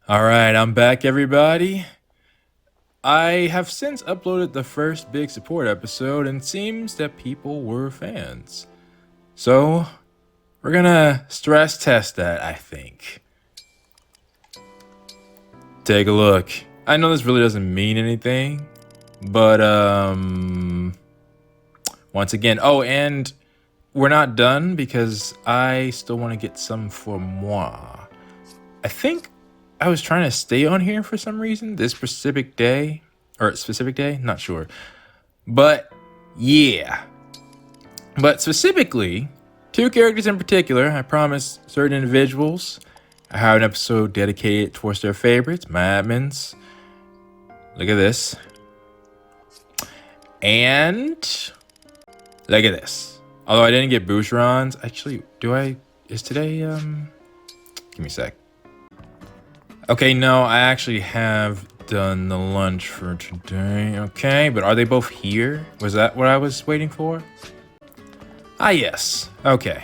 Alright, I'm back, everybody. I have since uploaded the first big support episode, and it seems that people were fans. So, we're gonna stress test that, I think. Take a look. I know this really doesn't mean anything, but, once again, oh, and we're not done because I still want to get some for moi. I think I was trying to stay on here for some reason this specific day, not sure. But yeah. But specifically, two characters in particular, I promised certain individuals I have an episode dedicated towards their favorites, my admins. Look at this. And look at this. Although I didn't get Boucherons, actually, is today, give me a sec. Okay, no, I actually have done the lunch for today. Okay, but are they both here? Was that what I was waiting for? Ah, yes. Okay.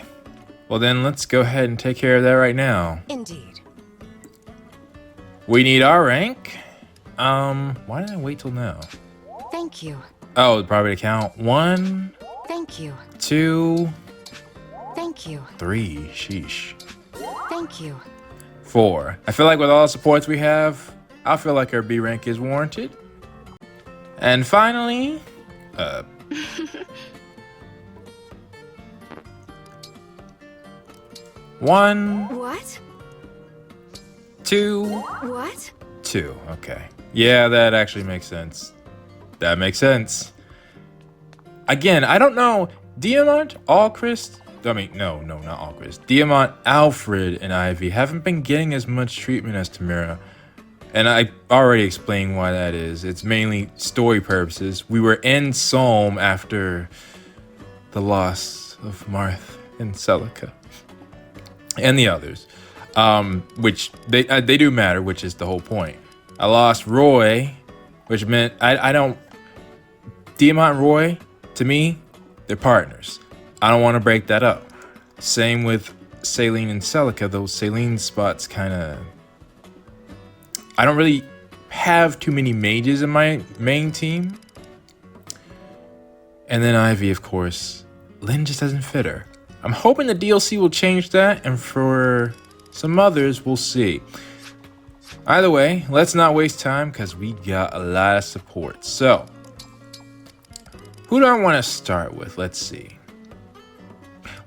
Well, then let's go ahead and take care of that right now. Indeed. We need our rank. Why did I wait till now? Thank you. Oh, probably to count. 1. Thank you. 2. Thank you. 3. Sheesh. Thank you. 4. I feel like with all the supports we have, I feel like our B rank is warranted. And finally, 1. What? 2. What? 2. Okay. Yeah, that actually makes sense. That makes sense. Again, I don't know. Diamant, Alcryst. I mean, no, not Alcryst. Diamant, Alfred, and Ivy haven't been getting as much treatment as Timerra. And I already explained why that is. It's mainly story purposes. We were in Somme after the loss of Marth and Celica. And the others. Which, they do matter, which is the whole point. I lost Roy, which meant I don't... Diamant and Roy, to me, they're partners. I don't want to break that up. Same with Céline and Celica. Those Céline spots kind of... I don't really have too many mages in my main team. And then Ivy, of course. Lynn just doesn't fit her. I'm hoping the DLC will change that, and for some others, we'll see. Either way, let's not waste time because we got a lot of support. So, who do I want to start with? Let's see.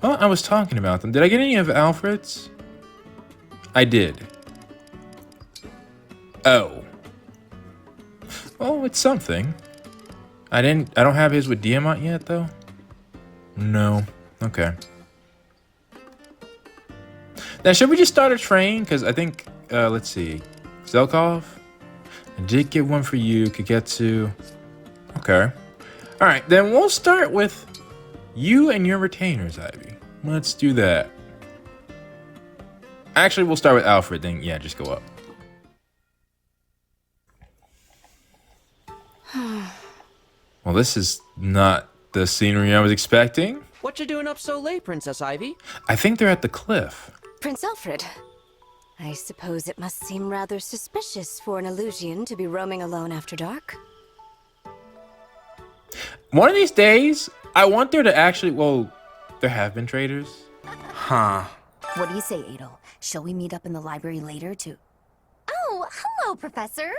Well, I was talking about them. Did I get any of Alfred's? I did. Oh. Well, it's something. I don't have his with Diamant yet, though. No. Okay. Now, should we just start a train? Because I think, let's see. Zelkov? I did get one for you, Kagetsu. Okay. All right, then we'll start with you and your retainers, Ivy. Let's do that. Actually, we'll start with Alfred, then yeah, just go up. Well, this is not the scenery I was expecting. What you doing up so late, Princess Ivy? I think they're at the cliff. Prince Alfred. I suppose it must seem rather suspicious for an Illusian to be roaming alone after dark. One of these days, I want there to actually, well, there have been traders. Huh. What do you say, Seadall? Shall we meet up in the library later to... Oh, hello, Professor.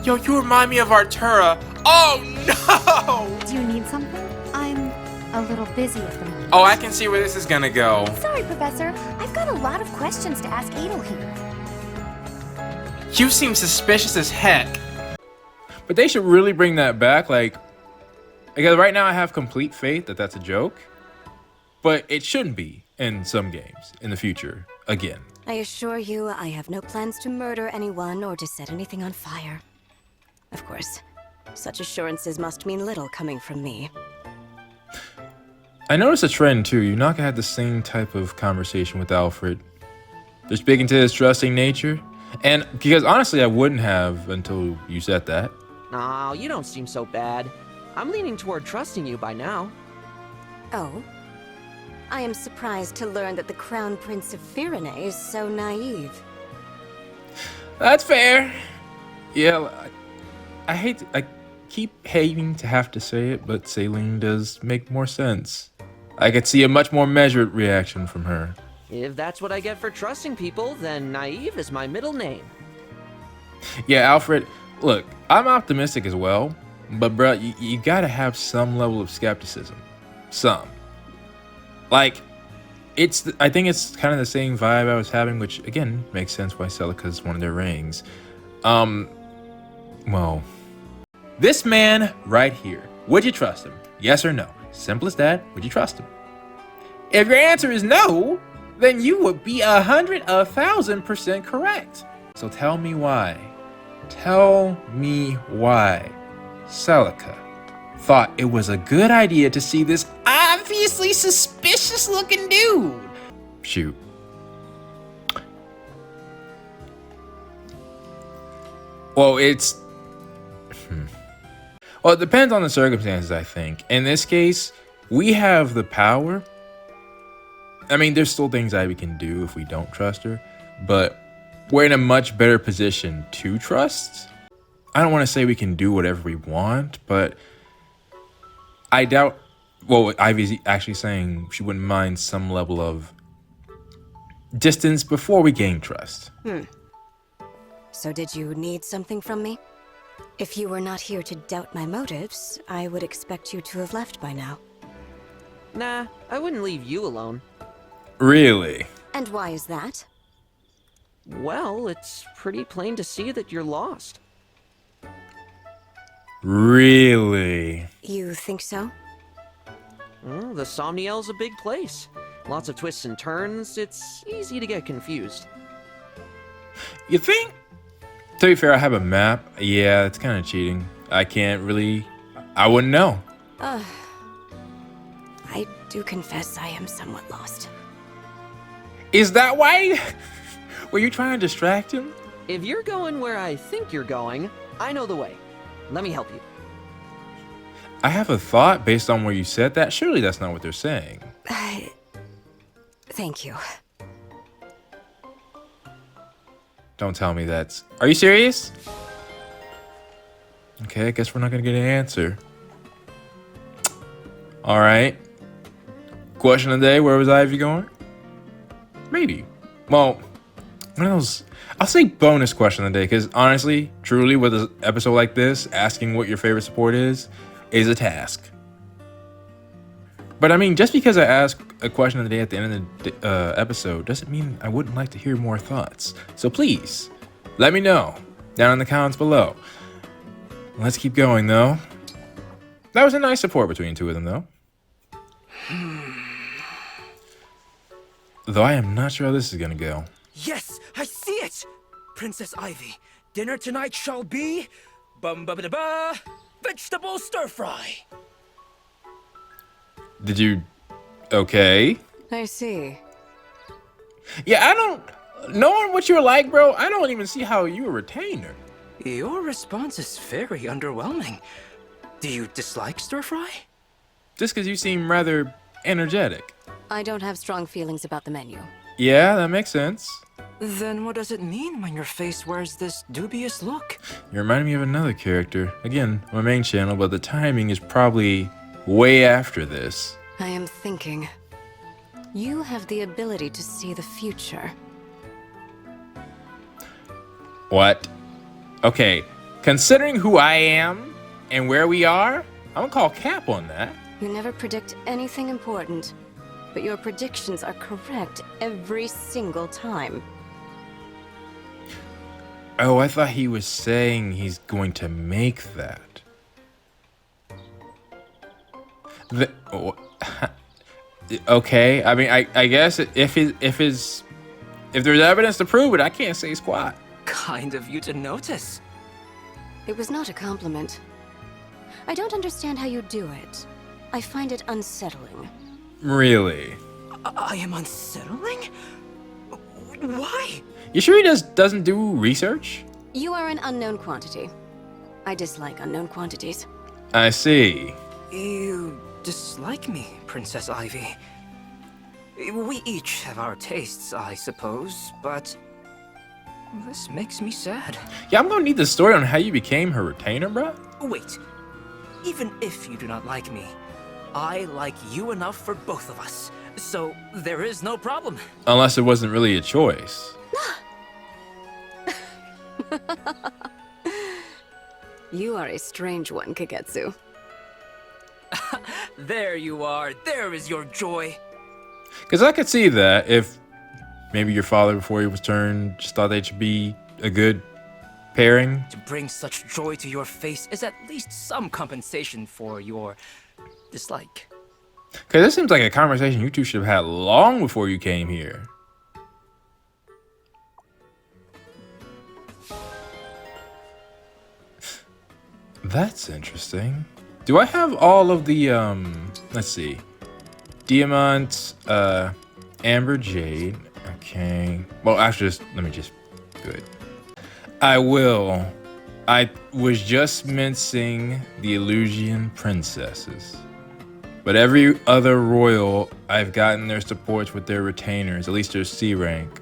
Yo, you remind me of Artura. Oh, no! Do you need something? I'm a little busy at the moment. Oh, I can see where this is gonna go. Sorry, Professor. I've got a lot of questions to ask Seadall here. You seem suspicious as heck. But they should really bring that back, like, because right now I have complete faith that that's a joke, but it shouldn't be in some games in the future, again. I assure you, I have no plans to murder anyone or to set anything on fire. Of course, such assurances must mean little coming from me. I noticed a trend too. You're not gonna have the same type of conversation with Alfred. They're speaking to his trusting nature. And because honestly, I wouldn't have until you said that. No, you don't seem so bad. I'm leaning toward trusting you by now. Oh? I am surprised to learn that the Crown Prince of Firene is so naive. That's fair. Yeah, I keep hating to have to say it, but Céline does make more sense. I could see a much more measured reaction from her. If that's what I get for trusting people, then naive is my middle name. Yeah, Alfred, look, I'm optimistic as well, but bruh, you gotta have some level of skepticism. Some. Like, I think it's kind of the same vibe I was having, which again makes sense why Celica's one of their rings. Well, this man right here, would you trust him? Yes or no? Simple as that, would you trust him? If your answer is no, then you would be 1,000% correct. So tell me why. Tell me why Celica thought it was a good idea to see this obviously suspicious looking dude. Shoot. Well, well, it depends on the circumstances, I think. In this case, we have the power. I mean, there's still things Ivy can do if we don't trust her, but we're in a much better position to trust. I don't want to say we can do whatever we want, but I doubt, well, Ivy's actually saying she wouldn't mind some level of distance before we gain trust. So did you need something from me? If you were not here to doubt my motives, I would expect you to have left by now. Nah, I wouldn't leave you alone. Really? And why is that? Well, it's pretty plain to see that you're lost. Really? You think so? Well, the Somniel's a big place. Lots of twists and turns. It's easy to get confused. You think? To be fair, I have a map. Yeah, it's kind of cheating. I wouldn't know. I do confess I am somewhat lost. Is that why? Were you trying to distract him? If you're going where I think you're going, I know the way. Let me help you. I have a thought based on where you said that. Surely that's not what they're saying. Thank you. Don't tell me that's... Are you serious? Okay, I guess we're not gonna get an answer. Alright. Question of the day, where was Ivy going? Maybe. Well, one of those... I'll say bonus question of the day, because honestly, truly, with an episode like this, asking what your favorite support is a task. But I mean, just because I ask a question of the day at the end of the episode doesn't mean I wouldn't like to hear more thoughts. So please, let me know down in the comments below. Let's keep going, though. That was a nice support between the two of them, though. Though I am not sure how this is gonna go. Yes, I see it! Princess Ivy, dinner tonight shall be... bum-ba-ba-da-ba... vegetable stir-fry! Did you... Okay. I see. Yeah, knowing what you're like, bro, I don't even see how you a retainer. Your response is very underwhelming. Do you dislike stir-fry? Just because you seem rather energetic. I don't have strong feelings about the menu. Yeah, that makes sense. Then what does it mean when your face wears this dubious look? You remind me of another character. Again, my main channel, but the timing is probably way after this. I am thinking. You have the ability to see the future. What? Okay, considering who I am and where we are, I'm gonna call cap on that. You never predict anything important, but your predictions are correct every single time. Oh, I thought he was saying he's going to make that. Okay, I mean, I guess if there's evidence to prove it, I can't say squat. Kind of you to notice. It was not a compliment. I don't understand how you do it. I find it unsettling. Really? I am unsettling? Why? You sure he doesn't do research? You are an unknown quantity. I dislike unknown quantities. I see. You dislike me, Princess Ivy. We each have our tastes, I suppose, but this makes me sad. Yeah, I'm gonna need the story on how you became her retainer, bruh. Wait, even if you do not like me, I like you enough for both of us, so there is no problem. Unless it wasn't really a choice. You are a strange one, Kagetsu. There you are. There is your joy. Because I could see that if maybe your father, before he was turned, just thought they should be a good pairing. To bring such joy to your face is at least some compensation for your dislike. Because this seems like a conversation you two should have had long before you came here. That's interesting. Do I have all of the, let's see. Diamant, Amber Jade. Okay. Well, actually, let me just do it. I will. I was just mincing the Illusion Princesses. But every other royal, I've gotten their supports with their retainers, at least their C rank.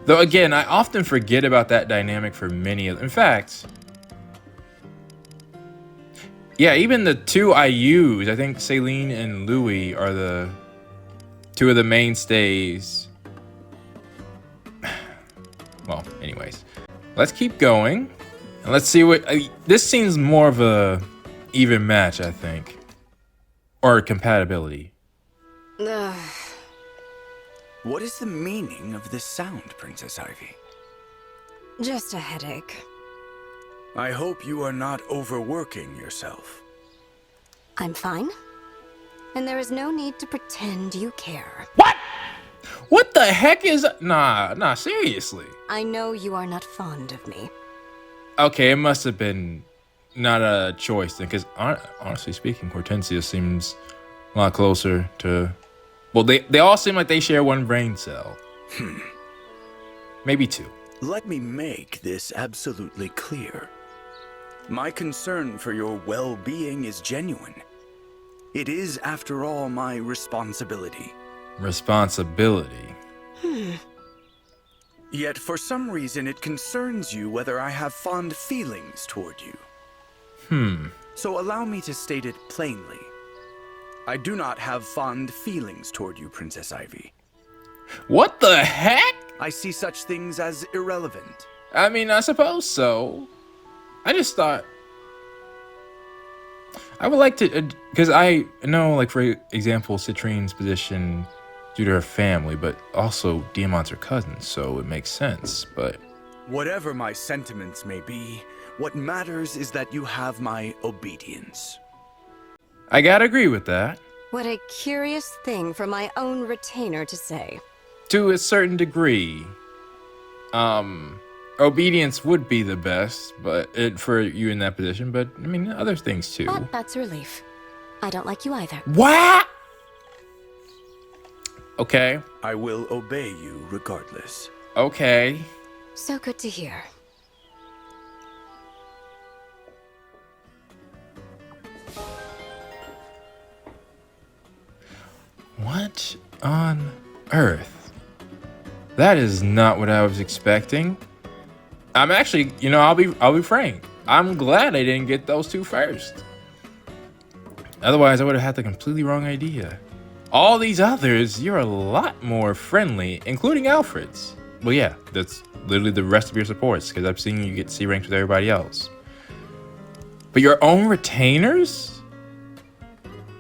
Though again, I often forget about that dynamic for many of them. In fact, yeah, even the two I use, I think Céline and Louis are the two of the mainstays. Well, anyways, let's keep going. And let's see what... this seems more of a even match, I think. Or compatibility. What is the meaning of this sound, Princess Ivy? Just a headache. I hope you are not overworking yourself. I'm fine. And there is no need to pretend you care. What? What the heck is... Nah, seriously. I know you are not fond of me. Okay, it must have been not a choice then, because honestly speaking, Hortensia seems a lot closer to... Well, they all seem like they share one brain cell. Maybe two. Let me make this absolutely clear. My concern for your well-being is genuine. It is, after all, my responsibility. Responsibility. Yet, for some reason, it concerns you whether I have fond feelings toward you. So allow me to state it plainly. I do not have fond feelings toward you, Princess Ivy. What the heck? I see such things as irrelevant. I mean, I suppose so. I just thought... I would like to... Because I know, like, for example, Citrinne's position due to her family, but also Diamant's her cousin, so it makes sense, but... Whatever my sentiments may be, what matters is that you have my obedience. I gotta agree with that. What a curious thing for my own retainer to say. To a certain degree. Obedience would be the best, but for you in that position, but I mean, other things too. But that's a relief. I don't like you either. What? Okay. I will obey you regardless. Okay. So good to hear. What on earth? That is not what I was expecting. I'm actually, you know, I'll be frank. I'm glad I didn't get those two first. Otherwise, I would have had the completely wrong idea. All these others, you're a lot more friendly, including Alfred's. Well, yeah, that's literally the rest of your supports, because I've seen you get C ranked with everybody else. But your own retainers?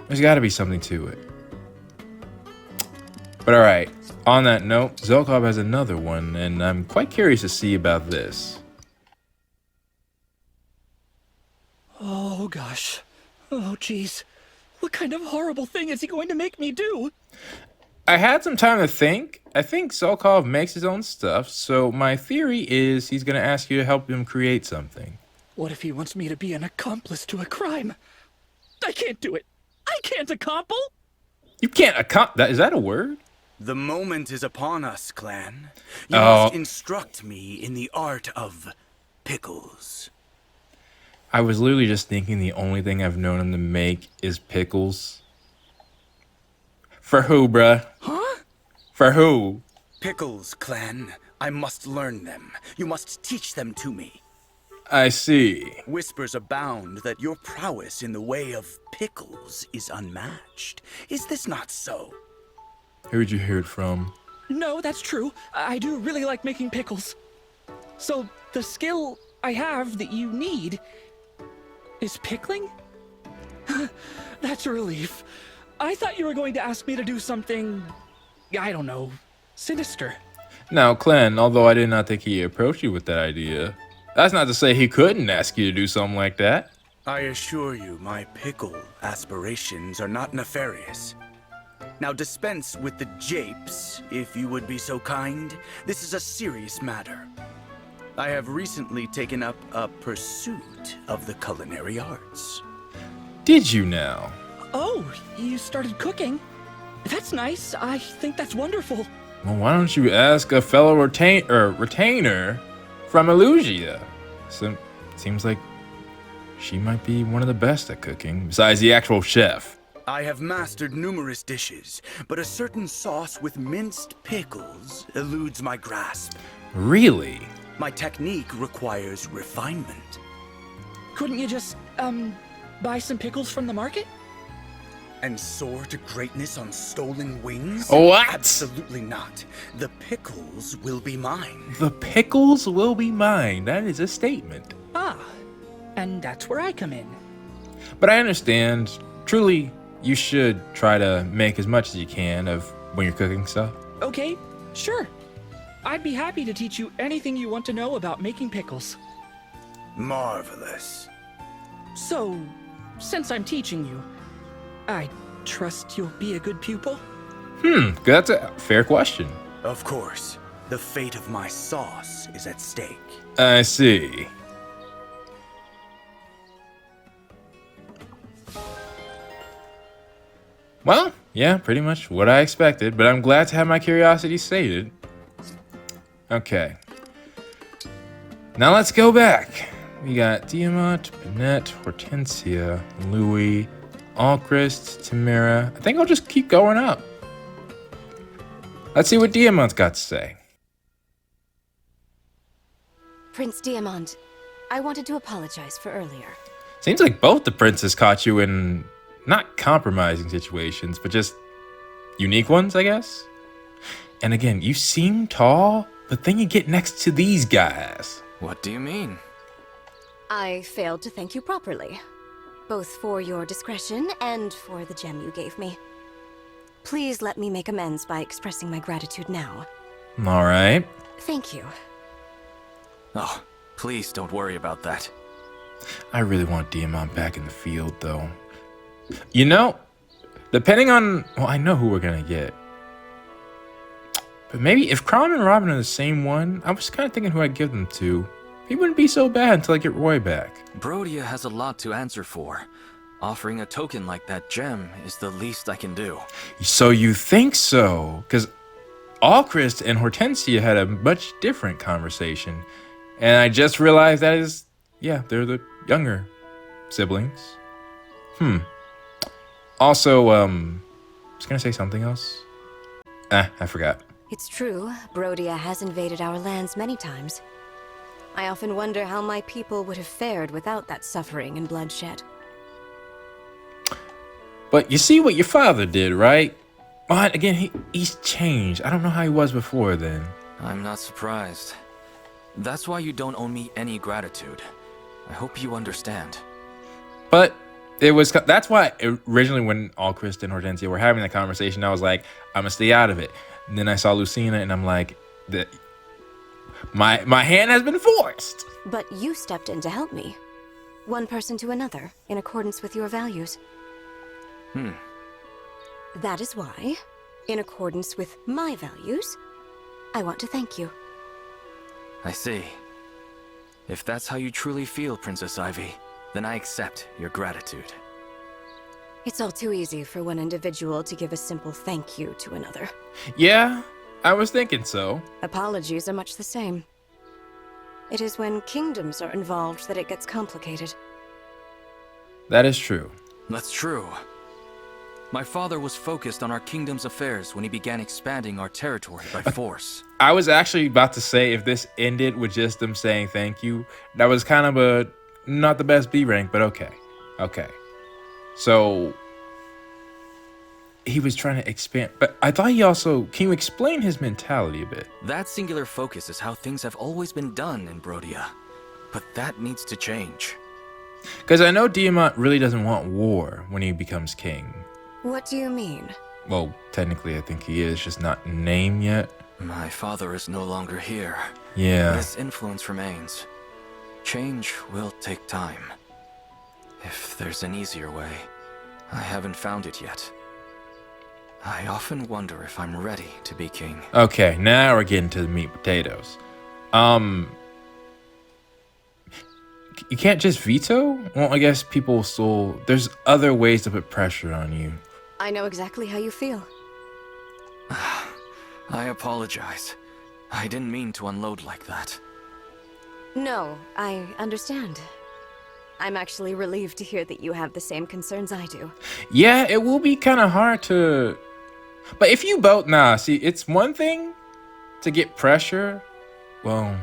There's got to be something to it. But alright, on that note, Zelkov has another one, and I'm quite curious to see about this. Oh, gosh. Oh, jeez. What kind of horrible thing is he going to make me do? I had some time to think. I think Zelkov makes his own stuff, so my theory is he's going to ask you to help him create something. What if he wants me to be an accomplice to a crime? I can't do it. I can't accomple. You can't is that a word? The moment is upon us, Clanne. You must instruct me in the art of pickles. I was literally just thinking the only thing I've known him to make is pickles. For who, bruh? Huh? For who? Pickles, Clanne. I must learn them. You must teach them to me. I see. Whispers abound that your prowess in the way of pickles is unmatched. Is this not so? Who'd you hear it from? No, that's true. I do really like making pickles. So, the skill I have that you need is pickling? That's a relief. I thought you were going to ask me to do something, I don't know, sinister. Now, Clanne, although I did not think he approached you with that idea, that's not to say he couldn't ask you to do something like that. I assure you, my pickle aspirations are not nefarious. Now dispense with the japes, if you would be so kind. This is a serious matter. I have recently taken up a pursuit of the culinary arts. Did you now? Oh, you started cooking? That's nice. I think that's wonderful. Well, why don't you ask a fellow retainer from Illusia? Seems like she might be one of the best at cooking, besides the actual chef. I have mastered numerous dishes, but a certain sauce with minced pickles eludes my grasp. Really? My technique requires refinement. Couldn't you just, buy some pickles from the market? And soar to greatness on stolen wings? What? Absolutely not. The pickles will be mine. The pickles will be mine. That is a statement. Ah, and that's where I come in. But I understand. Truly, you should try to make as much as you can of when you're cooking stuff. Okay, sure. I'd be happy to teach you anything you want to know about making pickles. Marvelous. So, since I'm teaching you, I trust you'll be a good pupil? That's a fair question. Of course. The fate of my sauce is at stake. I see. Well, yeah, pretty much what I expected, but I'm glad to have my curiosity sated. Okay. Now let's go back. We got Diamant, Panette, Hortensia, Louis, Alcryst, Timerra. I think I'll just keep going up. Let's see what Diamant's got to say. Prince Diamant, I wanted to apologize for earlier. Seems like both the princes caught you in not compromising situations, but just unique ones, I guess. And again, you seem tall, but then you get next to these guys. What do you mean? I failed to thank you properly, both for your discretion and for the gem you gave me. Please let me make amends by expressing my gratitude now. All right. Thank you. Oh, please don't worry about that. I really want Diamant back in the field, though. You know, depending on... Well, I know who we're going to get. But maybe if Crom and Robin are the same one, I was kind of thinking who I'd give them to. He wouldn't be so bad until I get Roy back. Brodia has a lot to answer for. Offering a token like that gem is the least I can do. So you think so? Because Alcryst and Hortensia had a much different conversation. And I just realized that is... Yeah, they're the younger siblings. Also, I was gonna say something else. I forgot. It's true, Brodia has invaded our lands many times. I often wonder how my people would have fared without that suffering and bloodshed. But you see what your father did, right? But again, he's changed. I don't know how he was before then. I'm not surprised. That's why you don't owe me any gratitude. I hope you understand. But that's why originally when Alcryst and Hortensia were having that conversation, I was like, I'm gonna stay out of it. And then I saw Lucina and I'm like, my hand has been forced. But you stepped in to help me. One person to another, in accordance with your values. That is why, in accordance with my values, I want to thank you. I see. If that's how you truly feel, Princess Ivy, then I accept your gratitude. It's all too easy for one individual to give a simple thank you to another. Yeah, I was thinking so. Apologies are much the same. It is when kingdoms are involved that it gets complicated. That is true. That's true. My father was focused on our kingdom's affairs when he began expanding our territory by force. I was actually about to say, if this ended with just them saying thank you, that was kind of a not the best B rank, but okay. Okay. So he was trying to expand, but I thought he also, can you explain his mentality a bit? That singular focus is how things have always been done in Brodia. But that needs to change. Because I know Diamant really doesn't want war when he becomes king. What do you mean? Well, technically I think he is, just not named yet. My father is no longer here. Yeah. But his influence remains. Change will take time. If there's an easier way, I haven't found it yet. I often wonder if I'm ready to be king. Okay, now we're getting to the meat and potatoes. You can't just veto? Well, I guess people still... There's other ways to put pressure on you. I know exactly how you feel. I apologize. I didn't mean to unload like that. No, I understand. I'm actually relieved to hear that you have the same concerns I do. Yeah, it will be kind of hard to... But if you both... Nah, see, it's one thing to get pressure. Well,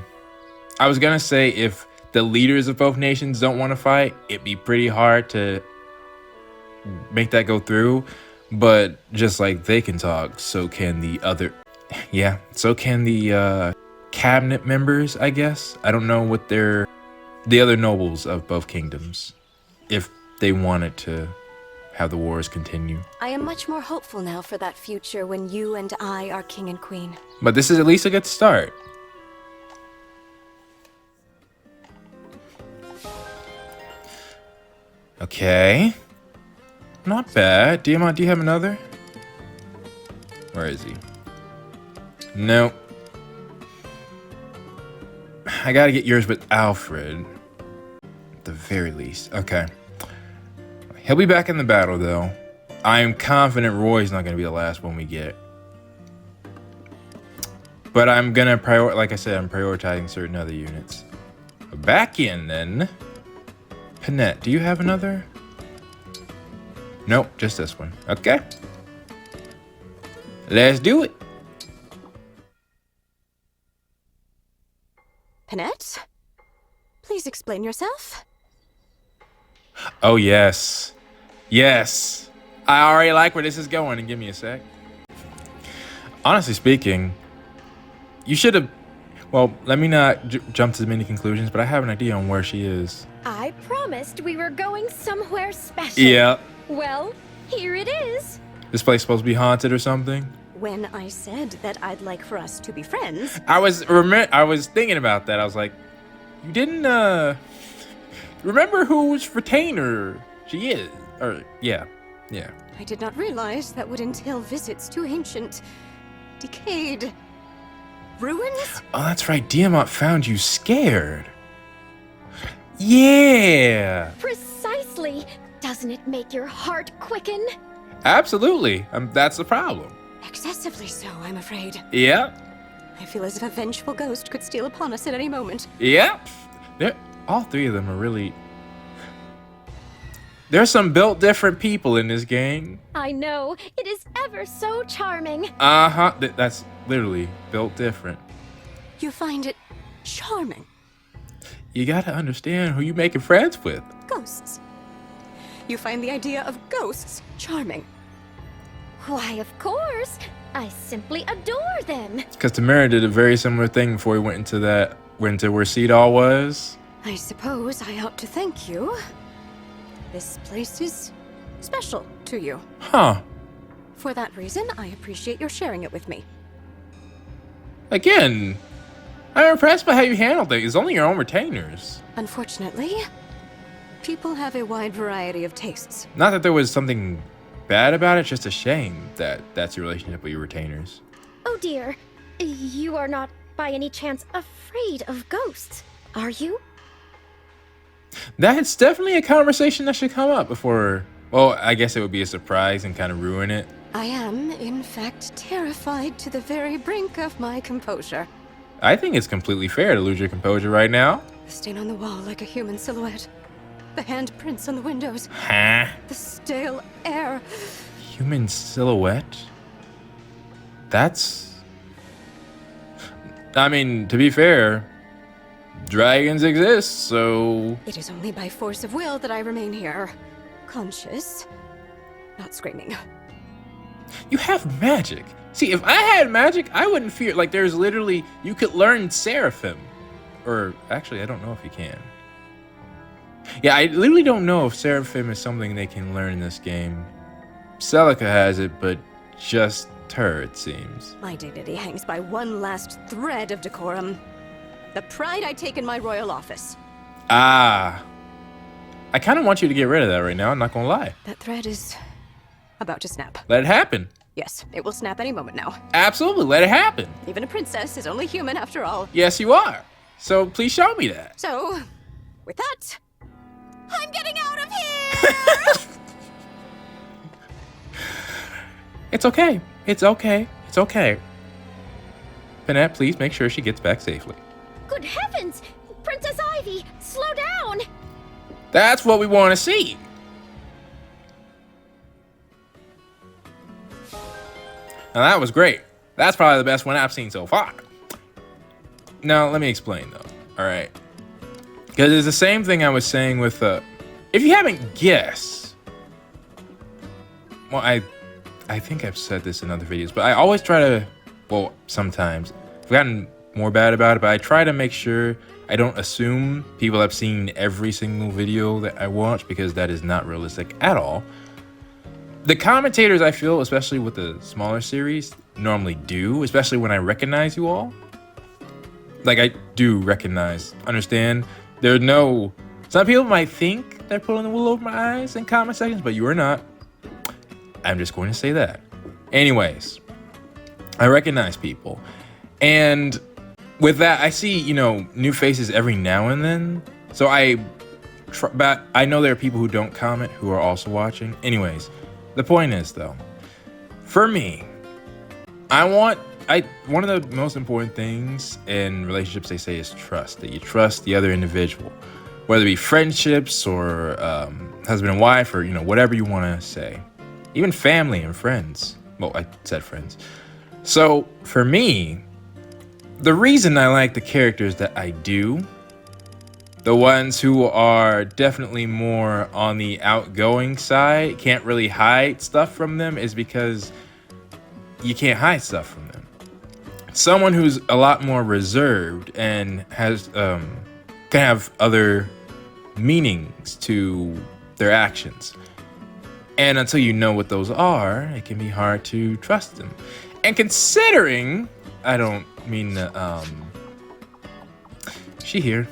I was going to say if the leaders of both nations don't want to fight, it'd be pretty hard to make that go through. But just like they can talk, so can the other... Yeah, so can the cabinet members, I guess. I don't know what they're... The other nobles of both kingdoms, if they wanted to have the wars continue. I am much more hopeful now for that future when you and I are king and queen. But this is at least a good start. Okay. Not bad. Diamant, do you have another? Where is he? Nope. I gotta get yours with Alfred. At the very least. Okay. He'll be back in the battle, though. I am confident Roy's not gonna be the last one we get. But I'm gonna like I said, I'm prioritizing certain other units. Back in, then. Panette, do you have another? Nope, just this one. Okay. Let's do it. Panette? Please explain yourself. Oh, yes. Yes. I already like where this is going, and give me a sec. Honestly speaking, you should have... Well, let me not jump to many conclusions, but I have an idea on where she is. I promised we were going somewhere special. Yeah. Well, here it is. This place supposed to be haunted or something? When I said that I'd like for us to be friends... I was thinking about that. I was like, you didn't, remember whose retainer she is? Or, yeah. I did not realize that would entail visits to ancient, decayed ruins? Oh, that's right. Diamant found you scared. Yeah. Precisely. Doesn't it make your heart quicken? Absolutely. That's the problem. Excessively so, I'm afraid. Yeah. I feel as if a vengeful ghost could steal upon us at any moment. Yeah. All three of them are really... There's some built different people in this gang. I know. It is ever so charming. Uh-huh. That's literally built different. You find it charming. You gotta understand who you making friends with. Ghosts. You find the idea of ghosts charming. Why, of course. I simply adore them. Because Timerra did a very similar thing before he went into where Seadall was. I suppose I ought to thank you. This place is special to you. Huh. For that reason, I appreciate your sharing it with me. Again, I'm impressed by how you handle things. It's only your own retainers. Unfortunately, people have a wide variety of tastes. Not that there was something bad about it, just a shame that that's your relationship with your retainers. Oh dear. You are not by any chance afraid of ghosts, are you? That's definitely a conversation that should come up before... Well, I guess it would be a surprise and kind of ruin it. I am, in fact, terrified to the very brink of my composure. I think it's completely fair to lose your composure right now. The stain on the wall like a human silhouette. The handprints on the windows. Huh? The stale air. Human silhouette? That's... I mean, to be fair, dragons exist, so... It is only by force of will that I remain here. Conscious. Not screaming. You have magic. See, if I had magic, I wouldn't fear. Like, there's literally... You could learn Seraphim. Or, actually, I don't know if you can. Yeah, I literally don't know if Seraphim is something they can learn in this game. Celica has it, but just her, it seems. My dignity hangs by one last thread of decorum. The pride I take in my royal office. Ah. I kind of want you to get rid of that right now, I'm not gonna lie. That thread is about to snap. Let it happen. Yes, it will snap any moment now. Absolutely, let it happen. Even a princess is only human after all. Yes, you are. So please show me that. So, with that, I'm getting out of here! It's okay. It's okay. It's okay. Panette, please make sure she gets back safely. Good heavens! Princess Ivy, slow down! That's what we want to see. Now that was great. That's probably the best one I've seen so far. Now, let me explain though. All right. Because it's the same thing I was saying with, if you haven't guessed, well, I think I've said this in other videos, but I always try to, well, sometimes, I've gotten more bad about it, but I try to make sure I don't assume people have seen every single video that I watch, because that is not realistic at all. The commentators, I feel, especially with the smaller series, normally do, especially when I recognize you all. Like, I do recognize, understand. There's no... Some people might think they're pulling the wool over my eyes in comment sections, but you are not. I'm just going to say that. Anyways, I recognize people. And with that, I see, you know, new faces every now and then. So but I know there are people who don't comment who are also watching. Anyways, the point is, though, for me, one of the most important things in relationships, they say, is trust. That you trust the other individual, whether it be friendships or husband and wife, or, you know, whatever you want to say. Even family and friends. Well, I said friends. So for me, the reason I like the characters that I do, the ones who are definitely more on the outgoing side, can't really hide stuff from them, is because you can't hide stuff from them. Someone who's a lot more reserved and has can have other meanings to their actions. And until you know what those are, it can be hard to trust them. And considering, I don't mean to, she here?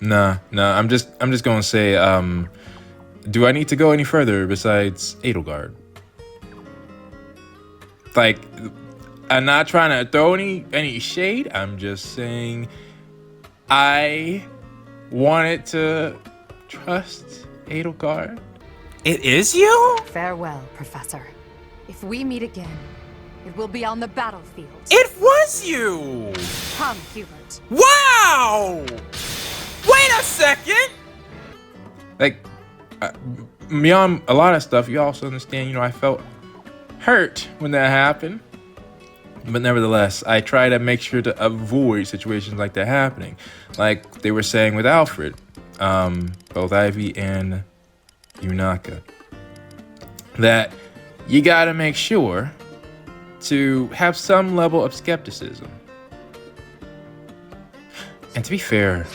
Nah, I'm just gonna say, do I need to go any further besides Edelgard? Like, I'm not trying to throw any shade. I'm just saying I wanted to trust Edelgard. It is you? Farewell, Professor. If we meet again, it will be on the battlefield. It was you! Come, Hubert. Wow! Wait a second! Like, beyond a lot of stuff, you also understand, you know, I felt hurt when that happened. But nevertheless, I try to make sure to avoid situations like that happening. Like they were saying with Alfred, both Ivy and Yunaka, that you gotta make sure to have some level of skepticism. And to be fair,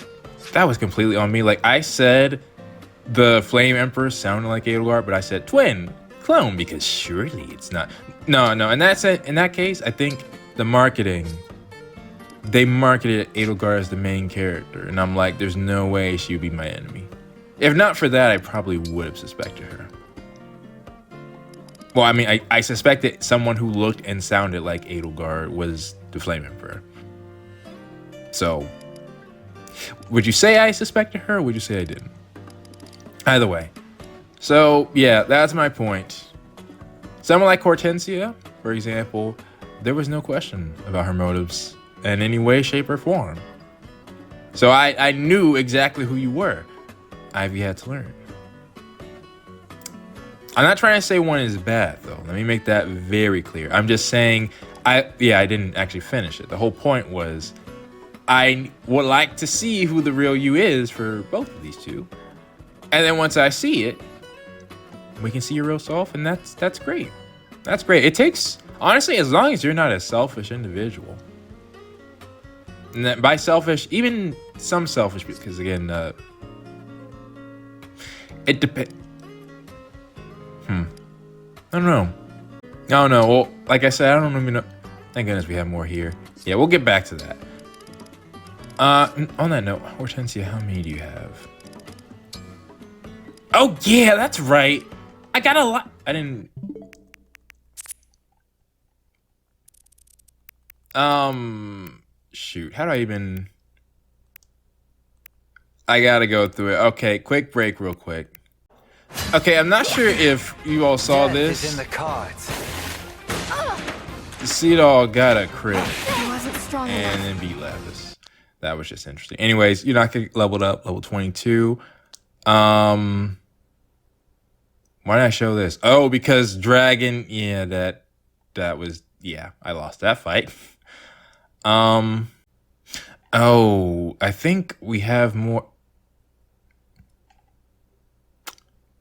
that was completely on me. Like, I said the Flame Emperor sounded like Edelgard, but I said twin clone because surely it's not. No. In that case, I think the marketing, they marketed Edelgard as the main character, and I'm like, there's no way she would be my enemy. If not for that, I probably would have suspected her. Well, I mean, I suspected someone who looked and sounded like Edelgard was the Flame Emperor. So, would you say I suspected her, or would you say I didn't? Either way. So, yeah, that's my point. Someone like Hortensia, for example, there was no question about her motives in any way, shape, or form. So I knew exactly who you were. Ivy had to learn. I'm not trying to say one is bad, though. Let me make that very clear. I'm just saying, I didn't actually finish it. The whole point was, I would like to see who the real you is for both of these two. And then once I see it, we can see your real self, and that's great. That's great. It takes, honestly, as long as you're not a selfish individual. And that by selfish, even some selfish, because again, it depends. I don't know. Well, like I said, I don't even know. Thank goodness we have more here. Yeah, we'll get back to that. On that note, Hortensia, how many do you have? Oh, yeah, that's right. I got a lot. I didn't. Shoot. How do I even. I gotta go through it. Okay, quick break, real quick. Okay, I'm not sure if you all saw this. Death is in the cards. Seadall got a crit He wasn't strong enough. and then beat Lapis. That was just interesting. Anyways, you're not gonna leveled up, level 22. Why did I show this? Oh, because Dragon. Yeah, that was. Yeah, I lost that fight. Oh, I think we have more.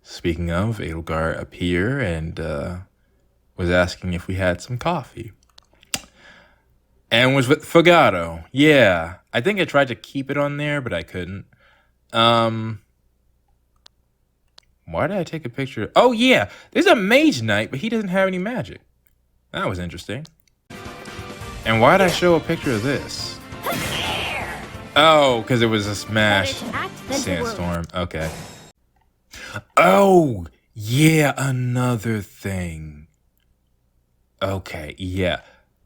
Speaking of, Edelgard appeared and was asking if we had some coffee. And was with Fagato. Yeah. I think I tried to keep it on there, but I couldn't. Why did I take a picture? Oh, yeah. There's a Mage Knight, but he doesn't have any magic. That was interesting. And why did I show a picture of this? Oh, because it was a smash sandstorm. Okay. Oh, yeah, another thing. Okay, yeah.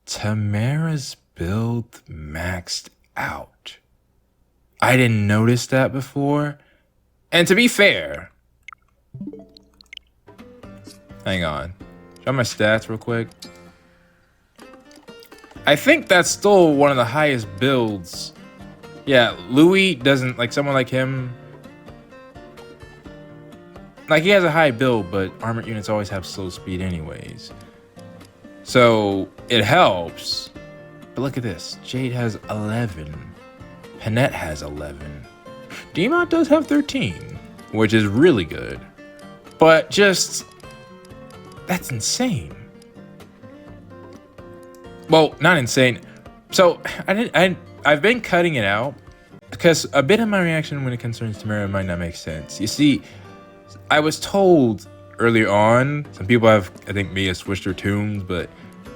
Timerra's build maxed out. I didn't notice that before. And to be fair, hang on. Show my stats real quick. I think that's still one of the highest builds. Yeah, Louis doesn't, like someone like him, like he has a high build, but armored units always have slow speed anyways. So it helps. But look at this. Jade has 11. Panette has 11. Diamant does have 13, which is really good. But just, that's insane. Well, not insane. So I've been cutting it out because a bit of my reaction when it concerns Timerra might not make sense. You see, I was told earlier on, some people have, I think, may have switched their tunes, but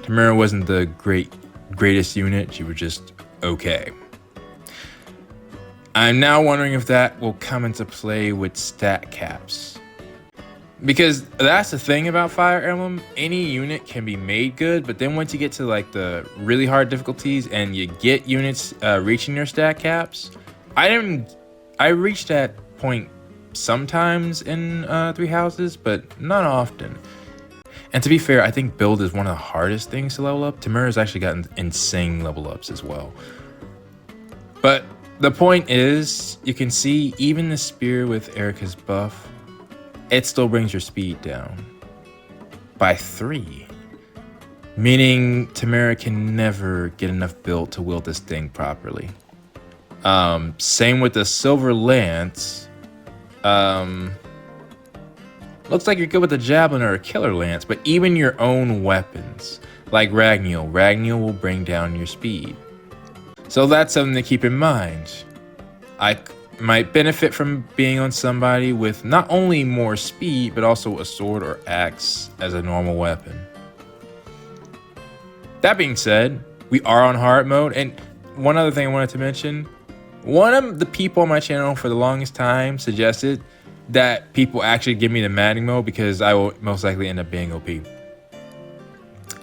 Timerra wasn't the greatest unit. She was just okay. I'm now wondering if that will come into play with stat caps. Because that's the thing about Fire Emblem, any unit can be made good, but then once you get to like the really hard difficulties and you get units reaching their stat caps, I reached that point sometimes in Three Houses, but not often. And to be fair, I think build is one of the hardest things to level up. Timerra's actually gotten insane level ups as well. But the point is, you can see even the spear with Erica's buff, it still brings your speed down by 3. Meaning Timerra can never get enough build to wield this thing properly. Same with the Silver Lance. Looks like you're good with a Javelin or a Killer Lance, but even your own weapons, like Ragniel will bring down your speed. So that's something to keep in mind. I might benefit from being on somebody with not only more speed, but also a sword or axe as a normal weapon. That being said, we are on hard mode, and one other thing I wanted to mention, one of the people on my channel for the longest time suggested that people actually give me the Maddening mode because I will most likely end up being OP.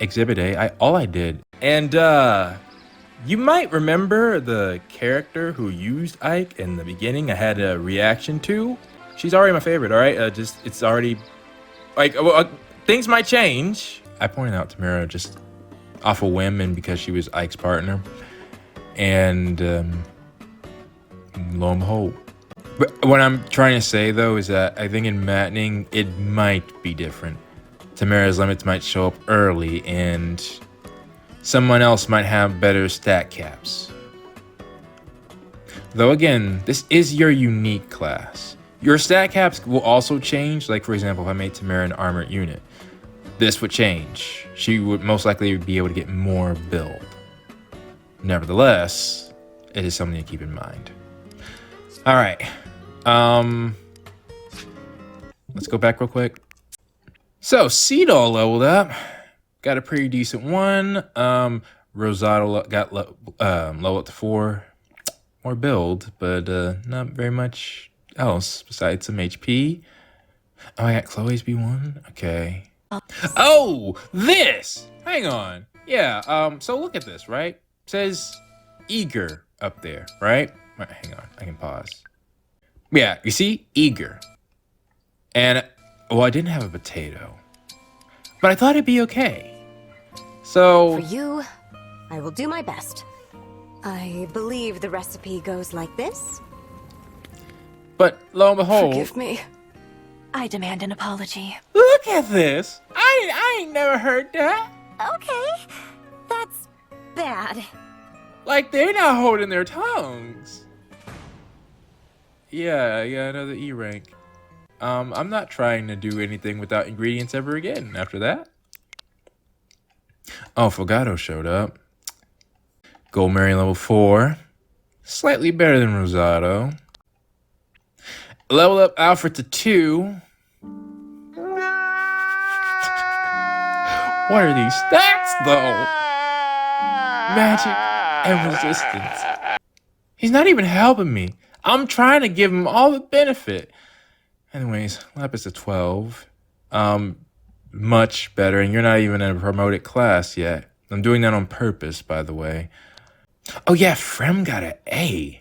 Exhibit A, all I did. And you might remember the character who used Ike in the beginning I had a reaction to. She's already my favorite, all right? It's already, like, things might change. I pointed out Timerra just off a whim and because she was Ike's partner. And lo and behold. But what I'm trying to say, though, is that I think in mattening, it might be different. Timerra's limits might show up early, and someone else might have better stat caps. Though again, this is your unique class. Your stat caps will also change. Like, for example, if I made Timerra an armored unit, this would change. She would most likely be able to get more build. Nevertheless, it is something to keep in mind. All right. Let's go back real quick. So, Seadall leveled up. Got a pretty decent one. Rosado got leveled up to 4. More build, but not very much else besides some HP. Oh, I got Chloe's B1. Okay. Oh, this! Hang on. Yeah, so look at this, right? It says eager up there, right? Hang on, I can pause. Yeah, you see? Eager. And, well, I didn't have a potato. But I thought it'd be okay. So... For you, I will do my best. I believe the recipe goes like this. But, lo and behold... Forgive me. I demand an apology. Look at this! I ain't never heard that. Okay, that's bad. Like, they're not holding their tongues. Yeah, another E rank. I'm not trying to do anything without ingredients ever again after that. Oh, Fogado showed up. Goldmary level 4. Slightly better than Rosado. Level up Alfred to 2. What are these stats, though? Magic and resistance. He's not even helping me. I'm trying to give him all the benefit. Anyways, Lapis to 12. Much better, and you're not even in a promoted class yet. I'm doing that on purpose, by the way. Oh yeah, Framme got an A.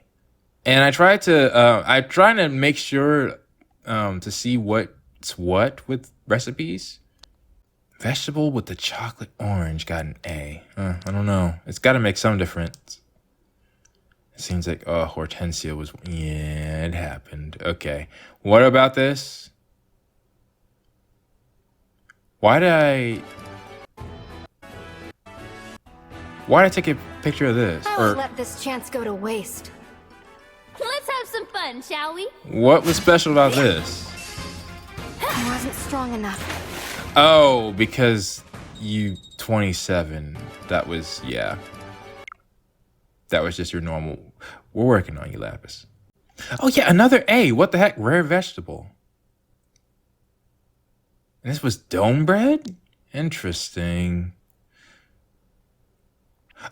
And I'm trying to make sure to see what's what with recipes. Vegetable with the chocolate orange got an A. I don't know. It's got to make some difference. It seems like, Hortensia was... Yeah, it happened. Okay. What about this? Why did I take a picture of this? Or let this chance go to waste. Let's have some fun, shall we? What was special about this? I wasn't strong enough. Oh, because you 27. That was, yeah. That was just your normal. We're working on you, Lapis. Oh yeah, another A. What the heck? Rare vegetable. And this was dome bread? Interesting.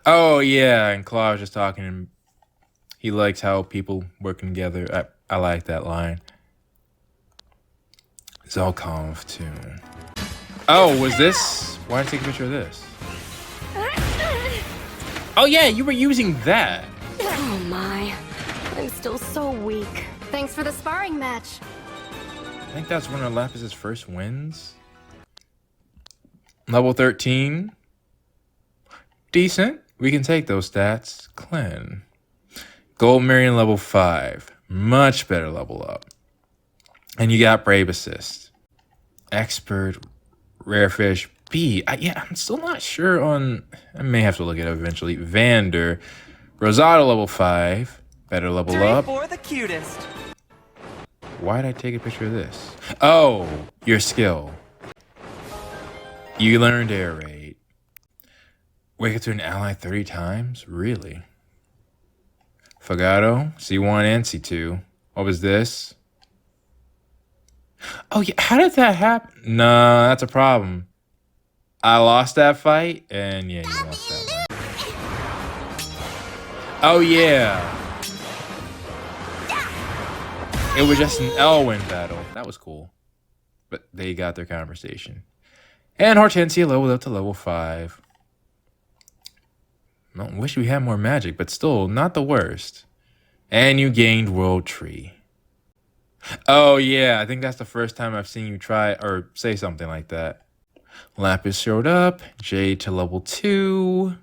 Oh yeah, and Claw was just talking and he likes how people working together. I like that line. Zelkov too. Oh, was this? Why did I take a picture of this? Oh yeah, you were using that. Oh my, I'm still so weak. Thanks for the sparring match. I think that's one of Lapis's first wins. Level 13. Decent. We can take those stats. Clanne. Goldmary level 5. Much better level up. And you got Brave Assist. Expert. Rare Fish. B. I'm still not sure on... I may have to look it up eventually. Vander. Rosado level 5. Better level up. For the cutest. Why did I take a picture of this? Oh, your skill. You learned air raid. Wake up to an ally 30 times? Really? Fogado, C1 and C2. What was this? Oh yeah, how did that happen? No, that's a problem. I lost that fight, and yeah, you lost that one. Oh yeah. It was just an Elwyn battle. That was cool. But they got their conversation. And Hortensia leveled up to level 5. I wish we had more magic, but still not the worst. And you gained World Tree. Oh yeah, I think that's the first time I've seen you try or say something like that. Lapis showed up, Jade to level 2.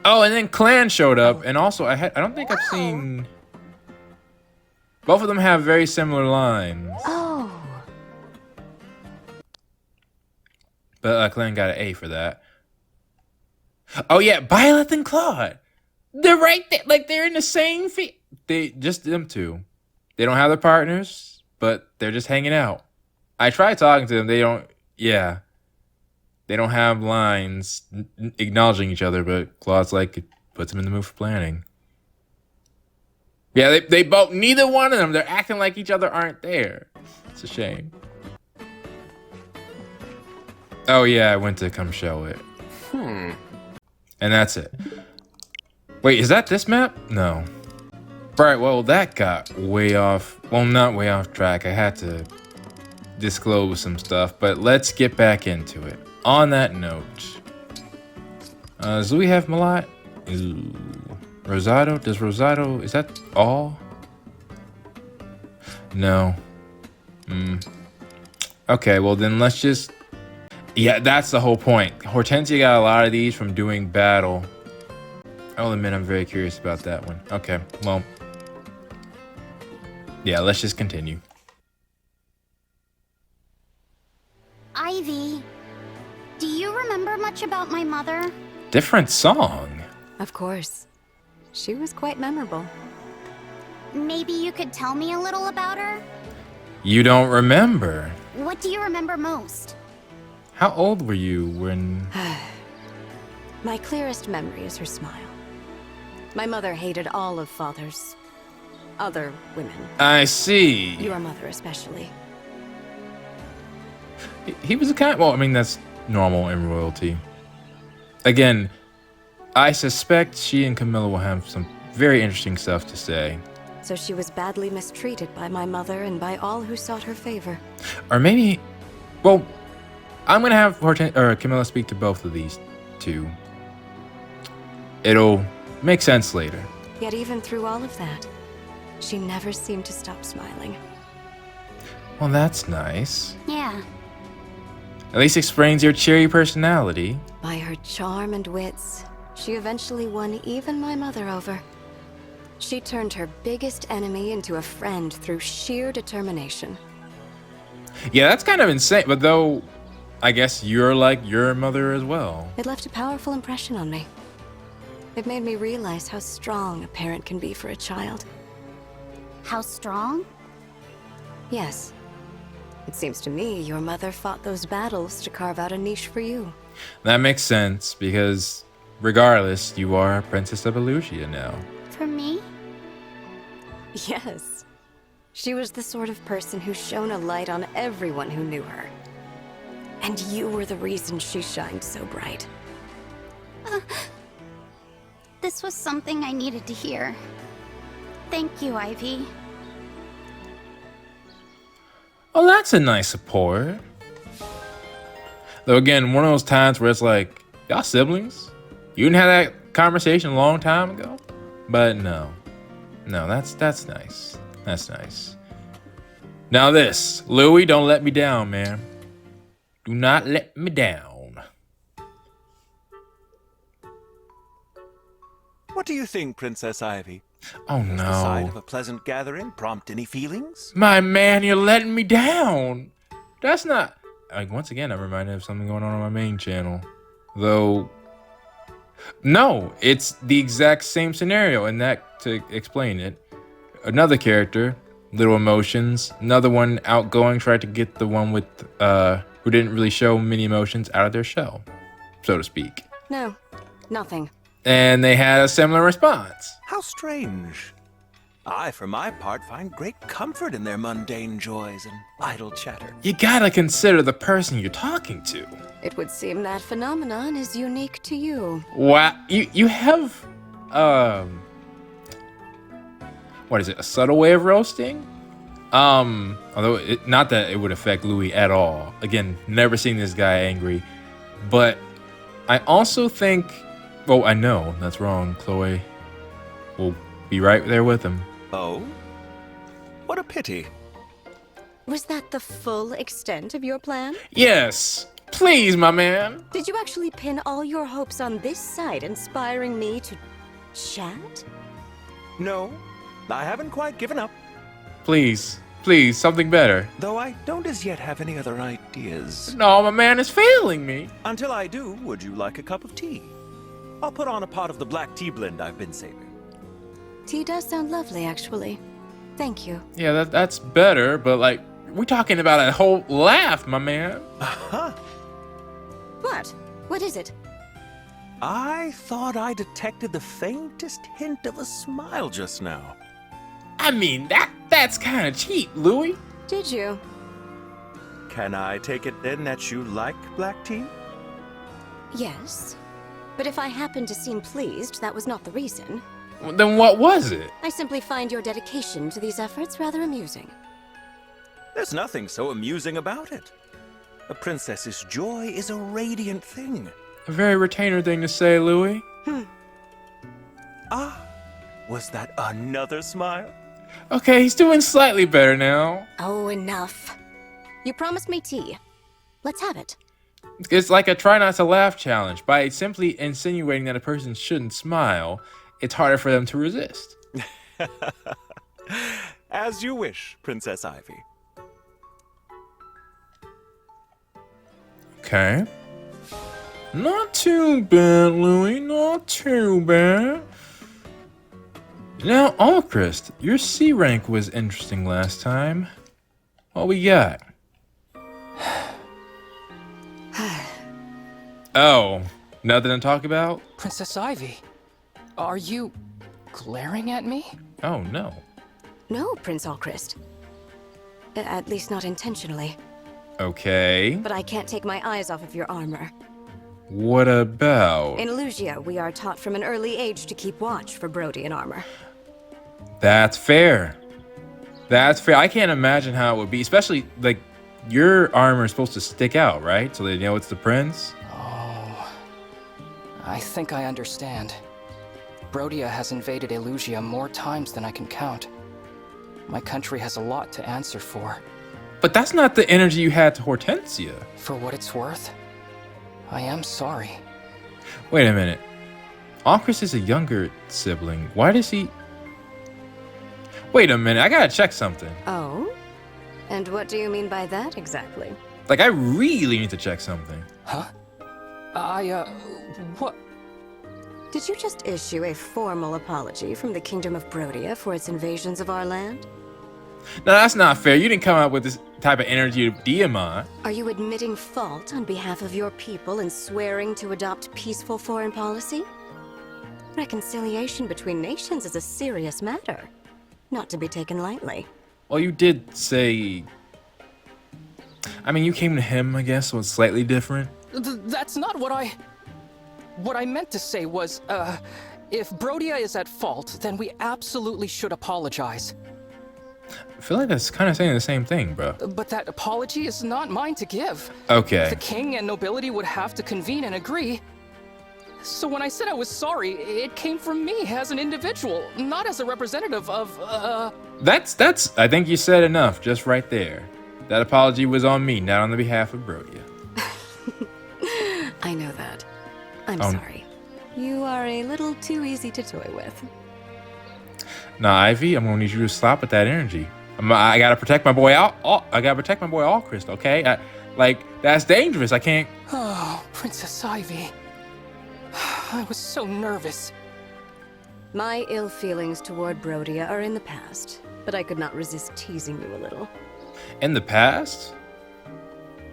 Oh, and then Clanne showed up, and also I don't think I've seen Both of them have very similar lines. Oh. But Clanne got an A for that. Oh yeah, Violet and Claude. They're right there. Like, they're in the same They just them two. They don't have their partners, but they're just hanging out. I tried talking to them. They don't. Yeah. They don't have lines acknowledging each other, but Claude's like, it puts them in the mood for planning. Yeah, they both, neither one of them, they're acting like each other aren't there. It's a shame. Oh yeah, I went to come show it. And that's it. Wait, is that this map? No. Alright, well, that got way off. Well, not way off track. I had to disclose some stuff, but let's get back into it. On that note, does Louis have Malat? Ooh. Rosado? Does Rosado, is that all? No. Okay, well then let's just, yeah, that's the whole point. Hortensia got a lot of these from doing battle. I'll admit I'm very curious about that one. Okay, well, yeah, let's just continue. Ivy, do you remember much about my mother? Different song. Of course. She was quite memorable. Maybe you could tell me a little about her? You don't remember? What do you remember most? How old were you when... My clearest memory is her smile. My mother hated all of Father's other women. I see. Your mother especially. He was a kind... Well, I mean, that's normal in royalty. Again, I suspect she and Camilla will have some very interesting stuff to say. So she was badly mistreated by my mother and by all who sought her favor. Or maybe... Well, I'm going to have Camilla speak to both of these two. It'll make sense later. Yet even through all of that, she never seemed to stop smiling. Well, that's nice. Yeah. At least explains your cheery personality. By her charm and wits, she eventually won even my mother over. She turned her biggest enemy into a friend through sheer determination. Yeah, that's kind of insane. But though, I guess you're like your mother as well. It left a powerful impression on me. It made me realize how strong a parent can be for a child. How strong? Yes. It seems to me your mother fought those battles to carve out a niche for you. That makes sense, because regardless, you are Princess of Elusia now. For me? Yes. She was the sort of person who shone a light on everyone who knew her. And you were the reason she shined so bright. This was something I needed to hear. Thank you, Ivy. Oh, that's a nice support. Though again, one of those times where it's like, y'all siblings? You didn't have that conversation a long time ago? But no. No, that's nice. That's nice. Now this, Louis, don't let me down, man. Do not let me down. What do you think, Princess Ivy? Oh Does the sight no. of a pleasant gathering prompt any feelings? My man, you're letting me down. That's not... Like, once again, I'm reminded of something going on my main channel. Though... No, it's the exact same scenario, and that, to explain it, another character, little emotions, another one outgoing, tried to get the one with, who didn't really show many emotions out of their shell, so to speak. No, nothing. And they had a similar response. How strange. I, for my part, find great comfort in their mundane joys and idle chatter. You gotta consider the person you're talking to. It would seem that phenomenon is unique to you. Wow, you have, what is it, a subtle way of roasting? Although, not that it would affect Louis at all. Again, never seen this guy angry. But I also think, well, I know that's wrong. Chloe will be right there with him. Oh? What a pity. Was that the full extent of your plan? Yes, please, my man. Did you actually pin all your hopes on this side, inspiring me to chat? No, I haven't quite given up. Please, please, something better. Though I don't as yet have any other ideas. No, my man is failing me. Until I do, would you like a cup of tea? I'll put on a pot of the black tea blend I've been saving. Tea does sound lovely, actually. Thank you. Yeah, that's better, but like, we're talking about a whole laugh, my man. Uh-huh. What? What is it? I thought I detected the faintest hint of a smile just now. I mean, that's kind of cheap, Louis. Did you? Can I take it then that you like black tea? Yes. But if I happened to seem pleased, that was not the reason. Well, then what was it? I simply find your dedication to these efforts rather amusing. There's nothing so amusing about it. A princess's joy is a radiant thing. A very retainer thing to say, Louis. Ah, was that another smile? Okay, he's doing slightly better now. Oh, enough. You promised me tea. Let's have it. It's like a try not to laugh challenge. By simply insinuating that a person shouldn't smile, it's harder for them to resist. As you wish, Princess Ivy. Okay. Not too bad, Louis. Not too bad. Now, Alcryst, your C rank was interesting last time. What we got? Oh, nothing to talk about? Princess Ivy, are you glaring at me? Oh, no. No, Prince Alcryst. At least not intentionally. Okay. But I can't take my eyes off of your armor. What about? In Lugia, we are taught from an early age to keep watch for Brodian armor. That's fair. That's fair. I can't imagine how it would be, especially, like, your armor is supposed to stick out, right? So they know it's the prince? Oh, I think I understand. Brodia has invaded Elugia more times than I can count. My country has a lot to answer for. But that's not the energy you had to Hortensia. For what it's worth, I am sorry. Wait a minute. Alcryst is a younger sibling. Why does he... Wait a minute, I gotta check something. Oh? And what do you mean by that exactly? Like, I really need to check something. Huh? What? Did you just issue a formal apology from the Kingdom of Brodia for its invasions of our land? No, that's not fair. You didn't come out with this type of energy of Diamant. Are you admitting fault on behalf of your people and swearing to adopt peaceful foreign policy? Reconciliation between nations is a serious matter, not to be taken lightly. Well, you did say... I mean, you came to him, I guess, so it's slightly different. That's not what I... What I meant to say was, if Brodia is at fault, then we absolutely should apologize. I feel like that's kind of saying the same thing, bro. But that apology is not mine to give. Okay. The king and nobility would have to convene and agree. So when I said I was sorry, it came from me as an individual, not as a representative of, That's, I think you said enough just right there. That apology was on me, not on the behalf of Brodia. I know that. I'm sorry. You are a little too easy to toy with. Nah, Ivy, I'm gonna need you to stop with that energy. I gotta protect my boy I gotta protect my boy Alcryst, okay? Like, that's dangerous. I can't... Oh, Princess Ivy. I was so nervous. My ill feelings toward Brodia are in the past, but I could not resist teasing you a little. In the past?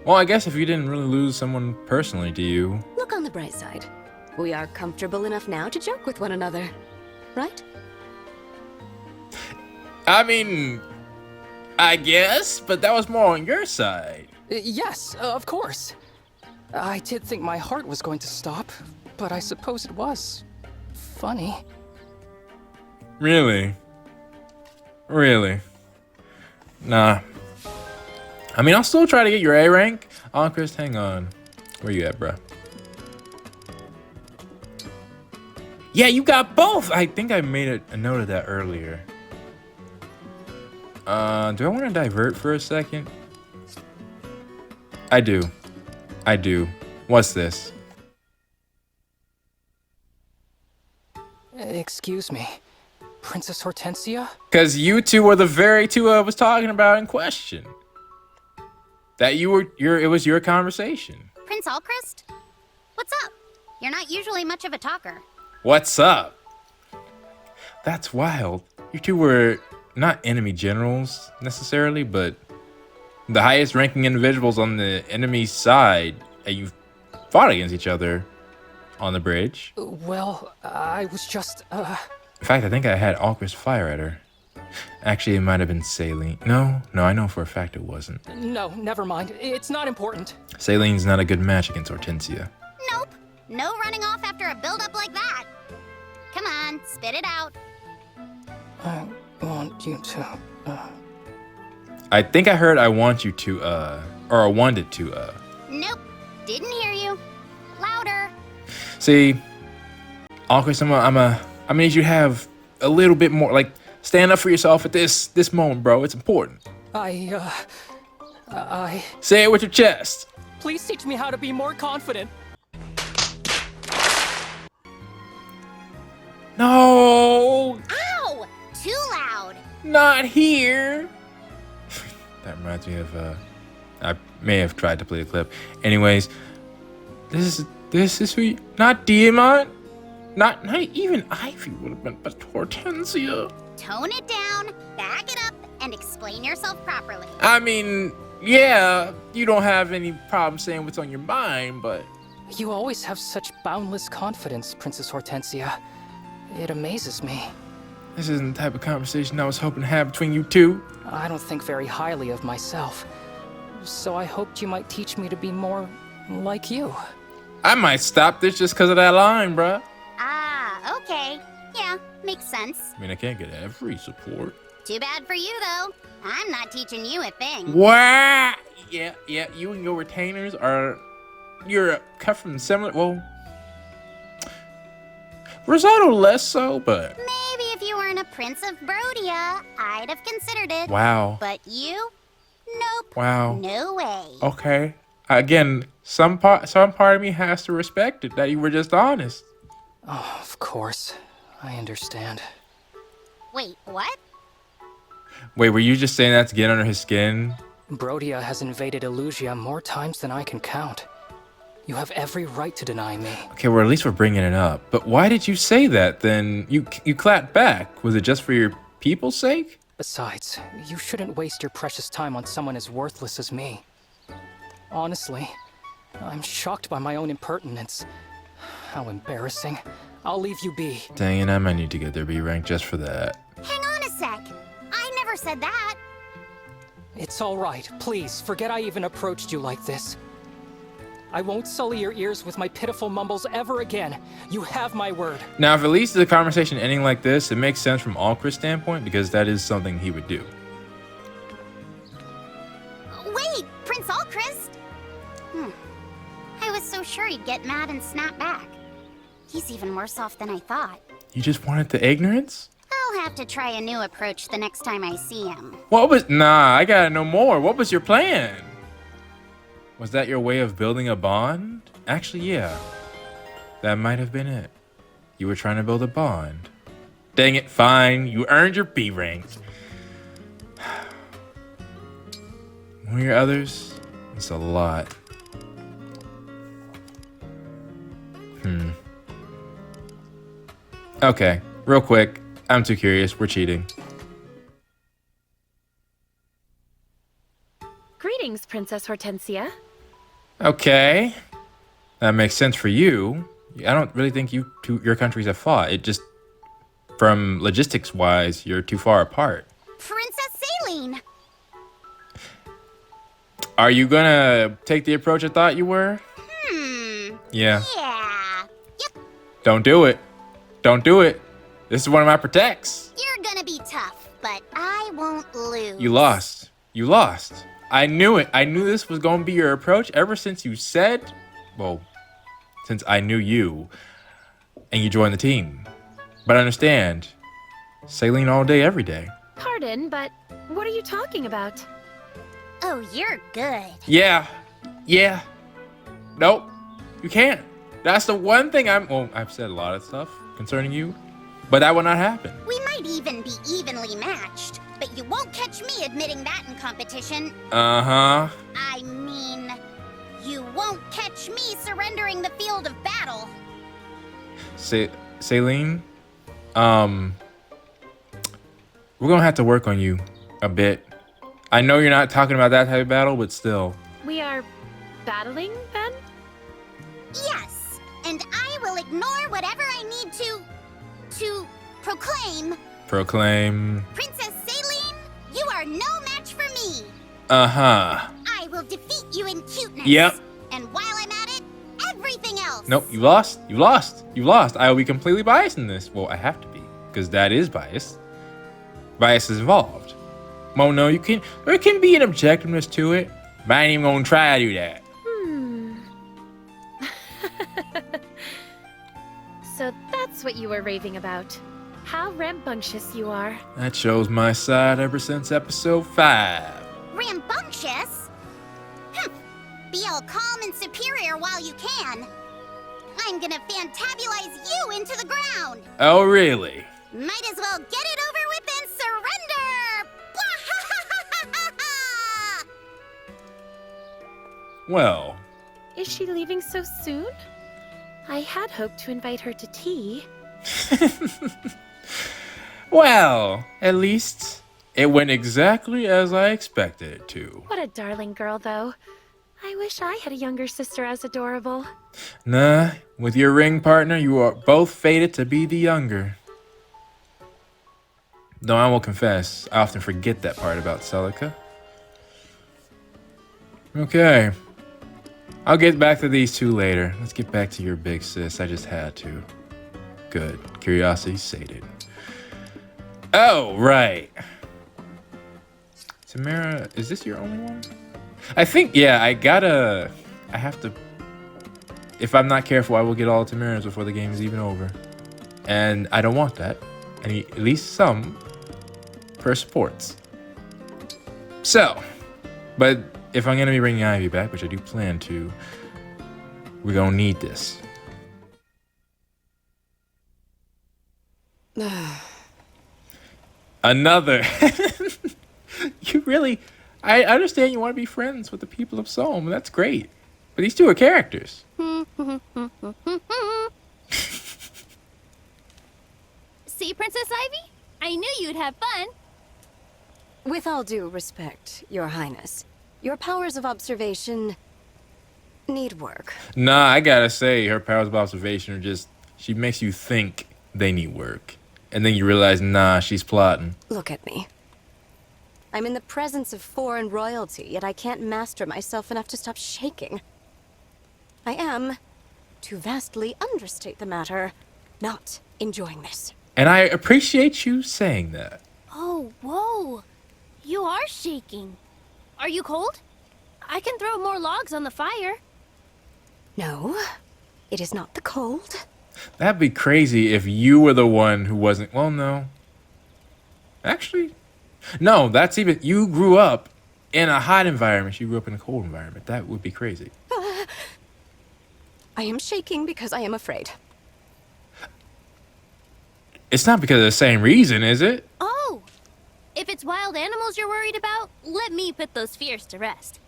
Well, I guess if you didn't really lose someone personally, do you? Look on the bright side. We are comfortable enough now to joke with one another, right? I mean, I guess, but that was more on your side. Yes, of course. I did think my heart was going to stop, but I suppose it was funny. Really? Really? Nah. I mean, I'll still try to get your A rank. Alcryst, hang on. Where you at, bruh? Yeah, you got both! I think I made a note of that earlier. Do I want to divert for a second? I do. I do. What's this? Excuse me. Princess Hortensia? Because you two were the very two I was talking about in question. That it was your conversation. Prince Alcryst? What's up? You're not usually much of a talker. What's up? That's wild. You two were not enemy generals necessarily, but the highest ranking individuals on the enemy side, and you fought against each other on the bridge. Well, I was just, In fact, I think I had Alcryst fire at her. Actually, it might have been Céline. No, I know for a fact it wasn't. No, never mind. It's not important. Céline's not a good match against Hortensia. Nope. No running off after a build-up like that. Come on, spit it out. I want you to, I think I heard I want you to, or I wanted to, Nope. Didn't hear you. Louder. See, Alcryst, I'm gonna need you to have a little bit more, like, stand up for yourself at this moment, bro. It's important. I... Say it with your chest. Please teach me how to be more confident. No! Ow! Too loud. Not here. That reminds me of, I may have tried to play the clip. Anyways, this is who you, not Diamant, not even Ivy would have been, but Hortensia. Tone it down, back it up, and explain yourself properly. I mean, yeah, you don't have any problem saying what's on your mind, but... You always have such boundless confidence, Princess Hortensia. It amazes me. This isn't the type of conversation I was hoping to have between you two. I don't think very highly of myself. So I hoped you might teach me to be more like you. I might stop this just because of that line, bruh. Ah, okay. Yeah, makes sense. I mean, I can't get every support. Too bad for you, though. I'm not teaching you a thing. What? Yeah, you and your retainers are... You're cut from similar... Well... Rosado less so, but... Maybe if you weren't a Prince of Brodia, I'd have considered it. Wow. But you? Nope. Wow. No way. Okay. Again, some part of me has to respect it, that you were just honest. Oh, of course. I understand. Wait, what? Wait, were you just saying that to get under his skin? Brodia has invaded Illusia more times than I can count. You have every right to deny me. Okay, well, at least we're bringing it up. But why did you say that, then? You clapped back. Was it just for your people's sake? Besides, you shouldn't waste your precious time on someone as worthless as me. Honestly, I'm shocked by my own impertinence. How embarrassing. I'll leave you be. Dang it, I might need to get their B rank just for that. Hang on a sec. I never said that. It's all right. Please, forget I even approached you like this. I won't sully your ears with my pitiful mumbles ever again. You have my word. Now, if at least the conversation ending like this, it makes sense from Alcryst's standpoint, because that is something he would do. Wait, Prince Alcryst? I was so sure he'd get mad and snap back. He's even worse off than I thought. You just wanted the ignorance? I'll have to try a new approach the next time I see him. Nah, I gotta know more. What was your plan? Was that your way of building a bond? Actually, yeah. That might have been it. You were trying to build a bond. Dang it, fine. You earned your B rank. Who are your others? It's a lot. Okay, real quick. I'm too curious. We're cheating. Greetings, Princess Hortensia. Okay. That makes sense for you. I don't really think your countries have fought. It just, from logistics-wise, you're too far apart. Princess Céline! Are you gonna take the approach I thought you were? Yeah. Yeah. Yep. Don't do it. Don't do it. This is one of my protects. You're gonna be tough, but I won't lose. You lost. You lost. I knew it. I knew this was gonna be your approach ever since you said, well, since I knew you and you joined the team. But understand, Céline all day, every day. Pardon, but what are you talking about? Oh, you're good. Yeah. Nope. You can't. That's the one thing I've said a lot of stuff concerning you, but that will not happen. We might might even be evenly matched, but you won't catch me admitting that in competition. Uh-huh. I mean, you won't catch me surrendering the field of battle. Céline, we're gonna have to work on you a bit. I know you're not talking about that type of battle, but still. We are battling, then? Yes, and I will ignore whatever I need to proclaim. Proclaim. Princess Céline, you are no match for me. Uh-huh. I will defeat you in cuteness. Yep. And while I'm at it, everything else. Nope, you lost. You lost. You lost. I will be completely biased in this. Well, I have to be, because that is biased. Bias is involved. Well, no, you can. There can be an objectiveness to it, but I ain't even gonna try to do that. So that's what you were raving about. How rambunctious you are. That shows my side ever since episode 5. Rambunctious? Be all calm and superior while you can. I'm gonna fantabulize you into the ground. Oh, really? Might as well get it over with and surrender! Well. Is she leaving so soon? I had hoped to invite her to tea. Well, at least it went exactly as I expected it to. What a darling girl, though. I wish I had a younger sister as adorable. Nah, with your ring partner, you are both fated to be the younger. Though I will confess, I often forget that part about Celica. Okay. I'll get back to these two later. Let's get back to your big sis. I just had to. Good. Curiosity sated. Oh, right. Timerra, is this your only one? I think, yeah, I have to. If I'm not careful, I will get all Timerras before the game is even over. And I don't want that. I need at least some for sports. So, but if I'm going to be bringing Ivy back, which I do plan to, we're going to need this. Another. You really... I understand you want to be friends with the people of Somme. That's great. But these two are characters. See, Princess Ivy? I knew you'd have fun. With all due respect, Your Highness, your powers of observation need work. Nah, I gotta say, her powers of observation are just... She makes you think they need work. And then you realize, nah, she's plotting. Look at me. I'm in the presence of foreign royalty, yet I can't master myself enough to stop shaking. I am, to vastly understate the matter, not enjoying this. And I appreciate you saying that. Oh, whoa. You are shaking. Are you cold? I can throw more logs on the fire. No, it is not the cold. That'd be crazy if you were the one who wasn't... Well, no. Actually... No, that's even... You grew up in a hot environment. She grew up in a cold environment. That would be crazy. I am shaking because I am afraid. It's not because of the same reason, is it? Oh! If it's wild animals you're worried about, let me put those fears to rest.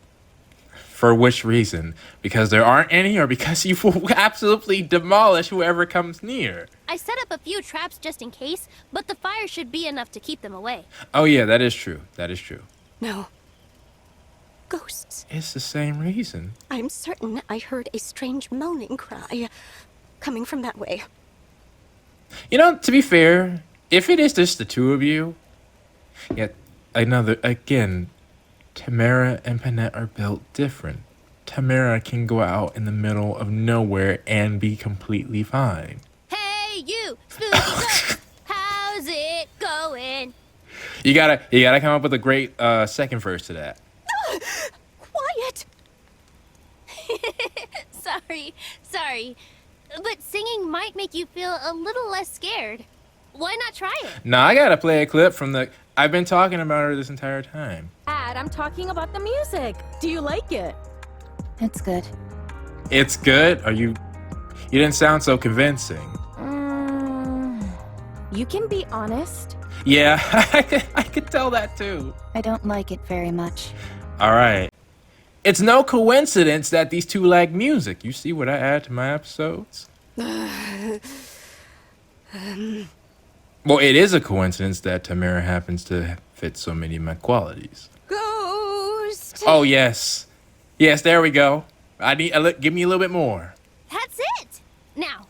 For which reason? Because there aren't any, or because you will absolutely demolish whoever comes near? I set up a few traps just in case, but the fire should be enough to keep them away. Oh yeah, that is true. That is true. No. Ghosts. It's the same reason. I'm certain I heard a strange moaning cry coming from that way. You know, to be fair, if it is just the two of you, yet again, Timerra and Panette are built different. Timerra can go out in the middle of nowhere and be completely fine. Hey, you! Spooky ghost! How's it going? You gotta come up with a great second verse to that. Quiet! Sorry. But singing might make you feel a little less scared. Why not try it? Nah, I gotta play a clip from the... I've been talking about her this entire time. Dad, I'm talking about the music. Do you like it? It's good. It's good? You didn't sound so convincing. You can be honest. Yeah, I could tell that too. I don't like it very much. All right. It's no coincidence that these two like music. You see what I add to my episodes? Well, it is a coincidence that Timerra happens to fit so many of my qualities. Ghost! Oh, yes. Yes, there we go. Give me a little bit more. That's it! Now,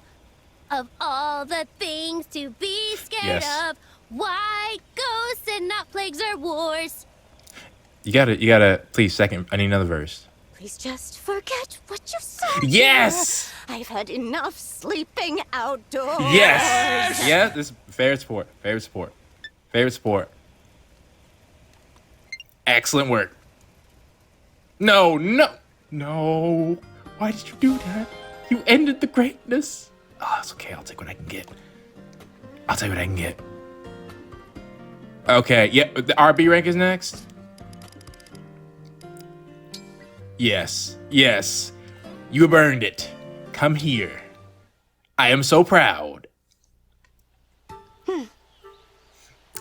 of all the things to be scared of, why ghosts and not plagues or wars? You gotta, please, second, I need another verse. Please just forget what you saw. Yes! Here. I've had enough sleeping outdoors. Yes! Yeah, this favorite sport. Excellent work. No. Why did you do that? You ended the greatness. Oh, it's okay. I'll take what I can get. Okay, yeah, the RB rank is next. Yes. You have earned it. Come here. I am so proud.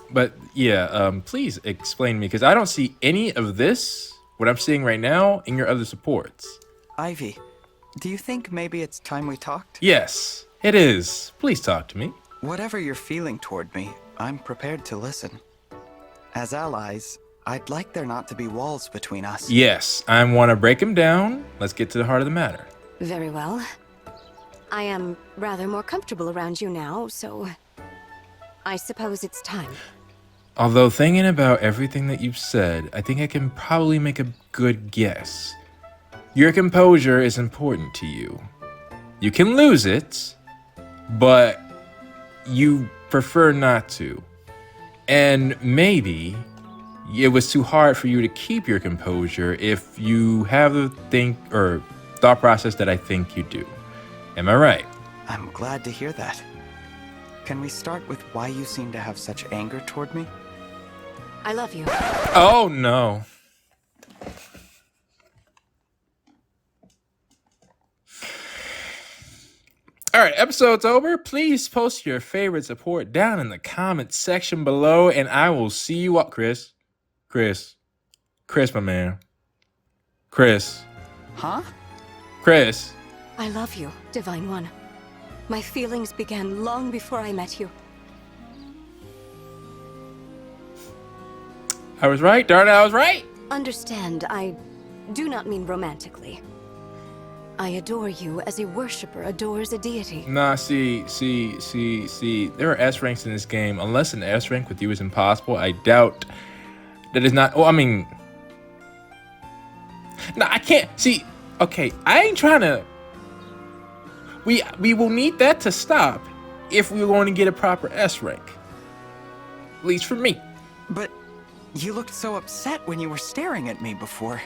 But yeah, please explain to me, because I don't see any of this, what I'm seeing right now, in your other supports. Ivy, do you think maybe it's time we talked? Yes, it is. Please talk to me. Whatever you're feeling toward me, I'm prepared to listen. As allies, I'd like there not to be walls between us. Yes, I want to break them down. Let's get to the heart of the matter. Very well. I am rather more comfortable around you now, so I suppose it's time. Although thinking about everything that you've said, I think I can probably make a good guess. Your composure is important to you. You can lose it, but you prefer not to. And maybe it was too hard for you to keep your composure if you have the thought process that I think you do. Am I right? I'm glad to hear that. Can we start with why you seem to have such anger toward me? I love you. Oh, no. All right, episode's over. Please post your favorite support down in the comments section below, and I will see you up, Chris, my man. Chris. Huh? Chris. I love you, Divine One. My feelings began long before I met you. I was right, darn it, I was right. Understand, I do not mean romantically. I adore you as a worshipper adores a deity. Nah, see. There are S ranks in this game. Unless an S rank with you is impossible, I doubt that is not. Well, I mean, no, I can't. See, okay, I ain't trying to. We will need that to stop if we're going to get a proper S rank. At least for me. But you looked so upset when you were staring at me before.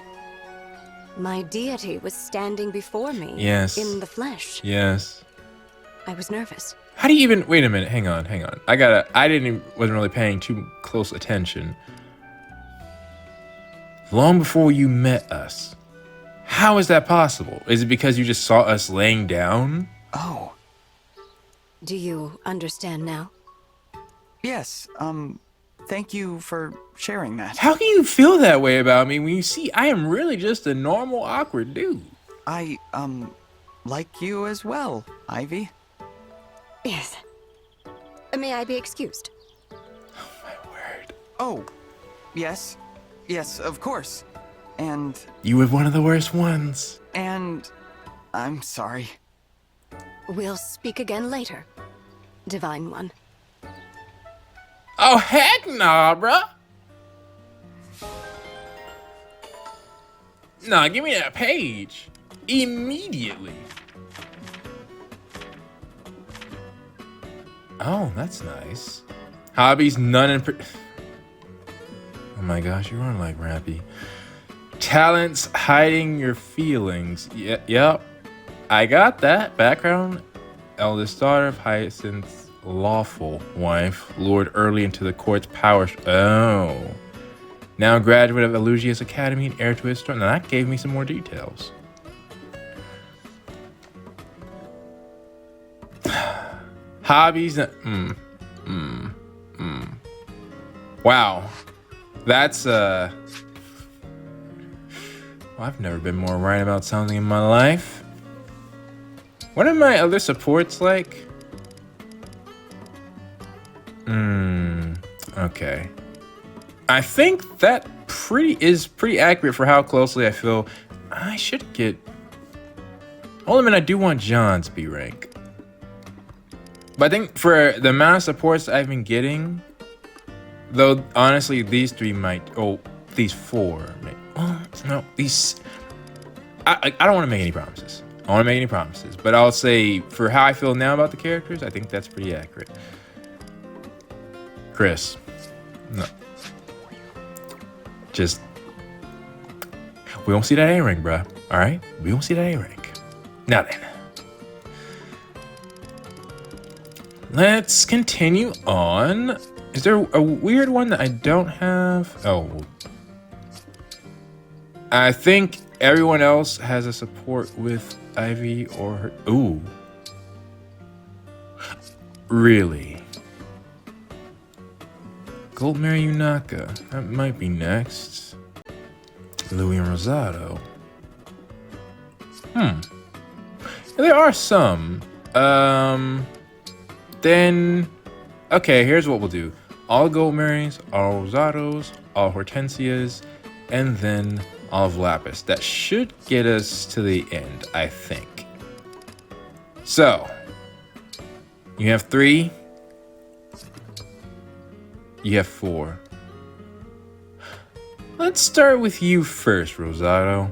My deity was standing before me. Yes. In the flesh. Yes. I was nervous. How do you even... Wait a minute. Hang on. wasn't really paying too close attention. Long before you met us. How is that possible? Is it because you just saw us laying down? Oh. Do you understand now? Yes. Thank you for sharing that. How can you feel that way about me when you see I am really just a normal, awkward dude? I, like you as well, Ivy. Yes. May I be excused? Oh, my word. Oh, yes. Yes, of course. And... You were one of the worst ones. And... I'm sorry. We'll speak again later, Divine One. Oh, heck nah, bruh. Nah, give me that page. Immediately. Oh, that's nice. Hobbies, none in... Oh my gosh, you are like Rappy. Talents, hiding your feelings. Yep. I got that. Background, eldest daughter of Hyacinth's lawful wife, lured early into the court's power. Oh. Now a graduate of Elugia's Academy and heir to his throne. Now that gave me some more details. Hobbies. Wow. That's, well, I've never been more right about something in my life. What are my other supports like? Okay. I think that is pretty accurate for how closely I feel. I should get... Hold a minute, I do want John's B rank. But I think for the amount of supports I've been getting, though, honestly, these three might... Oh, these four. Well, no, these... I don't want to make any promises. I don't want to make any promises. But I'll say, for how I feel now about the characters, I think that's pretty accurate. Kris. No. Just... We won't see that A rank, bruh. Alright? We won't see that A rank. Now then. Let's continue on. Is there a weird one that I don't have? Oh. I think everyone else has a support with Ivy or her. Ooh. Really? Goldmary Unaka. That might be next. Louis and Rosado. There are some. Then, okay, here's what we'll do. All Goldmarys, all Rosados, all Hortensias, and then all of Lapis. That should get us to the end, I think. So, you have 3. You have 4. Let's start with you first, Rosado.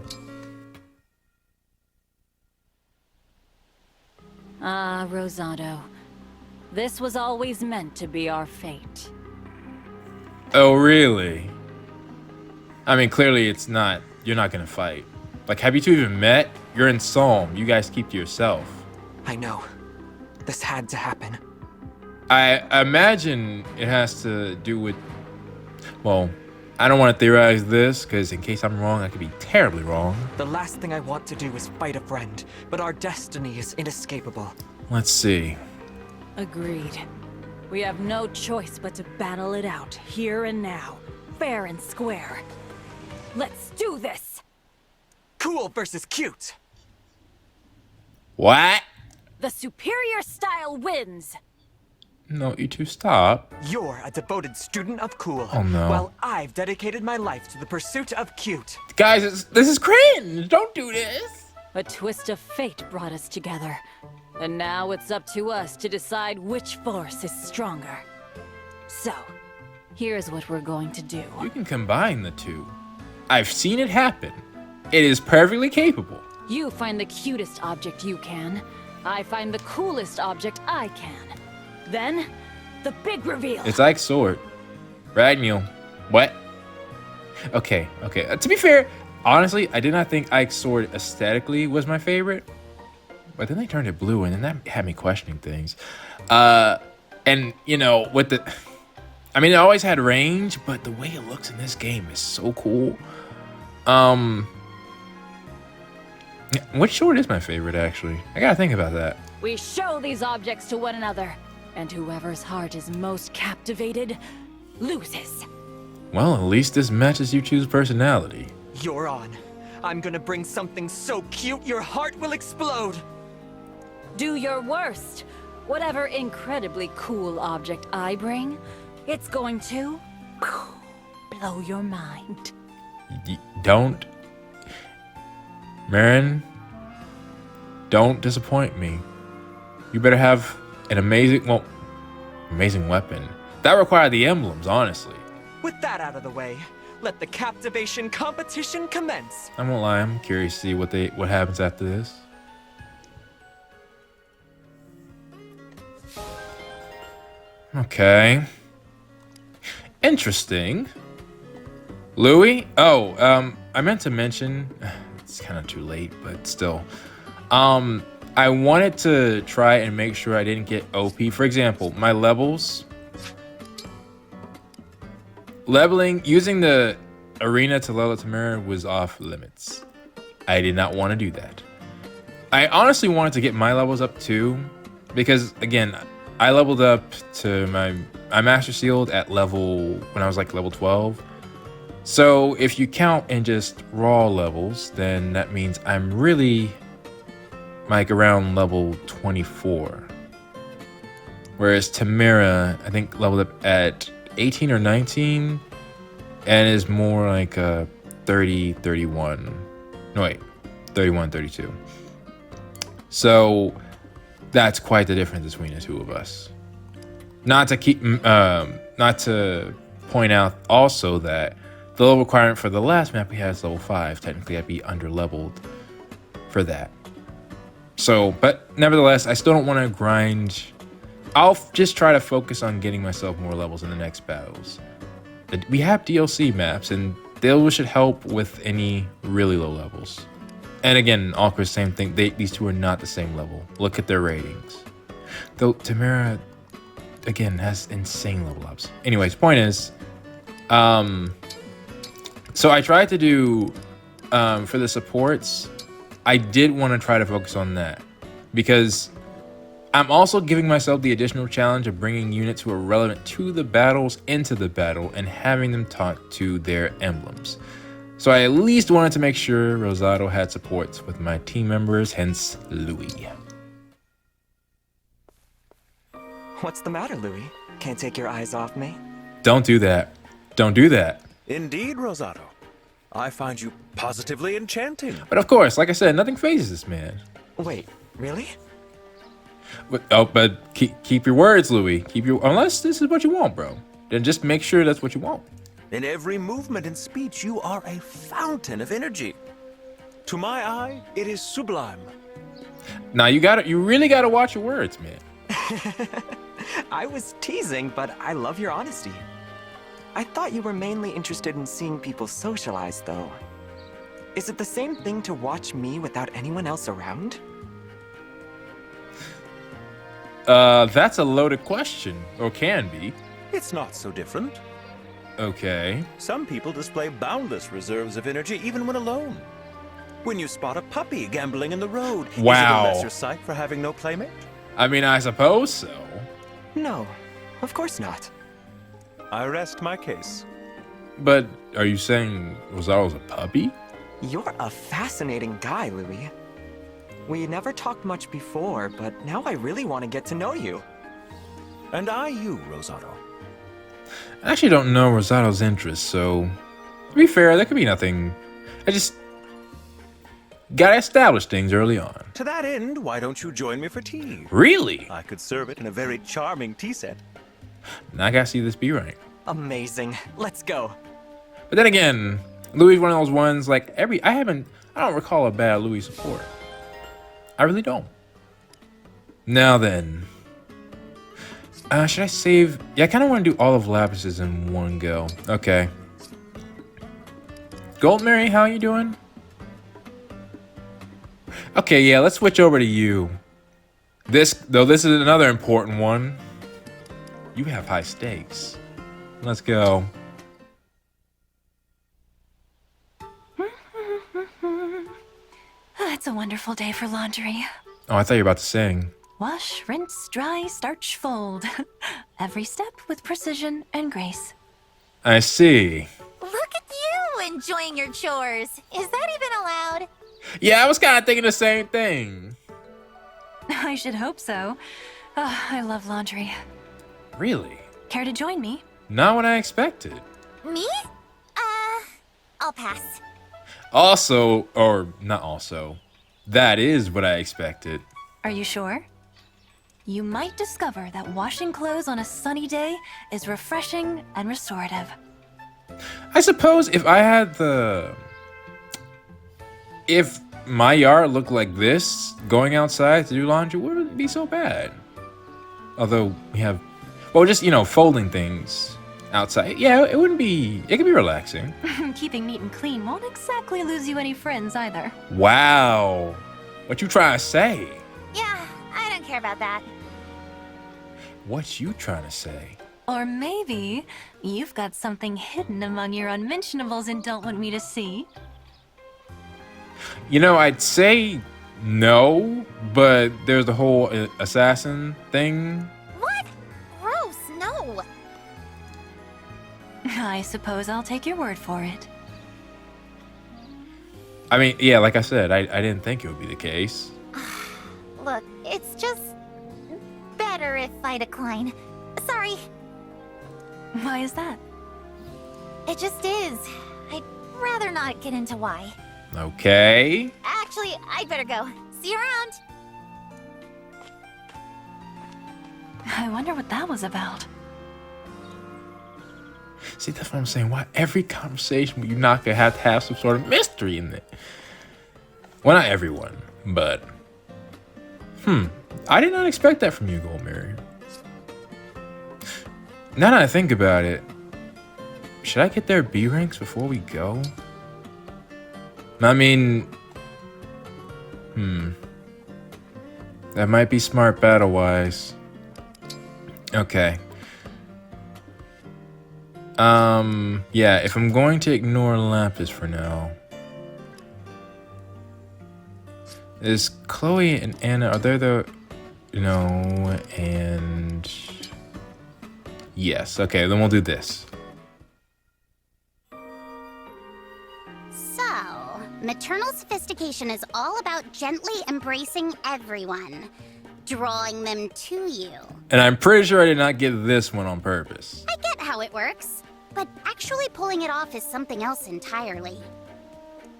Ah, Rosado. This was always meant to be our fate. Oh, really? I mean, clearly it's not. You're not gonna fight. Like, have you two even met? You're in Psalm. You guys keep to yourself. I know. This had to happen. I imagine it has to do with... Well, I don't want to theorize this, because in case I'm wrong, I could be terribly wrong. The last thing I want to do is fight a friend, but our destiny is inescapable. Let's see. Agreed. We have no choice but to battle it out, here and now, fair and square. Let's do this! Cool versus cute! What? The superior style wins! No, you two stop. You're a devoted student of cool. Oh no. While I've dedicated my life to the pursuit of cute. Guys, this is cringe! Don't do this! A twist of fate brought us together. And now it's up to us to decide which force is stronger. So, here's what we're going to do. You can combine the two. I've seen it happen. It is perfectly capable. You find the cutest object you can. I find the coolest object I can. Then, the big reveal. It's like sword. Right, Neil? What? Okay. To be fair, honestly, I did not think Ike's sword aesthetically was my favorite. But then they turned it blue, and then that had me questioning things. And, you know, with the... I mean, it always had range, but the way it looks in this game is so cool. Which sword is my favorite, actually? I gotta think about that. We show these objects to one another, and whoever's heart is most captivated loses. Well, at least this matches you choose personality. You're on. I'm gonna bring something so cute your heart will explode. Do your worst. Whatever incredibly cool object I bring, it's going to blow your mind. Don't. Marin, don't disappoint me. You better have an amazing weapon. That required the emblems, honestly. With that out of the way, let the captivation competition commence. I won't lie, I'm curious to see what happens after this. Okay. Interesting. Louis? Oh, I meant to mention, it's kind of too late, but still. I wanted to try and make sure I didn't get OP. For example, my levels. Leveling, using the arena to level Timerra was off limits. I did not want to do that. I honestly wanted to get my levels up too, because again, I leveled up to I master sealed at when I was like level 12. So if you count in just raw levels, then that means I'm really like around level 24. Whereas Timerra, I think leveled up at 18 or 19 and is more like a 30, 31. No, wait, 31, 32. So that's quite the difference between the two of us. Not to point out also that the level requirement for the last map we had is level 5. Technically, I'd be under-leveled for that. So, but nevertheless, I still don't want to grind. I'll just try to focus on getting myself more levels in the next battles. We have DLC maps, and those should help with any really low levels. And again, Alcryst, same thing. These two are not the same level. Look at their ratings. Though Timerra, again, has insane level ups. Anyways, point is, so I tried to do, for the supports, I did want to try to focus on that. Because I'm also giving myself the additional challenge of bringing units who are relevant to the battles into the battle and having them talk to their emblems. So I at least wanted to make sure Rosado had supports with my team members, hence Louis. What's the matter, Louis? Can't take your eyes off me? Don't do that. Don't do that. Indeed, Rosado. I find you positively enchanting. But of course, like I said, nothing phases this man. Wait, really? But keep your words, Louis. Unless this is what you want, bro. Then just make sure that's what you want. In every movement and speech, you are a fountain of energy. To my eye, it is sublime. Now you really gotta watch your words, man. I was teasing, but I love your honesty. I thought you were mainly interested in seeing people socialize, though. Is it the same thing to watch me without anyone else around? That's a loaded question, or can be. It's not so different. Okay. Some people display boundless reserves of energy even when alone. When you spot a puppy gambling in the road, wow. Is it a lesser sight for having no playmate? I mean, I suppose so. No, of course not. I rest my case. But are you saying Rosado's a puppy? You're a fascinating guy, Louis. We never talked much before, but now I really want to get to know you. And you, Rosado. I actually don't know Rosado's interests, so to be fair, there could be nothing. I just gotta establish things early on. To that end, why don't you join me for tea? Really? I could serve it in a very charming tea set. Now I gotta see this be right. Amazing. Let's go. But then again, Louis is one of those ones like I don't recall a bad Louis support. I really don't. Now then. Should I save? Yeah, I kind of want to do all of Lapis's in one go. Okay. Goldmary, how are you doing? Okay, yeah, let's switch over to you. This is another important one. You have high stakes. Let's go. It's a wonderful day for laundry. Oh, I thought you were about to sing. Wash, rinse, dry, starch, fold. Every step with precision and grace. I see. Look at you enjoying your chores. Is that even allowed? Yeah, I was kind of thinking the same thing. I should hope so. I love laundry. Really? Care to join me? Not what I expected. Me? I'll pass. Also, or not also, that is what I expected. Are you sure? You might discover that washing clothes on a sunny day is refreshing and restorative. I suppose if my yard looked like this, going outside to do laundry wouldn't be so bad. Although we have, well, just, folding things outside. Yeah, it could be relaxing. Keeping neat and clean won't exactly lose you any friends either. Wow. What you trying to say? Yeah, I don't care about that. What you trying to say? Or maybe you've got something hidden among your unmentionables and don't want me to see. I'd say no, but there's the whole assassin thing. What? No. I suppose I'll take your word for it. I mean, yeah, like I said, I didn't think it would be the case. Look, it's just better if I decline. Sorry. Why is that? It just is. I'd rather not get into why. Okay. Actually, I'd better go. See you around. I wonder what that was about. See, that's what I'm saying. Why every conversation you're not gonna have to have some sort of mystery in it? Well, not everyone, but I did not expect that from you, Goldmary. Now that I think about it, should I get their B ranks before we go? I mean, that might be smart battle-wise. Okay. Yeah, if I'm going to ignore Lapis for now. Is Chloe and Anna, are they the, and yes, okay, then we'll do this. So, maternal sophistication is all about gently embracing everyone, drawing them to you. And I'm pretty sure I did not get this one on purpose. I get how it works, but actually pulling it off is something else entirely.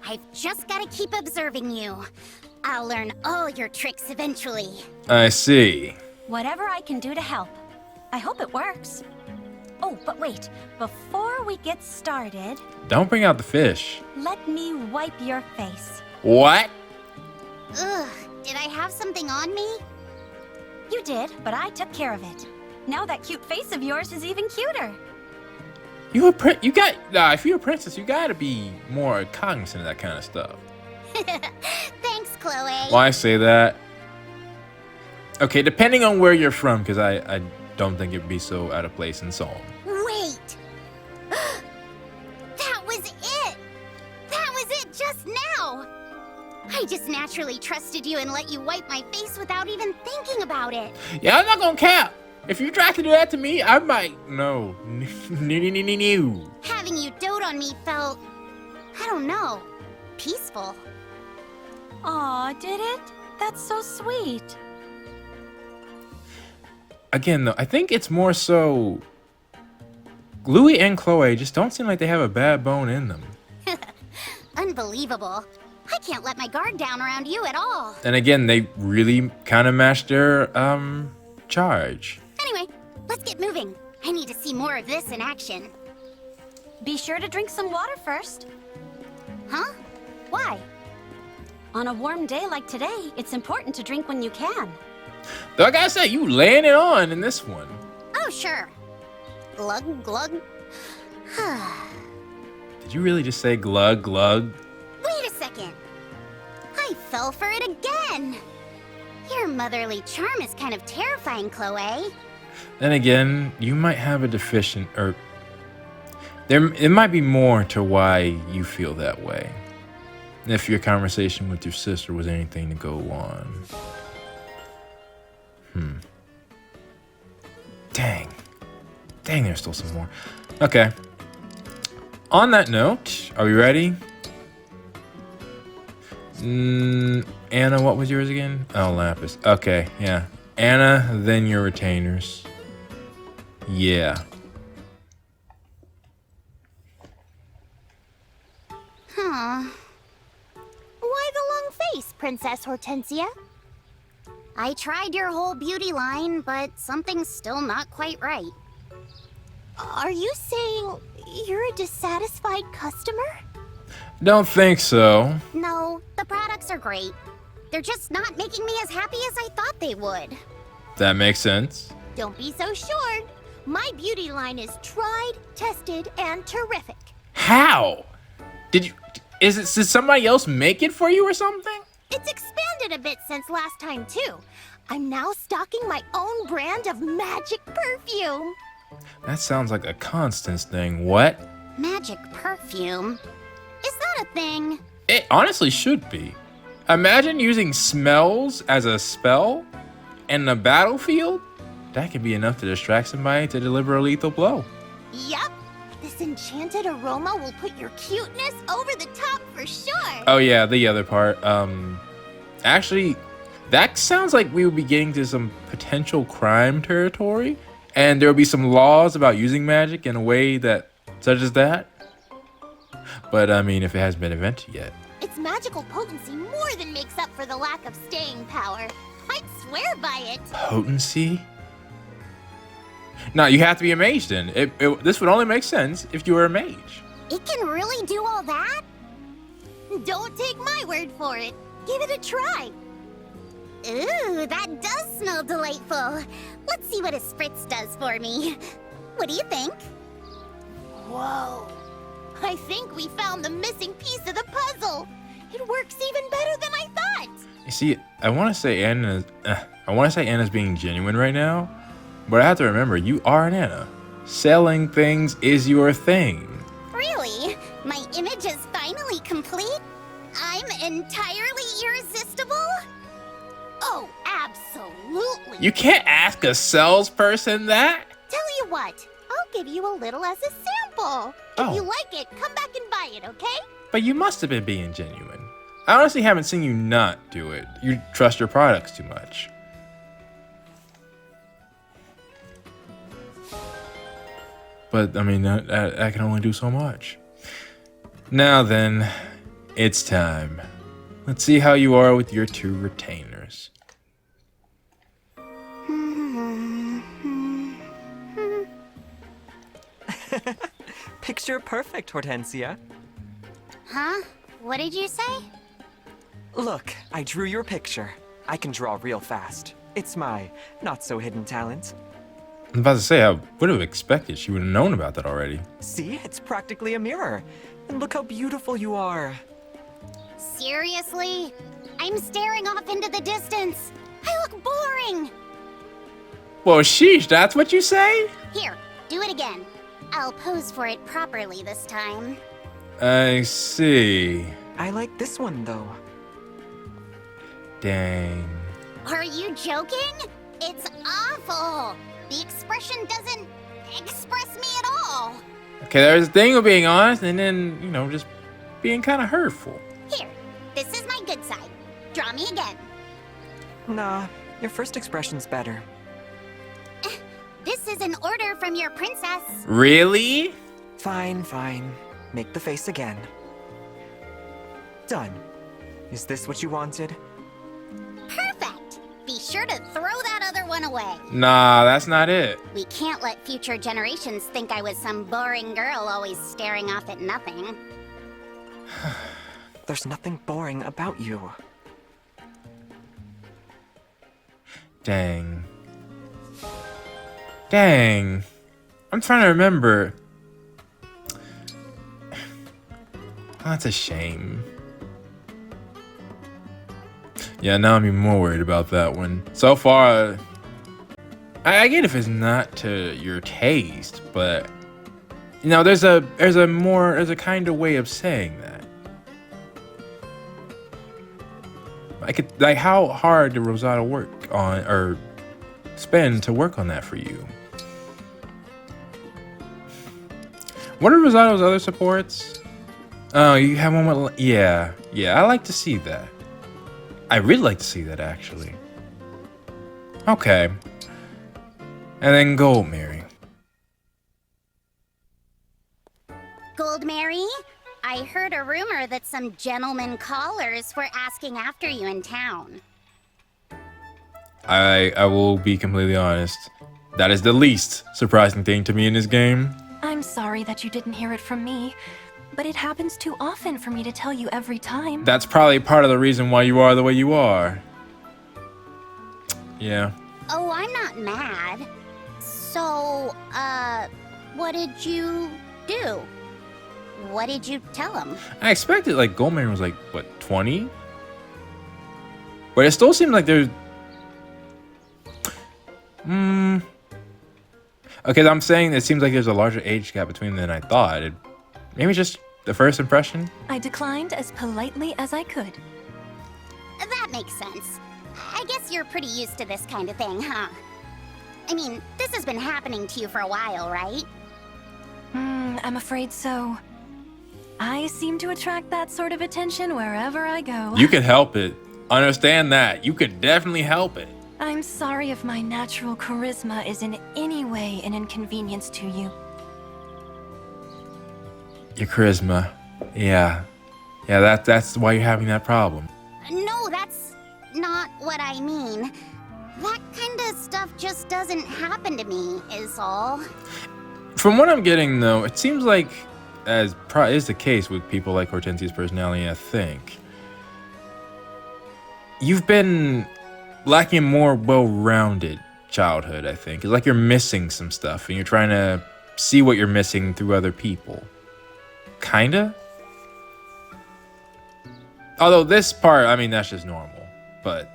I've just got to keep observing you. I'll learn all your tricks eventually. I see. Whatever I can do to help. I hope it works. Oh, but wait. Before we get started... Don't bring out the fish. Let me wipe your face. What? Ugh, did I have something on me? You did, but I took care of it. Now that cute face of yours is even cuter. If you're a princess, you gotta be more cognizant of that kind of stuff. Thanks, Chloe. Why say that? Okay, depending on where you're from, because I don't think it'd be so out of place in song. Wait! That was it! That was it just now! I just naturally trusted you and let you wipe my face without even thinking about it. Yeah, I'm not gonna cap. If you try to do that to me, I might. No. Having you dote on me felt, I don't know, peaceful. Aw, did it? That's so sweet. Again, though, I think it's more so Louis and Chloe just don't seem like they have a bad bone in them. Unbelievable. I can't let my guard down around you at all. And again, they really kind of matched their charge. Anyway, let's get moving. I need to see more of this in action. Be sure to drink some water first. Huh? Why? On a warm day like today, it's important to drink when you can. Though I gotta say, you laying it on in this one. Oh, sure. Glug, glug. Did you really just say glug, glug? Wait a second. I fell for it again. Your motherly charm is kind of terrifying, Chloe. Then again, you might have a deficient, or it might be more to why you feel that way. If your conversation with your sister was anything to go on. Dang, there's still some more. Okay. On that note, are we ready? Anna, what was yours again? Oh, Lapis. Okay, yeah. Anna, then your retainers. Yeah. Huh. Why the long face, Princess Hortensia? I tried your whole beauty line, but something's still not quite right. Are you saying you're a dissatisfied customer? Don't think so. No, the products are great. They're just not making me as happy as I thought they would. That makes sense. Don't be so sure. My beauty line is tried, tested, and terrific. How? Did somebody else make it for you or something? It's expanded a bit since last time, too. I'm now stocking my own brand of magic perfume. That sounds like a Constance thing. What? Magic perfume? Is that a thing? It honestly should be. Imagine using smells as a spell in the battlefield. that can be enough to distract somebody to deliver a lethal blow. Yup. This enchanted aroma will put your cuteness over the top for sure. Oh yeah, the other part. Actually, that sounds like we would be getting to some potential crime territory, and there will be some laws about using magic in a way that such as that. But I mean, if it hasn't been invented yet. Its magical potency more than makes up for the lack of staying power. I'd swear by it. Potency? No, you have to be a mage then. This would only make sense if you were a mage. It can really do all that? Don't take my word for it. Give it a try. Ooh, that does smell delightful. Let's see what a spritz does for me. What do you think? Whoa. I think we found the missing piece of the puzzle. It works even better than I thought. You see, I want to say Anna's being genuine right now, but I have to remember you are an Anna. Selling things is your thing. Really? My image is finally complete? I'm entirely irresistible? Oh, absolutely. You can't ask a salesperson that. Tell you what, I'll give you a little as a sample. If you like it, come back and buy it, okay? But you must have been being genuine. I honestly haven't seen you not do it. You trust your products too much. But, I mean, that can only do so much. Now then, it's time. Let's see how you are with your two retainers. Picture perfect, Hortensia. Huh? What did you say? Look, I drew your picture. I can draw real fast. It's my not-so-hidden talent. I'm about to say, I would have expected she would have known about that already. See, it's practically a mirror. And look how beautiful you are. Seriously? I'm staring off into the distance. I look boring. Well, sheesh, that's what you say? Here, do it again. I'll pose for it properly this time. I see. I like this one, though. Dang. Are you joking? It's awful. The expression doesn't express me at all. Okay, there's a thing of being honest and then, you know, just being kind of hurtful. Here, this is my good side. Draw me again. Nah, your first expression's better. This is an order from your princess. Really? Fine, fine. Make the face again. Done. Is this what you wanted? Perfect. Be sure to throw that other one away. Nah, that's not it. We can't let future generations think I was some boring girl always staring off at nothing. There's nothing boring about you. Dang. Dang. I'm trying to remember. That's a shame. Yeah, now I'm even more worried about that one. So far, I get if it's not to your taste, but you know, there's a kind of way of saying that. Like how hard did Rosado work on or spend to work on that for you? What are Rosado's other supports? Oh, you have one with... Yeah, I like to see that. I really like to see that, actually. Okay. And then Goldmary. Goldmary? I heard a rumor that some gentlemen callers were asking after you in town. I will be completely honest. That is the least surprising thing to me in this game. I'm sorry that you didn't hear it from me, but it happens too often for me to tell you every time. That's probably part of the reason why you are the way you are. Yeah. Oh, I'm not mad. So, what did you do? What did you tell him? I expected like Goldmary was like, what, 20? But it still seemed like there's... Okay, I'm saying it seems like there's a larger age gap between them than I thought. Maybe just the first impression? I declined as politely as I could. That makes sense. I guess you're pretty used to this kind of thing, huh? I mean, this has been happening to you for a while, right? I'm afraid so. I seem to attract that sort of attention wherever I go. You could help it. Understand that. You could definitely help it. I'm sorry if my natural charisma is in any way an inconvenience to you. Your charisma. Yeah. Yeah, that's why you're having that problem. No, that's not what I mean. That kind of stuff just doesn't happen to me, is all. From what I'm getting, though, it seems like, as is the case with people like Hortensia's personality, I think, you've been lacking a more well-rounded childhood, I think. It's like you're missing some stuff, and you're trying to see what you're missing through other people. Kinda? Although this part, I mean, that's just normal. But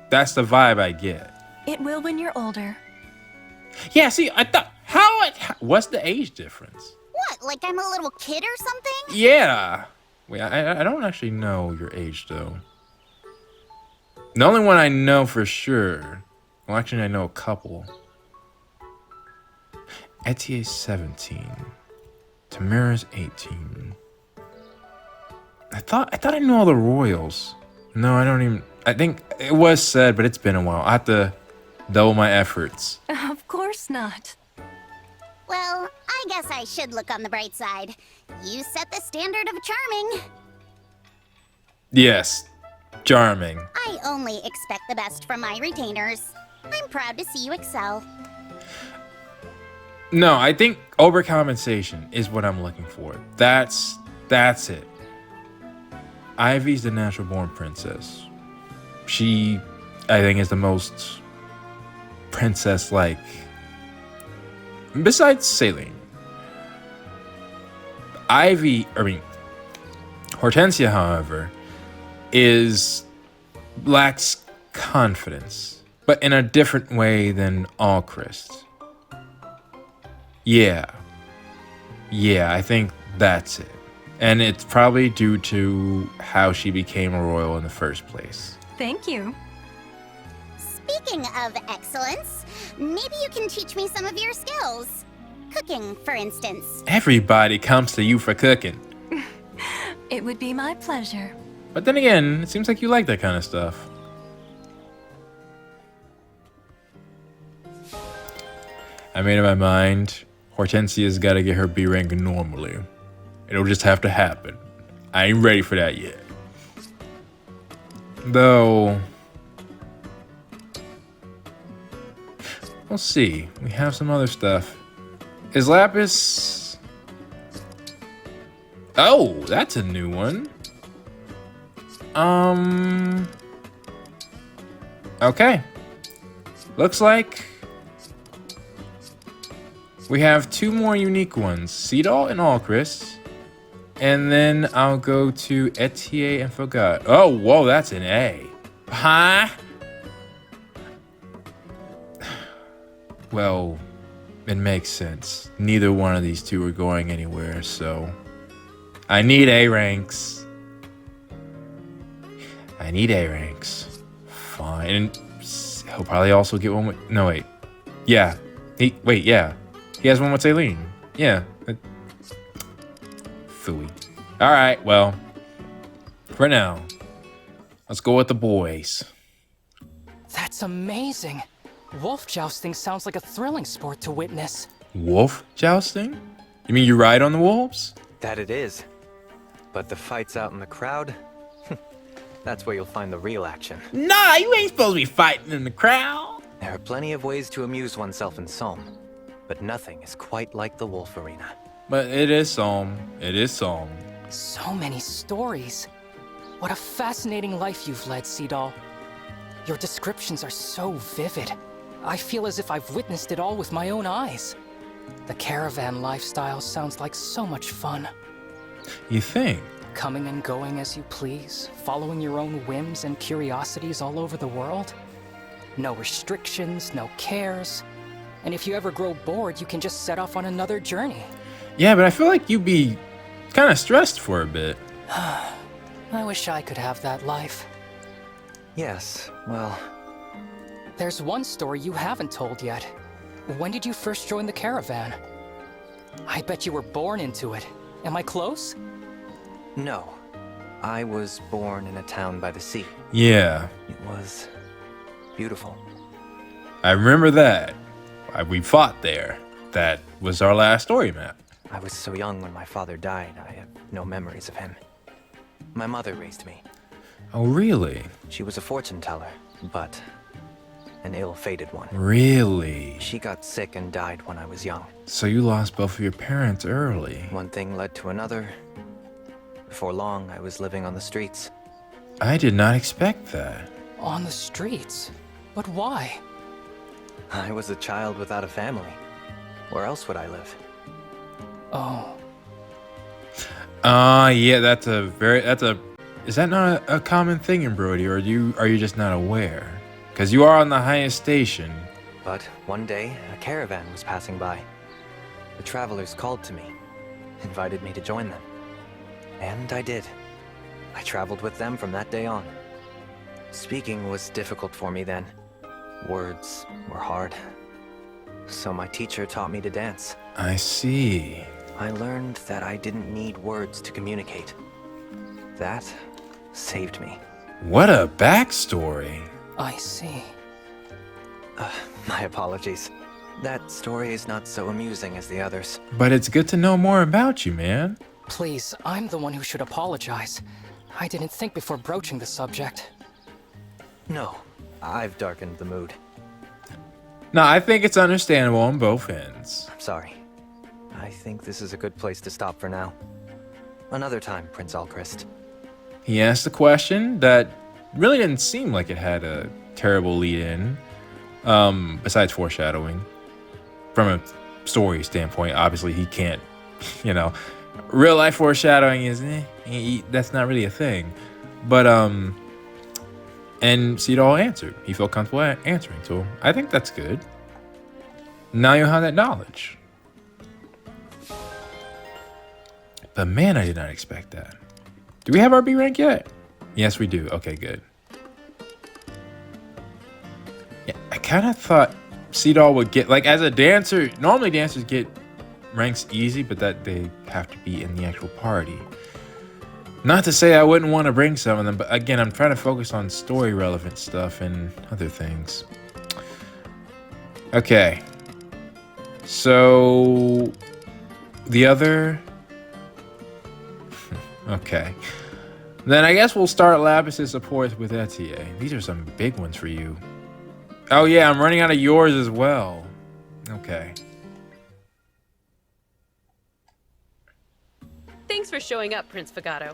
that's the vibe I get. It will when you're older. Yeah, see, I thought, what's the age difference? What, like I'm a little kid or something? Yeah. Wait, I don't actually know your age, though. The only one I know for sure, well, actually, I know a couple. Etie's 17. Timerra's 18. I thought I knew all the royals. No, I don't even. I think it was said, but it's been a while. I have to double my efforts. Of course not. Well, I guess I should look on the bright side. You set the standard of charming. Yes, charming. I only expect the best from my retainers. I'm proud to see you excel. No, I think overcompensation is what I'm looking for. That's it. Ivy's the natural born princess. She, I think, is the most princess-like. Besides Céline. Hortensia, however, lacks confidence, but in a different way than Alcryst. Yeah, I think that's it. And it's probably due to how she became a royal in the first place. Thank you. Speaking of excellence, maybe you can teach me some of your skills. Cooking, for instance. Everybody comes to you for cooking. It would be my pleasure. But then again, it seems like you like that kind of stuff. I made up my mind. Hortensia's got to get her B rank normally. It'll just have to happen. I ain't ready for that yet. Though, we'll see. We have some other stuff. Is Lapis... Oh, that's a new one. Okay. Looks like we have two more unique ones. Seadall and Alcryst. And then I'll go to Etie and Forgot. Oh, whoa, that's an A. Huh? Well, it makes sense. Neither one of these two are going anywhere, so I need A ranks. Fine. And he'll probably also get one with... No, wait. Yeah. Yeah. He has one with Céline. Yeah. Phooey. Alright, well, for now, let's go with the boys. That's amazing. Wolf jousting sounds like a thrilling sport to witness. Wolf jousting? You mean you ride on the wolves? That it is. But the fights out in the crowd, that's where you'll find the real action. Nah, you ain't supposed to be fighting in the crowd. There are plenty of ways to amuse oneself in Somme, but nothing is quite like the wolf arena. But it is Somme. So many stories. What a fascinating life you've led, Seadall. Your descriptions are so vivid. I feel as if I've witnessed it all with my own eyes. The caravan lifestyle sounds like so much fun. You think? Coming and going as you please, following your own whims and curiosities all over the world. No restrictions, no cares. And if you ever grow bored, you can just set off on another journey. Yeah, but I feel like you'd be kind of stressed for a bit. I wish I could have that life. Yes, well... There's one story you haven't told yet. When did you first join the caravan? I bet you were born into it. Am I close? No. I was born in a town by the sea. Yeah. It was beautiful. I remember that. We fought there. That was our last story map. I was so young when my father died, I have no memories of him. My mother raised me. Oh, really? She was a fortune teller, but an ill-fated one. Really? She got sick and died when I was young. So you lost both of your parents early. One thing led to another. Before long, I was living on the streets. I did not expect that. On the streets? But why? I was a child without a family. Where else would I live? Oh. Yeah, is that not a common thing in Brody, or are you just not aware? Because you are on the highest station. But one day, a caravan was passing by. The travelers called to me, invited me to join them. And I did. I traveled with them from that day on. Speaking was difficult for me then. Words were hard. So my teacher taught me to dance. I see. I learned that I didn't need words to communicate. That saved me. What a backstory. I see. My apologies. That story is not so amusing as the others. But it's good to know more about you, man. Please, I'm the one who should apologize. I didn't think before broaching the subject. No, I've darkened the mood. No, I think it's understandable on both ends. I'm sorry. I think this is a good place to stop for now. Another time, Prince Alcryst. He asked a question that really didn't seem like it had a terrible lead-in, besides foreshadowing. From a story standpoint, obviously he can't, real-life foreshadowing is, that's not really a thing. But, and Seadall answered. He felt comfortable answering to him. I think that's good. Now you have that knowledge. But man, I did not expect that. Do we have our B rank yet? Yes, we do. Okay, good. Yeah, I kind of thought Seadall would get, as a dancer, normally dancers get ranks easy, but that they have to be in the actual party. Not to say I wouldn't want to bring some of them, but again, I'm trying to focus on story relevant stuff and other things. Okay. So the other... Okay. Then I guess we'll start Lapis' supports with Etie. These are some big ones for you. Oh yeah, I'm running out of yours as well. Okay. Thanks for showing up, Prince Fagato.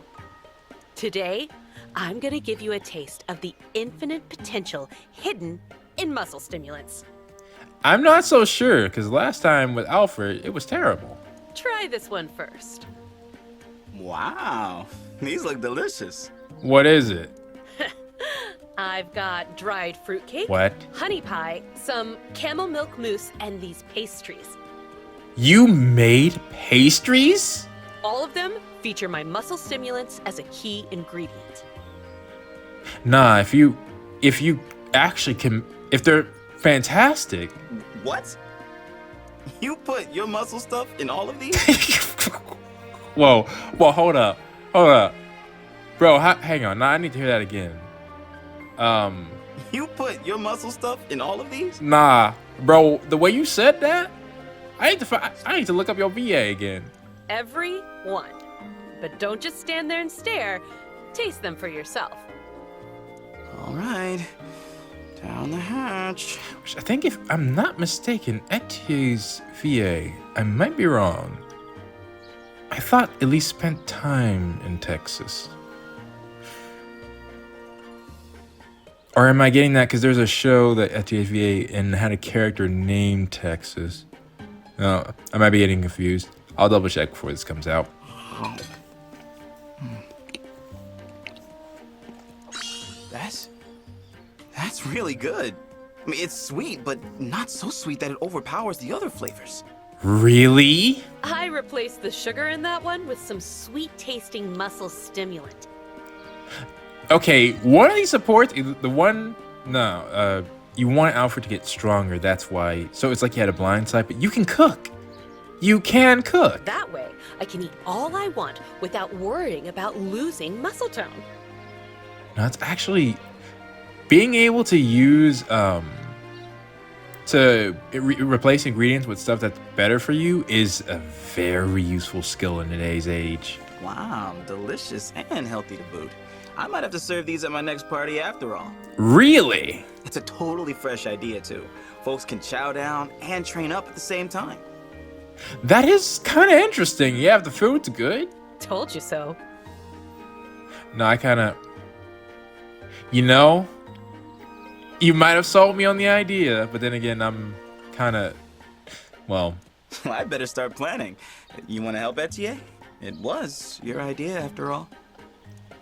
Today, I'm gonna give you a taste of the infinite potential hidden in muscle stimulants. I'm not so sure, because last time with Alfred, it was terrible. Try this one first. Wow, these look delicious. What is it? I've got dried fruitcake, What? honey pie, some camel milk mousse, and these pastries. You made pastries? All of them feature my muscle stimulants as a key ingredient. Nah, if you actually can, if they're fantastic. What? You put your muscle stuff in all of these? Whoa, hold up. Bro, hang on, nah, I need to hear that again. You put your muscle stuff in all of these? Nah, bro, the way you said that, I need to look up your VA again. Every one. But don't just stand there and stare. Taste them for yourself. All right. Down the hatch. I think if I'm not mistaken, Etie's VA, I might be wrong. I thought at least spent time in Texas. Or am I getting that because there's a show that Etie's VA and had a character named Texas? No, I might be getting confused. I'll double check before this comes out. That's really good. I mean, it's sweet, but not so sweet that it overpowers the other flavors. Really? I replaced the sugar in that one with some sweet-tasting muscle stimulant. Okay, one of these supports, you want Alfred to get stronger. That's why. So it's like you had a blind side, but you can cook. You can cook. That way, I can eat all I want without worrying about losing muscle tone. No, it's actually being able to use replace ingredients with stuff that's better for you is a very useful skill in today's age. Wow, delicious and healthy to boot. I might have to serve these at my next party after all. Really? It's a totally fresh idea too. Folks can chow down and train up at the same time. That is kind of interesting. Yeah, if the food's good. Told you so. No, I kind of... You know, you might have sold me on the idea, but then again, I'm kind of... Well... I better start planning. You want to help, Etie? It was your idea, after all.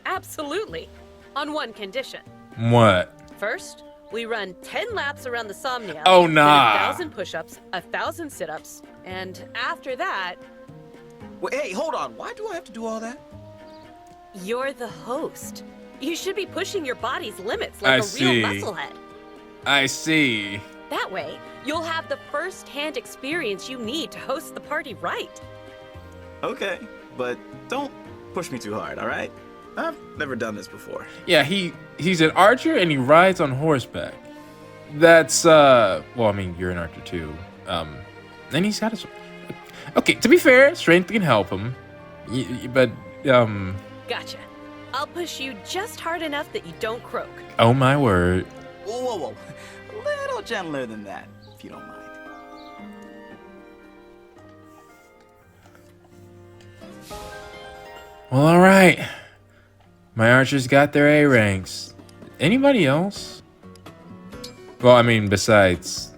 Absolutely. On one condition. What? First, we run 10 laps around the Somniel. Oh, nah. Then 1,000 push-ups, 1,000 sit-ups, and after that... Wait, hey, hold on. Why do I have to do all that? You're the host. You should be pushing your body's limits like real musclehead. I see. That way, you'll have the first-hand experience you need to host the party right. Okay, but don't push me too hard, all right? I've never done this before. Yeah, he's an archer and he rides on horseback. That's well, I mean, you're an archer too. And he's got his... Okay, to be fair, strength can help him. But Gotcha. I'll push you just hard enough that you don't croak. Oh my word. Whoa, whoa, whoa. A little gentler than that, if you don't mind. Well, all right. My archers got their A ranks. Anybody else? Well, I mean, besides...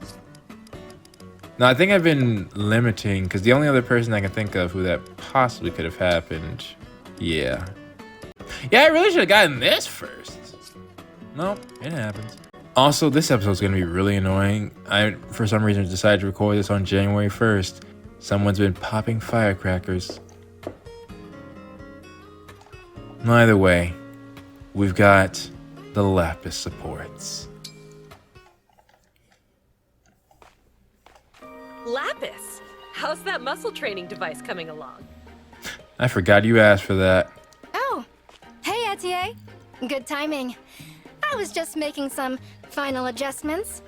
No, I think I've been limiting, because the only other person I can think of who that possibly could have happened... Yeah. Yeah, I really should have gotten this first. Nope, it happens. Also, this episode's going to be really annoying. I, for some reason, decided to record this on January 1st. Someone's been popping firecrackers. Either way, we've got the Lapis supports. Lapis! How's that muscle training device coming along? I forgot you asked for that. Oh, hey, Etie. Good timing. I was just making some final adjustments.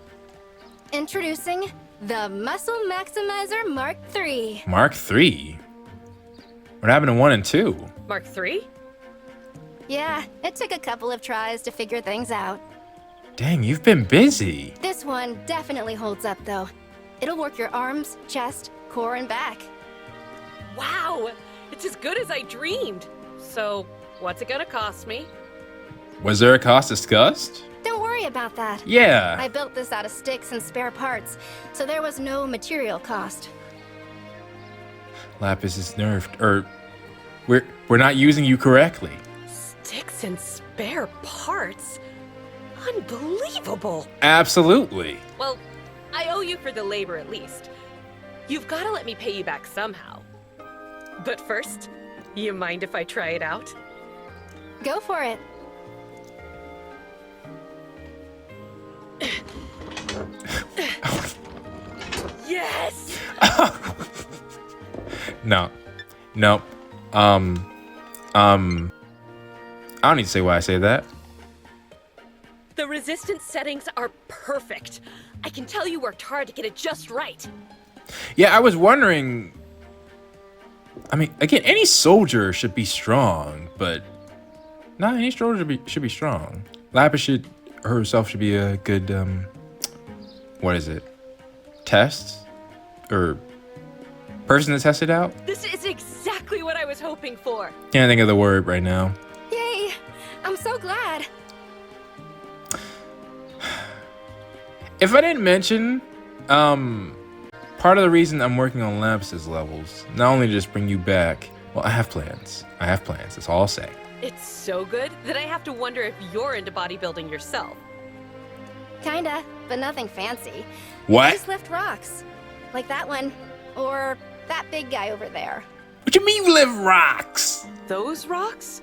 Introducing the Muscle Maximizer Mark III. Mark III? What happened to 1 and 2? Mark III? Yeah, it took a couple of tries to figure things out. Dang, you've been busy. This one definitely holds up, though. It'll work your arms, chest, core, and back. Wow! It's as good as I dreamed. So, what's it gonna cost me? Was there a cost discussed? Don't worry about that. Yeah. I built this out of sticks and spare parts, so there was no material cost. Lapis is nerfed, or we're not using you correctly. Sticks and spare parts? Unbelievable! Absolutely. Well, I owe you for the labor at least. You've got to let me pay you back somehow. But first, you mind if I try it out? Go for it. Yes! No. Nope. I don't need to say why I say that. The resistance settings are perfect. I can tell you worked hard to get it just right. Yeah, I was wondering... I mean, again, any soldier should be strong, but... Not any soldier should be strong. Lapis herself should be a good, what is it? Test? Or person to test it out? This is exactly what I was hoping for. Can't think of the word right now. Yay! I'm so glad. If I didn't mention, part of the reason I'm working on Lapis's levels, not only to just bring you back, well, I have plans. That's all I'll say. It's so good that I have to wonder if you're into bodybuilding yourself. Kinda, but nothing fancy. What? I just lift rocks. Like that one. Or that big guy over there. What you mean you lift rocks? Those rocks?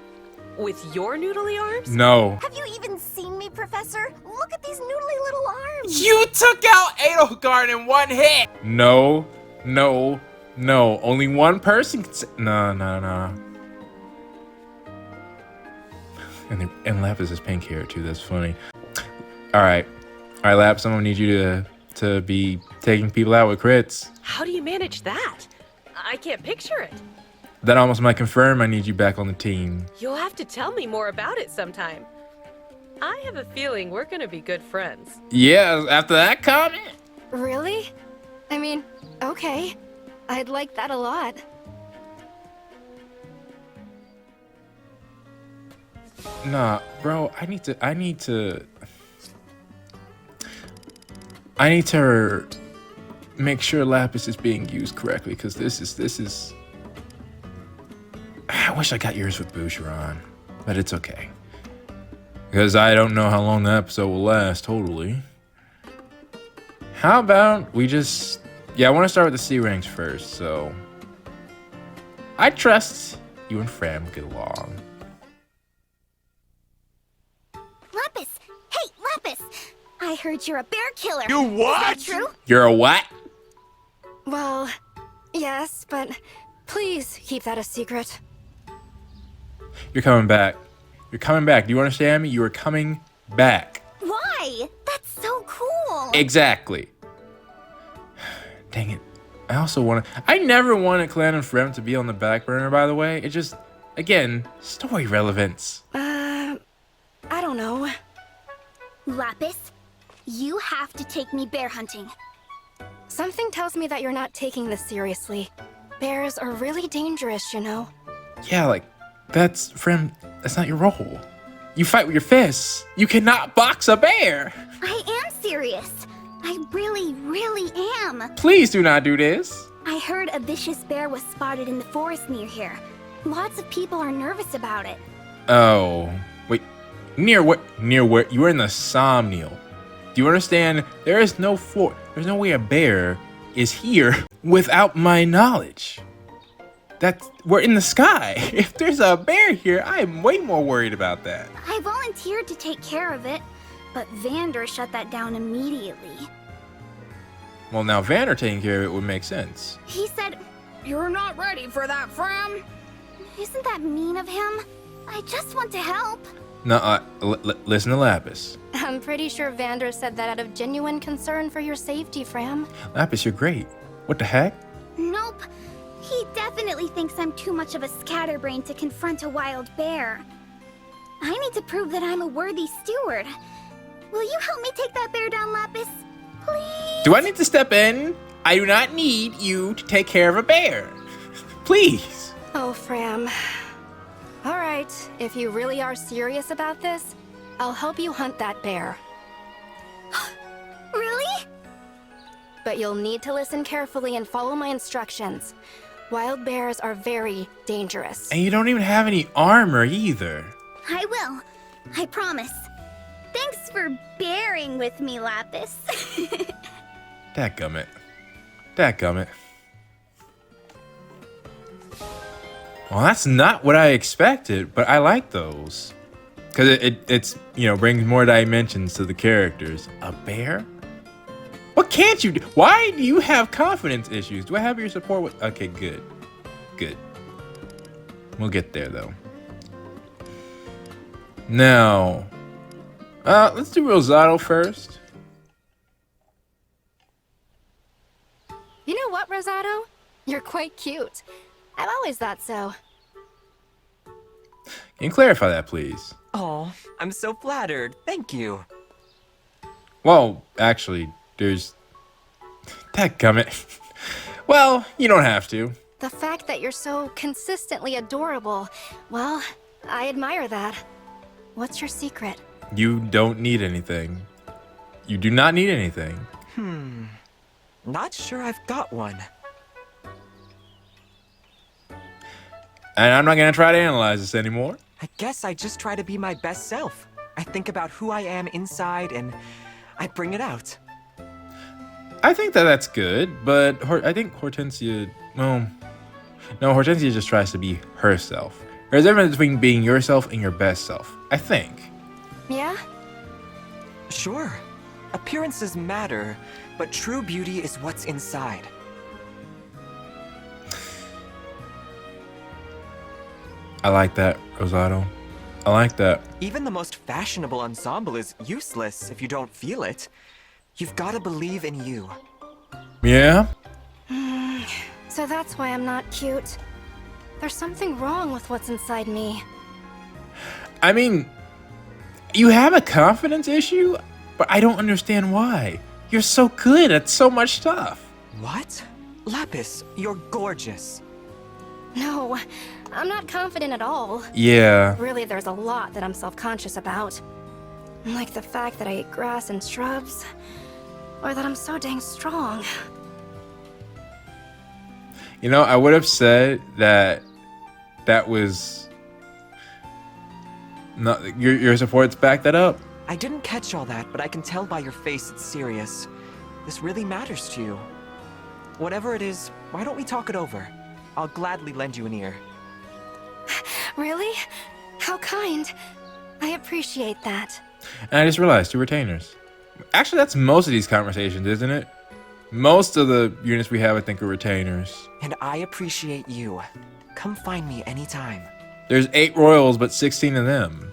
With your noodly arms? No. Have you even seen me, Professor? Look at these noodly little arms. You took out Edelgard in one hit! No. No. No. Only one person can say. No, no, no. And Lapis is pink hair too. That's funny. All right, Lapis. I'm gonna need you to be taking people out with crits. How do you manage that? I can't picture it. That almost might confirm I need you back on the team. You'll have to tell me more about it sometime. I have a feeling we're gonna be good friends. Yeah, after that comment. Really? I mean, okay. I'd like that a lot. Nah, bro. I need to make sure Lapis is being used correctly, because this is. I wish I got yours with Boucheron, but it's okay. Because I don't know how long the episode will last, totally. How about we just... Yeah, I want to start with the C ranks first, so... I trust you and Framme get along. Lapis! Hey, Lapis! I heard you're a bear killer. You what? Is that true? You're a what? Well, yes, but please keep that a secret. You're coming back. You're coming back. Do you understand me? You are coming back. Why? That's so cool. Exactly. Dang it. I also wanted... I never wanted Clanne and Framme to be on the back burner, by the way. It just... Again, story relevance. I don't know. Lapis, you have to take me bear hunting. Something tells me that you're not taking this seriously. Bears are really dangerous, you know. Yeah, like... That's... Framme, that's not your role. You fight with your fists. You cannot box a bear. I am serious. I really, really am. Please do not do this. I heard a vicious bear was spotted in the forest near here. Lots of people are nervous about it. Oh. Wait. Near what? Near where? You were in the Somnial. Do you understand? There's no way a bear is here without my knowledge. We're in the sky. If there's a bear here, I'm way more worried about that. I volunteered to take care of it, but Vander shut that down immediately. Well, now Vander taking care of it would make sense. He said, "You're not ready for that, Framme." Isn't that mean of him? I just want to help. No, listen to Lapis. I'm pretty sure Vander said that out of genuine concern for your safety, Framme. Lapis, you're great. What the heck? Nope. He definitely thinks I'm too much of a scatterbrain to confront a wild bear. I need to prove that I'm a worthy steward. Will you help me take that bear down, Lapis? Please? Do I need to step in? I do not need you to take care of a bear. Please. Oh, Framme. All right, if you really are serious about this, I'll help you hunt that bear. Really? But you'll need to listen carefully and follow my instructions. Wild bears are very dangerous. And you don't even have any armor either. I will. I promise. Thanks for bearing with me, Lapis. Dadgummit. Dadgummit. Well, that's not what I expected, but I like those. Because it's, you know, brings more dimensions to the characters. A bear? What can't you do? Why do you have confidence issues? Do I have your support with... Okay, good. Good. We'll get there, though. Now, let's do Rosado first. You know what, Rosado? You're quite cute. I've always thought so. Can you clarify that, please? Oh, I'm so flattered. Thank you. Well, actually, there's... Dadgummit. Well, you don't have to. The fact that you're so consistently adorable, well, I admire that. What's your secret? You don't need anything. You do not need anything. Not sure I've got one. And I'm not gonna try to analyze this anymore. I guess I just try to be my best self. I think about who I am inside and I bring it out. I think that's good, but I think Hortensia, well, no, Hortensia just tries to be herself. There's a difference between being yourself and your best self, I think. Yeah? Sure. Appearances matter, but true beauty is what's inside. I like that, Rosado. I like that. Even the most fashionable ensemble is useless if you don't feel it. You've got to believe in you. Yeah? So that's why I'm not cute. There's something wrong with what's inside me. I mean, you have a confidence issue, but I don't understand why. You're so good at so much stuff. What? Lapis, you're gorgeous. No, I'm not confident at all. Yeah. Really, there's a lot that I'm self-conscious about. Like the fact that I eat grass and shrubs, or that I'm so dang strong. You know, I would have said that was not your supports back that up. I didn't catch all that, but I can tell by your face it's serious. This really matters to you. Whatever it is, why don't we talk it over? I'll gladly lend you an ear. Really? How kind. I appreciate that. And I just realized 2 retainers. Actually, that's most of these conversations, isn't it? Most of the units we have, I think, are retainers. And I appreciate you. Come find me anytime. There's 8 royals, but 16 of them.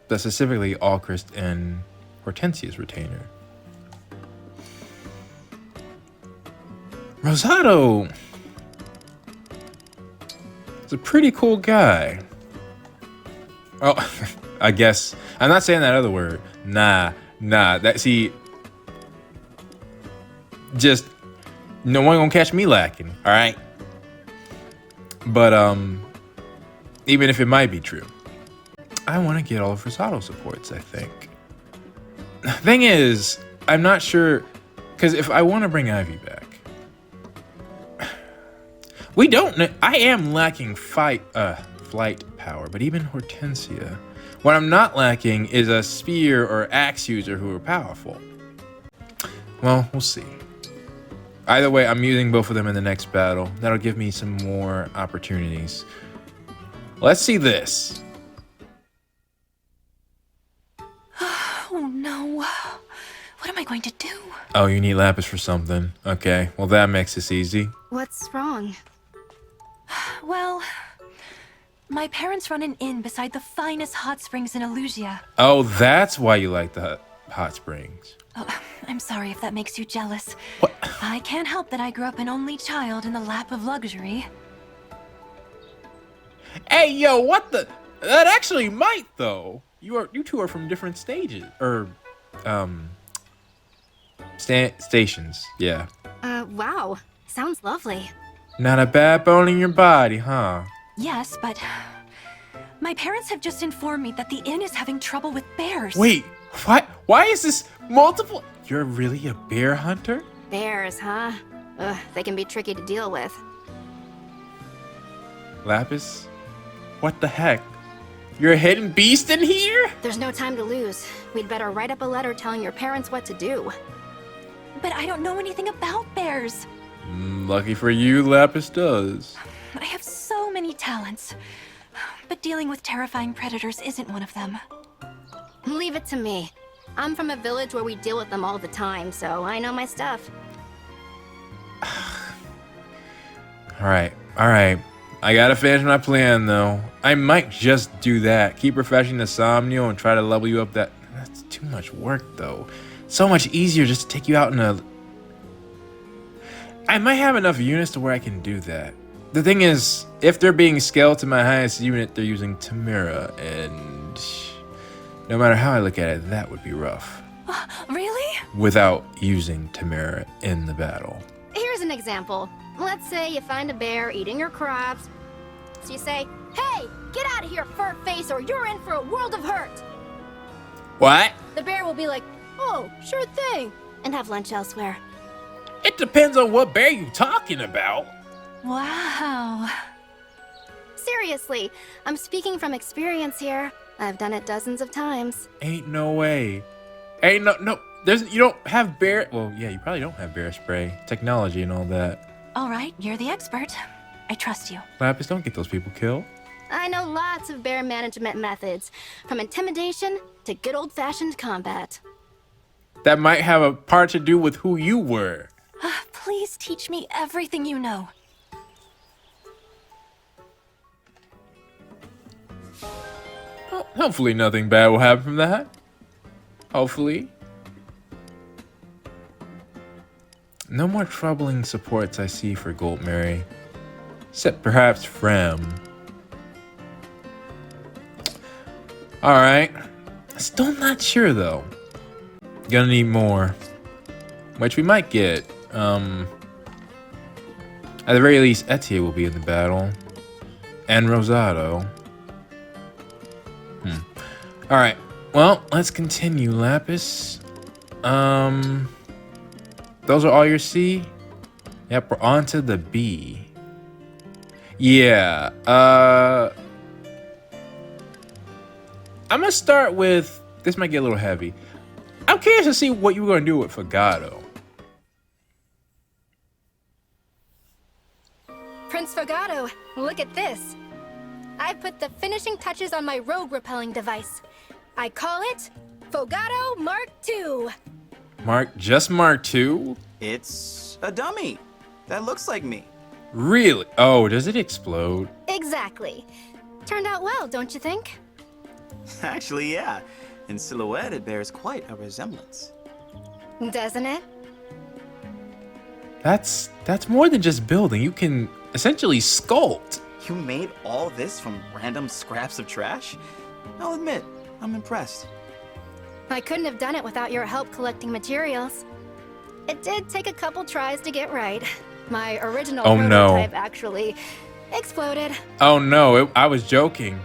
That's specifically Alcryst and Hortensia's retainer. Rosado is a pretty cool guy. Oh, I guess I'm not saying that other word. Nah. That see, just no one gonna catch me lacking. All right. But even if it might be true, I want to get all of Rosado's supports. I think. The thing is, I'm not sure, because if I want to bring Ivy back. We don't know. I am lacking flight power, but even Hortensia. What I'm not lacking is a spear or axe user who are powerful. Well, we'll see. Either way, I'm using both of them in the next battle. That'll give me some more opportunities. Let's see this. Oh no. What am I going to do? Oh, you need Lapis for something. Okay, well that makes this easy. What's wrong? Well, my parents run an inn beside the finest hot springs in Illusia. Oh, that's why you like the hot springs. Oh, I'm sorry if that makes you jealous. What? I can't help that I grew up an only child in the lap of luxury. Hey, yo, what the? That actually might, though. You two are from different stages, or stations. Yeah. Wow. Sounds lovely. Not a bad bone in your body, huh? Yes, but my parents have just informed me that the inn is having trouble with bears. Wait, what? Why is this multiple? You're really a bear hunter? Bears, huh? Ugh, they can be tricky to deal with. Lapis? What the heck? You're a hidden beast in here? There's no time to lose. We'd better write up a letter telling your parents what to do. But I don't know anything about bears. Lucky for you, Lapis does. I have so many talents, but dealing with terrifying predators isn't one of them. Leave it to me. I'm from a village where we deal with them all the time, so I know my stuff. Alright. I gotta finish my plan, though. I might just do that. Keep refreshing the Somnio and try to level you up. That's too much work, though. So much easier just to take you out in a... I might have enough units to where I can do that. The thing is, if they're being scaled to my highest unit, they're using Timerra, and no matter how I look at it, that would be rough. Really? Without using Timerra in the battle. Here's an example. Let's say you find a bear eating your crops. So you say, "Hey, get out of here, fur face, or you're in for a world of hurt." What? The bear will be like, "Oh, sure thing," and have lunch elsewhere. It depends on what bear you're talking about. Wow. Seriously, I'm speaking from experience here. I've done it dozens of times. Ain't no way. Ain't no. you don't have bear. Well, yeah, you probably don't have bear spray technology and all that. All right, you're the expert. I trust you. Lapis, don't get those people killed. I know lots of bear management methods, from intimidation to good old-fashioned combat. That might have a part to do with who you were. Please teach me everything you know. Well, hopefully nothing bad will happen from that. Hopefully. No more troubling supports I see for Goldmary. Except perhaps Framme. Alright. Still not sure though. Gonna need more. Which we might get. At the very least, Etie will be in the battle. And Rosado. Alright. Well, let's continue, Lapis. Those are all your C? Yep, we're on to the B. Yeah, I'm gonna start with, this might get a little heavy. I'm curious to see what you were gonna do with Fugado. Prince Fugado, look at this. I put the finishing touches on my rogue repelling device. I call it Fugado Mark II. Just Mark II? It's a dummy. That looks like me. Really? Oh, does it explode? Exactly. Turned out well, don't you think? Actually, yeah. In silhouette, it bears quite a resemblance. Doesn't it? That's more than just building. You can essentially sculpt. You made all this from random scraps of trash? I'll admit, I'm impressed. I couldn't have done it without your help collecting materials. It did take a couple tries to get right. My original prototype actually exploded. Oh no, I was joking.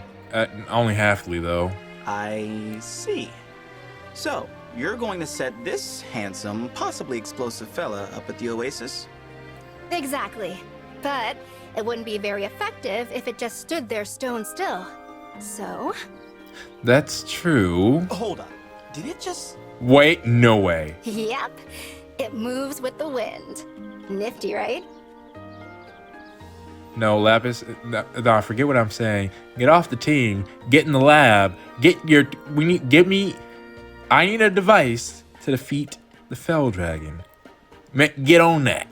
Only halfly though. I see. So, you're going to set this handsome, possibly explosive fella up at the Oasis? Exactly. But it wouldn't be very effective if it just stood there stone still. So? That's true. Hold on. Did it just... Wait, no way. Yep. It moves with the wind. Nifty, right? No, Lapis, no, forget what I'm saying. Get off the team. Get in the lab. I need a device to defeat the Fell Dragon. Get on that.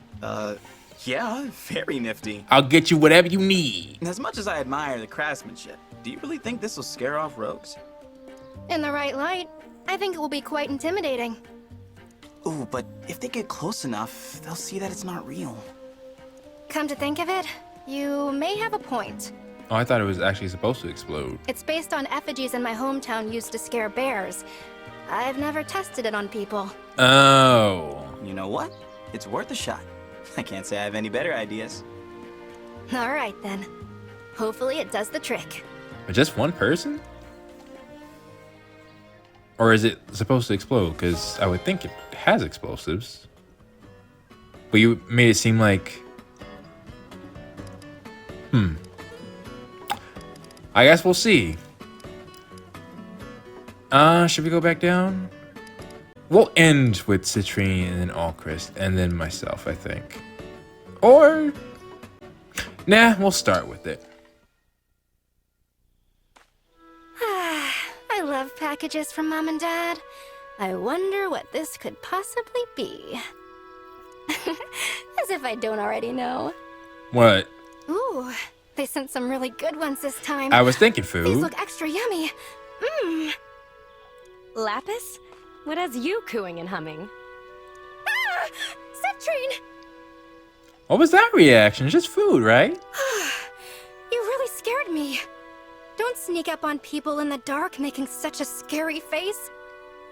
Yeah, very nifty. I'll get you whatever you need. As much as I admire the craftsmanship, do you really think this will scare off rogues? In the right light, I think it will be quite intimidating. Ooh, but if they get close enough, they'll see that it's not real. Come to think of it, you may have a point. Oh, I thought it was actually supposed to explode. It's based on effigies in my hometown used to scare bears. I've never tested it on people. Oh. You know what? It's worth a shot. I can't say I have any better ideas. All right, then. Hopefully it does the trick. But just one person? Or is it supposed to explode? Because I would think it has explosives. But you made it seem like... I guess we'll see. Should we go back down? We'll end with Citrinne and then Alcryst and then myself, I think. Or... Nah, we'll start with it. I love packages from Mom and Dad. I wonder what this could possibly be. As if I don't already know. What? Ooh, they sent some really good ones this time. I was thinking food. These look extra yummy. Mmm. Lapis? What has you cooing and humming? Ah! Citrinne! What was that reaction? Just food, right? You really scared me. Don't sneak up on people in the dark making such a scary face.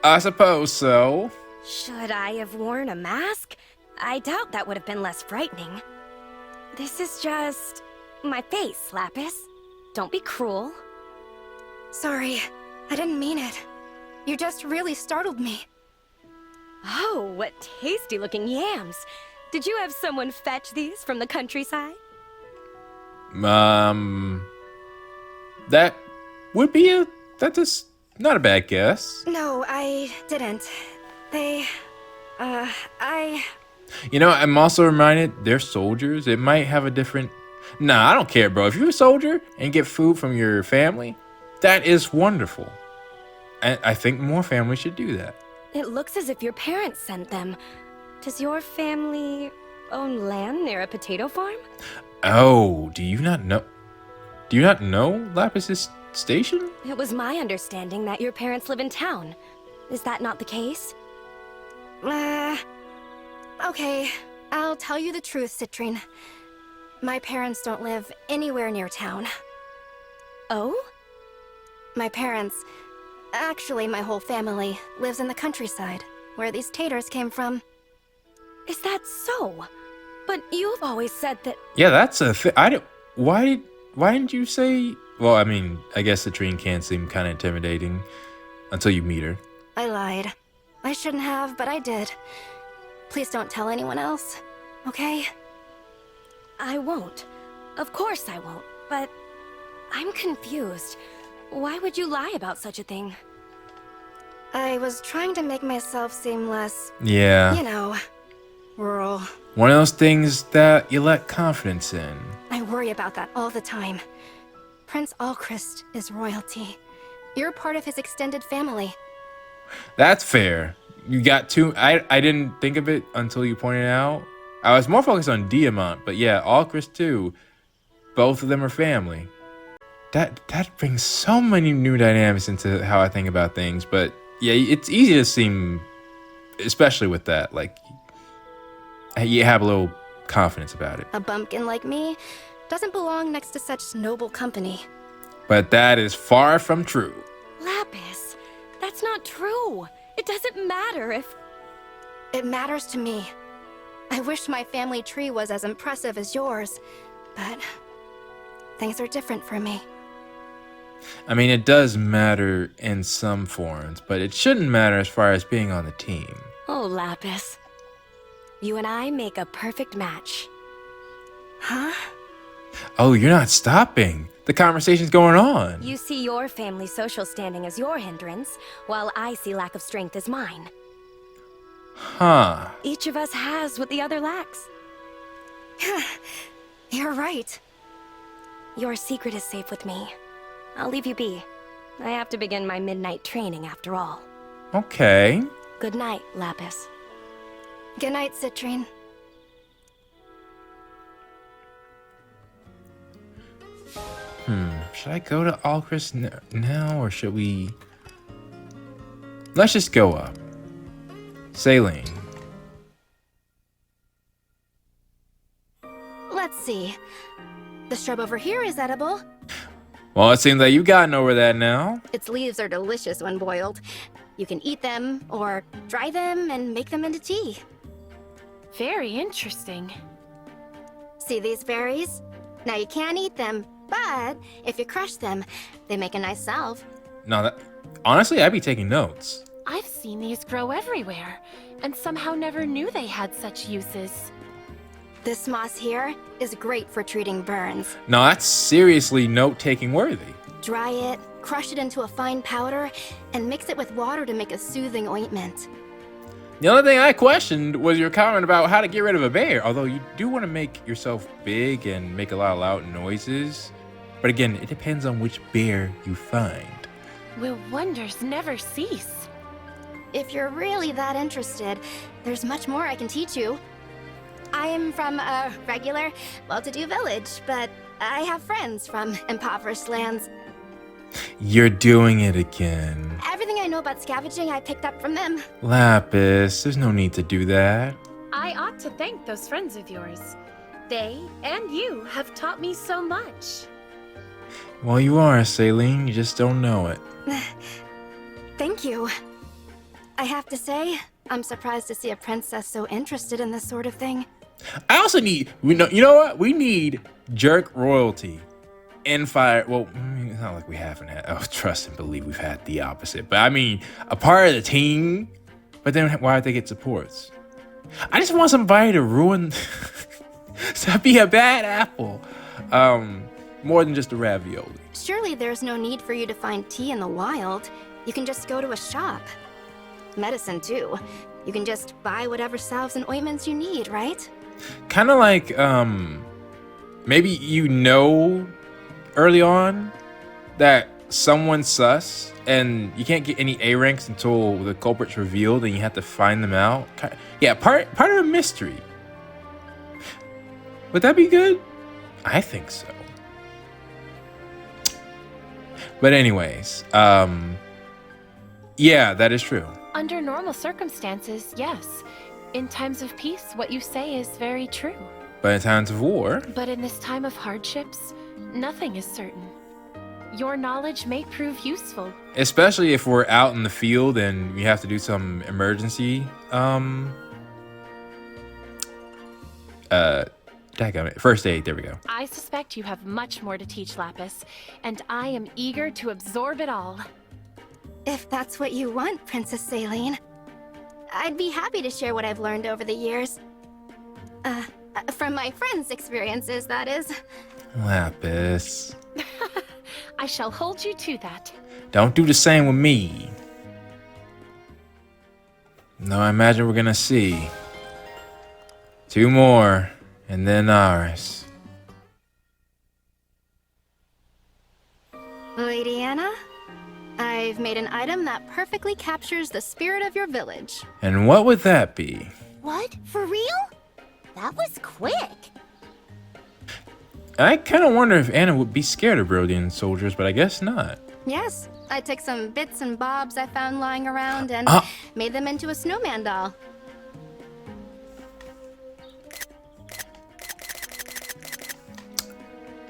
I suppose so. Should I have worn a mask? I doubt that would have been less frightening. This is just... my face, Lapis. Don't be cruel. Sorry, I didn't mean it. You just really startled me. Oh, what tasty-looking yams. Did you have someone fetch these from the countryside? That would be that's not a bad guess. No, I didn't. You know, I'm also reminded they're soldiers. It might have a different... Nah, I don't care, bro. If you're a soldier and get food from your family, that is wonderful. And I think more families should do that. It looks as if your parents sent them. Does your family own land near a potato farm? Oh, do you not know? Do you not know Lapis's station? It was my understanding that your parents live in town. Is that not the case? Okay. I'll tell you the truth, Citrinne. My parents don't live anywhere near town. Oh? My parents, actually my whole family, lives in the countryside, where these taters came from. Is that so? But you've always said that... Yeah, that's a thing. Why didn't you say... Well, I mean, I guess Citrinne can seem kind of intimidating until you meet her. I lied. I shouldn't have, but I did. Please don't tell anyone else, okay? I won't. Of course I won't, but I'm confused. Why would you lie about such a thing? I was trying to make myself seem less... Yeah. You know, rural. One of those things that you lack confidence in. I worry about that all the time. Prince Alcryst is royalty. You're part of his extended family. That's fair. You got two... I didn't think of it until you pointed it out. I was more focused on Diamant, but yeah, Alcryst too. Both of them are family. That brings so many new dynamics into how I think about things. But yeah, it's easy to seem, especially with that, like you have a little confidence about it. A bumpkin like me doesn't belong next to such noble company. But that is far from true. Lapis, that's not true. It doesn't matter if... It matters to me. I wish my family tree was as impressive as yours, but things are different for me. I mean, it does matter in some forms, but it shouldn't matter as far as being on the team. Oh, Lapis. You and I make a perfect match. Huh? Oh, you're not stopping. The conversation's going on. You see your family's social standing as your hindrance, while I see lack of strength as mine. Huh. Each of us has what the other lacks. You're right. Your secret is safe with me. I'll leave you be. I have to begin my midnight training after all. Okay. Good night, Lapis. Good night, Citrinne. Should I go to Alcryst now, or should we... Let's just go up. Céline. Let's see. The shrub over here is edible. Well, it seems like you've gotten over that now. Its leaves are delicious when boiled. You can eat them, or dry them and make them into tea. Very interesting. See these berries? Now you can't eat them, but if you crush them, they make a nice salve. No, honestly, I'd be taking notes. I've seen these grow everywhere, and somehow never knew they had such uses. This moss here is great for treating burns. No, that's seriously note-taking worthy. Dry it, crush it into a fine powder, and mix it with water to make a soothing ointment. The only thing I questioned was your comment about how to get rid of a bear, although you do want to make yourself big and make a lot of loud noises. But again, it depends on which bear you find. Will wonders never cease? If you're really that interested, there's much more I can teach you. I am from a regular, well-to-do village, but I have friends from impoverished lands. You're doing it again. Everything I know about scavenging, I picked up from them. Lapis, there's no need to do that. I ought to thank those friends of yours. They and you have taught me so much. Well, you are, Céline. You just don't know it. Thank you. I have to say, I'm surprised to see a princess so interested in this sort of thing. I also need, you know what? We need jerk royalty in fire. Well, it's not like we haven't had, trust and believe we've had the opposite. But I mean, a part of the team, but then why would they get supports? I just want somebody to ruin, to be a bad apple. More than just a ravioli. Surely there's no need for you to find tea in the wild. You can just go to a shop. medicine too. You can just buy whatever salves and ointments you need, right? Kind of like, maybe you know early on that someone's sus and you can't get any A ranks until the culprit's revealed and you have to find them out. Yeah, part of a mystery. Would that be good? I think so. But anyways, yeah, that is true. Under normal circumstances, yes. In times of peace, what you say is very true. But in times of war, But in this time of hardships, nothing is certain. Your knowledge may prove useful. especially if we're out in the field and we have to do some emergency, dadgummit, first aid, there we go. I suspect you have much more to teach, Lapis, and I am eager to absorb it all. If that's what you want, Princess Céline. I'd be happy to share what I've learned over the years. From my friends' experiences, that is. Lapis. I shall hold you to that. Don't do the same with me. No, I imagine we're gonna see 2 more, and then ours. Lady Anna, I've made an item that perfectly captures the spirit of your village. And what would that be? What? For real? That was quick. I kind of wonder if Anna would be scared of Rhodian soldiers, but I guess not. Yes, I took some bits and bobs I found lying around and made them into a snowman doll.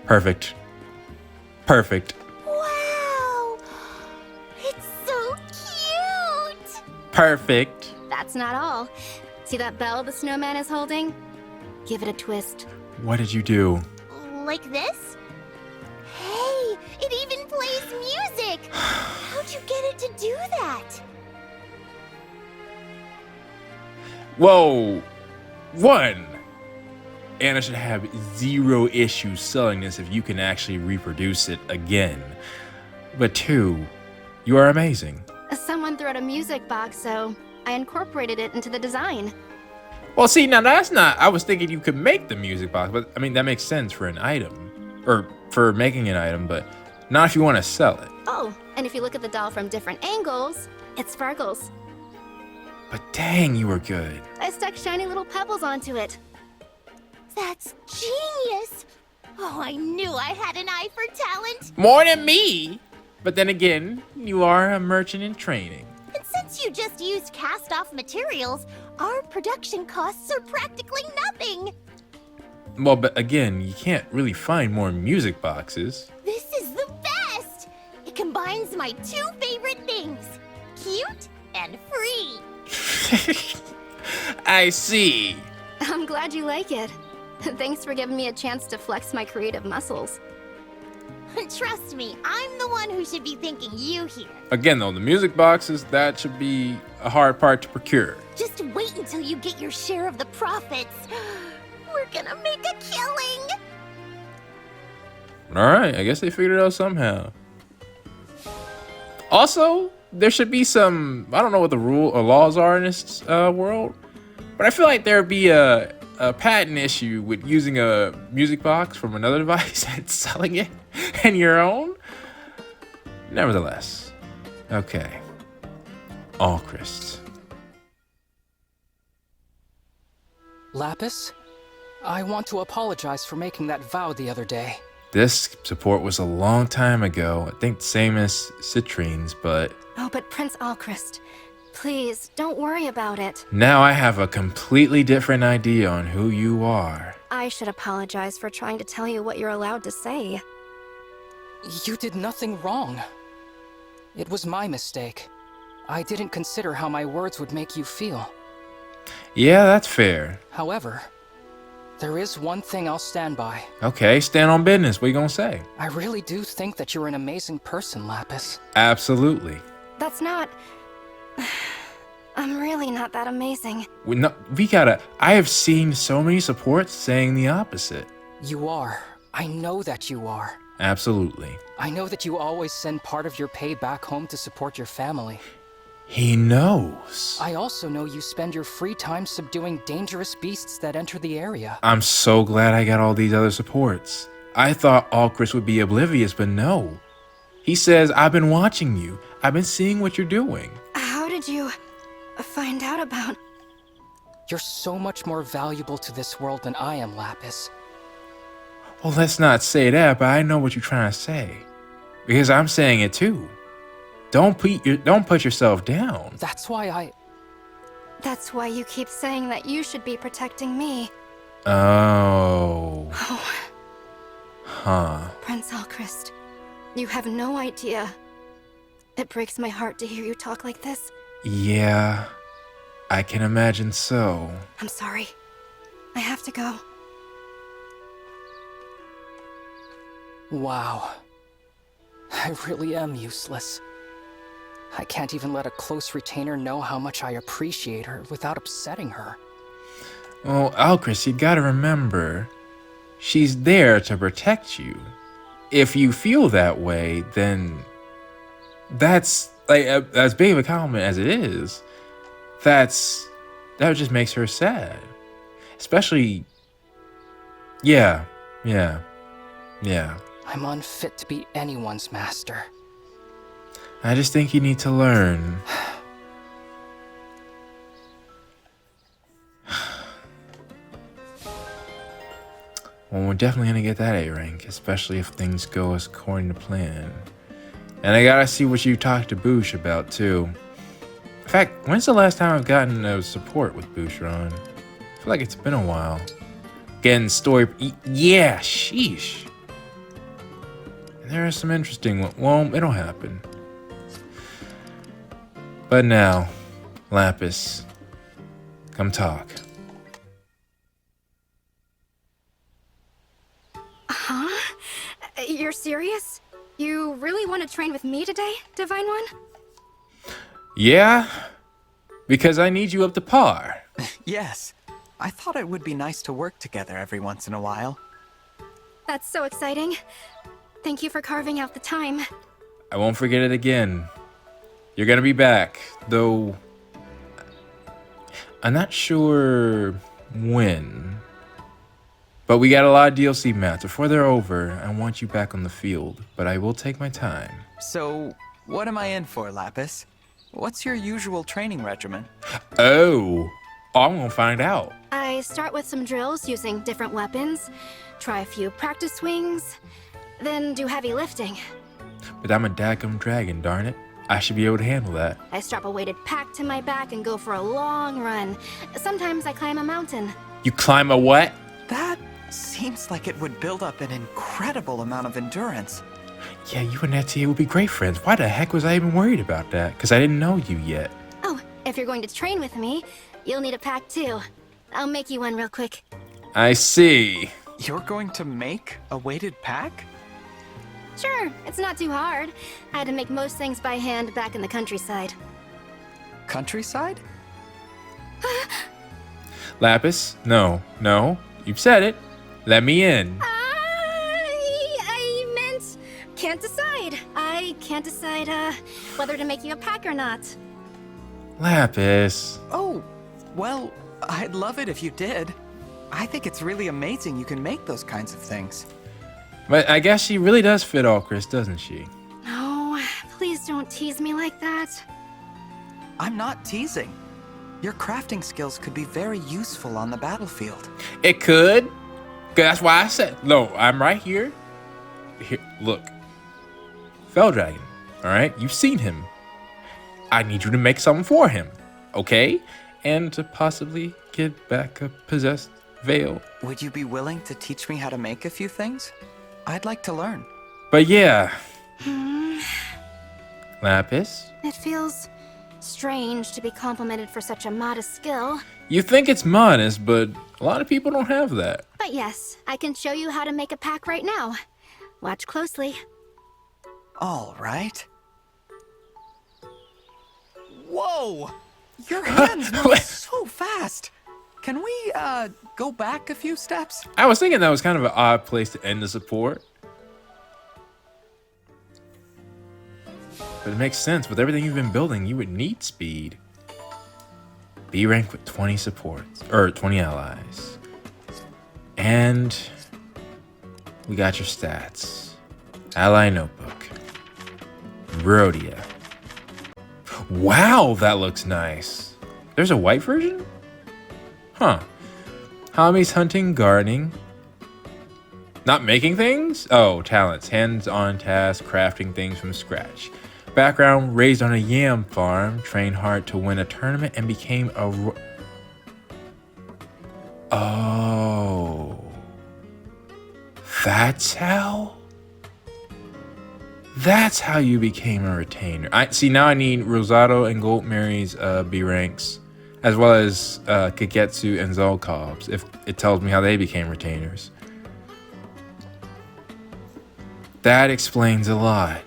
Perfect. Perfect. Wow! It's so cute! Perfect. That's not all. See that bell the snowman is holding? Give it a twist. What did you do? Like this? Hey, it even plays music! How'd you get it to do that? Whoa. 1. Anna should have 0 issues selling this if you can actually reproduce it again. But 2, you are amazing. Someone threw out a music box, so I incorporated it into the design. Well, see, now that's not... I was thinking you could make the music box, but I mean, that makes sense for an item. Or for making an item, but not if you want to sell it. Oh, and if you look at the doll from different angles, it sparkles. But dang, you were good. I stuck shiny little pebbles onto it. That's genius! Oh, I knew I had an eye for talent! More than me! But then again, you are a merchant in training. And since you just used cast-off materials, our production costs are practically nothing! Well, but again, you can't really find more music boxes. This is the best! It combines my 2 favorite things, cute and free. I see. I'm glad you like it. Thanks for giving me a chance to flex my creative muscles. Trust me, I'm the one who should be thanking you here. Again, though, the music boxes, that should be a hard part to procure. Just wait until you get your share of the profits. We're gonna make a killing! Alright, I guess they figured it out somehow. Also, there should be some... I don't know what the rule or laws are in this world, but I feel like there would be a patent issue with using a music box from another device and selling it and your own. Nevertheless, okay. Alcryst. Lapis, I want to apologize for making that vow the other day. This support was a long time ago. I think the same as Citrinne's, but... Oh, but Prince Alcryst, please, don't worry about it. now I have a completely different idea on who you are. I should apologize for trying to tell you what you're allowed to say. You did nothing wrong. It was my mistake. I didn't consider how my words would make you feel. Yeah, that's fair. However, there is one thing I'll stand by. Okay, stand on business. What you gonna say? I really do think that you're an amazing person, Lapis. Absolutely. That's not... I'm really not that amazing. I have seen so many supports saying the opposite. You are. I know that you are. Absolutely. I know that you always send part of your pay back home to support your family. He knows. I also know you spend your free time subduing dangerous beasts that enter the area. I'm so glad I got all these other supports. I thought Alcryst would be oblivious, but no. He says, I've been watching you. I've been seeing what you're doing. How did you find out about... You're so much more valuable to this world than I am, Lapis. Well, let's not say that, but I know what you're trying to say. Because I'm saying it too. Don't put yourself down. That's why That's why you keep saying that you should be protecting me. Oh. Oh. Huh. Prince Alcryst, you have no idea. It breaks my heart to hear you talk like this. Yeah, I can imagine so. I'm sorry. I have to go. Wow. I really am useless. I can't even let a close retainer know how much I appreciate her without upsetting her. Well, Alcryst, you gotta remember, she's there to protect you. If you feel that way, then that's, like, as big of a compliment as it is, that just makes her sad. Especially, yeah. I'm unfit to be anyone's master. I just think you need to learn. Well, we're definitely gonna get that A rank, especially if things go as according to plan. And I gotta see what you talked to Boosh about too. In fact, when's the last time I've gotten a support with Boucheron? I feel like it's been a while. Getting story, yeah, sheesh. And there are some interesting ones. Well, it'll happen. But now, Lapis, come talk. Huh? You're serious? You really want to train with me today, Divine One? Yeah, because I need you up to par. Yes. I thought it would be nice to work together every once in a while. That's so exciting. Thank you for carving out the time. I won't forget it again. You're gonna be back, though I'm not sure when. But we got a lot of DLC maps. Before they're over, I want you back on the field, but I will take my time. So, what am I in for, Lapis? What's your usual training regimen? Oh, I'm gonna find out. I start with some drills using different weapons, try a few practice swings, then do heavy lifting. But I'm a dadgum dragon, darn it. I should be able to handle that. I strap a weighted pack to my back and go for a long run. Sometimes I climb a mountain. You climb a what? That seems like it would build up an incredible amount of endurance. Yeah, you and Etie would be great friends. Why the heck was I even worried about that? Because I didn't know you yet. Oh, if you're going to train with me, you'll need a pack too. I'll make you one real quick. I see. You're going to make a weighted pack? Sure, it's not too hard. I had to make most things by hand back in the countryside. Countryside? Lapis? No. You've said it. Let me in. I meant can't decide. I can't decide whether to make you a pack or not. Lapis. Oh, well, I'd love it if you did. I think it's really amazing you can make those kinds of things. But I guess she really does fit Alcryst, doesn't she? No, please don't tease me like that. I'm not teasing. Your crafting skills could be very useful on the battlefield. It could. That's why I said, no, I'm right here. Here, look. Fell Dragon, all right? You've seen him. I need you to make something for him, okay? And to possibly get back a possessed veil. Would you be willing to teach me how to make a few things? I'd like to learn. But yeah. Lapis? It feels strange to be complimented for such a modest skill. You think it's modest, but a lot of people don't have that. But yes, I can show you how to make a pack right now. Watch closely. All right. Whoa! Your hands move so fast. Can we, go back a few steps? I was thinking that was kind of an odd place to end the support. But it makes sense. With everything you've been building, you would need speed. B rank with 20 supports, or 20 allies. And we got your stats. Ally notebook. Rhodia. Wow, that looks nice. There's a white version? Huh. Hobbies, hunting, gardening. Not making things? Oh, talents. Hands-on tasks, crafting things from scratch. Background, raised on a yam farm, trained hard to win a tournament and became a... Oh. That's how? That's how you became a retainer. See, now I need Rosado and Goldmary's B ranks, as well as Kagetsu and Zelkov's, if it tells me how they became retainers. That explains a lot.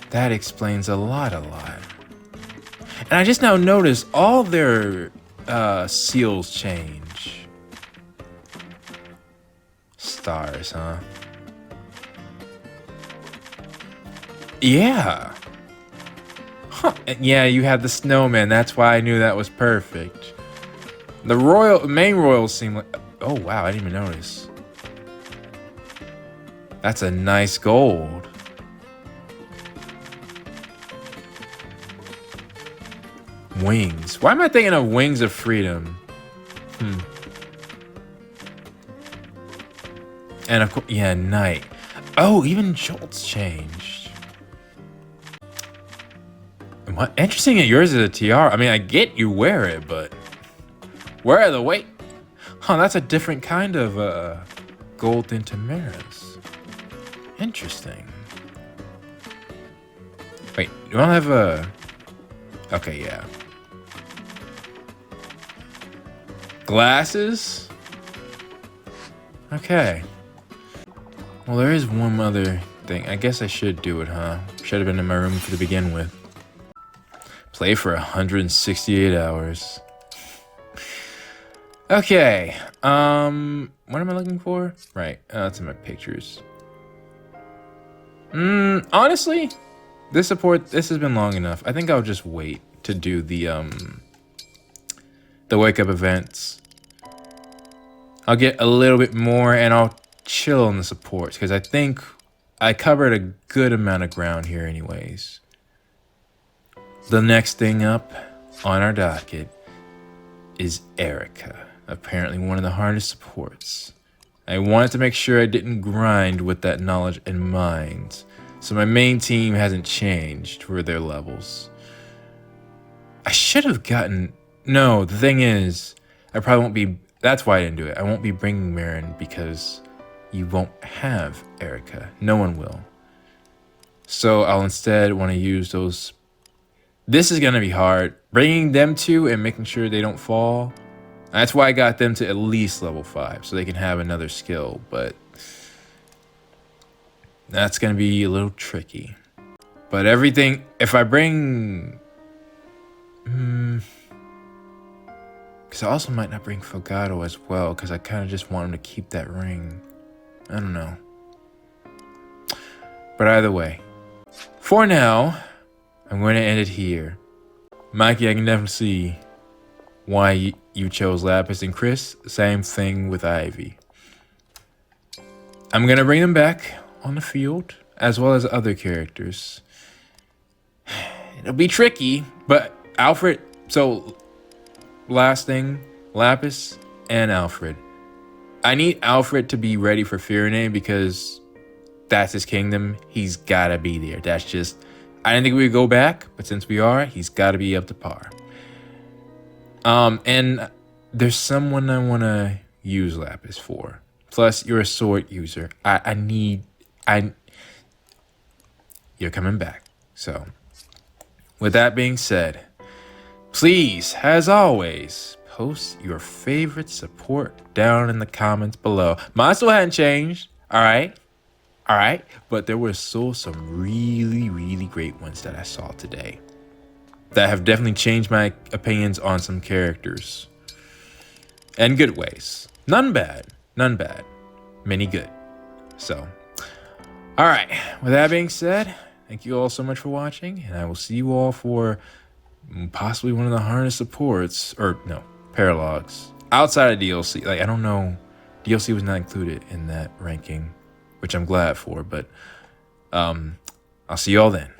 That explains a lot. And I just now noticed all their seals change. Stars, huh? Yeah. Huh. Yeah, you had the snowman. That's why I knew that was perfect. The main royals seem like... Oh, wow. I didn't even notice. That's a nice gold. Wings. Why am I thinking of Wings of Freedom? And of course, yeah, Knight. Oh, even Jolt's changed. What? Interesting that yours is a tiara. I mean, I get you wear it, but where are the weight? Huh, that's a different kind of gold than Timerra's. Interesting. Wait, do I have a... Okay, yeah. Glasses? Okay. Well, there is one other thing. I guess I should do it, huh? Should have been in my room to begin with. Play for 168 hours. Okay. What am I looking for? Right. That's in my pictures. Honestly, this has been long enough. I think I'll just wait to do the wake up events. I'll get a little bit more and I'll chill on the supports because I think I covered a good amount of ground here anyways. The next thing up on our docket is Erica, apparently one of the hardest supports. I wanted to make sure I didn't grind with that knowledge in mind, so my main team hasn't changed for their levels. I should have gotten... No, the thing is, I probably won't be... That's why I didn't do it. I won't be bringing Marin because you won't have Erica. No one will. So I'll instead want to use those... This is going to be hard. Bringing them two and making sure they don't fall. That's why I got them to at least level 5 so they can have another skill, but that's going to be a little tricky. But everything, if I bring... Because I also might not bring Fogado as well because I kind of just want him to keep that ring. I don't know. But either way, for now, I'm going to end it here. Mikey, I can definitely see why you chose Lapis, and Kris, same thing with Ivy. I'm going to bring them back on the field, as well as other characters. It'll be tricky, but Alfred, so last thing, Lapis and Alfred. I need Alfred to be ready for Firene because that's his kingdom. He's got to be there. That's just... I didn't think we would go back, but since we are, he's got to be up to par. And there's someone I want to use Lapis for. Plus, you're a sword user. You're coming back. So, with that being said, please, as always, post your favorite support down in the comments below. Mine still hadn't changed, all right? All right, but there were still some really, really great ones that I saw today that have definitely changed my opinions on some characters. And good ways. None bad. None bad. Many good. So, All right. With that being said, thank you all so much for watching, and I will see you all for possibly one of the hardest supports, or no, paralogs outside of DLC. Like, I don't know, DLC was not included in that ranking, which I'm glad for, but I'll see you all then.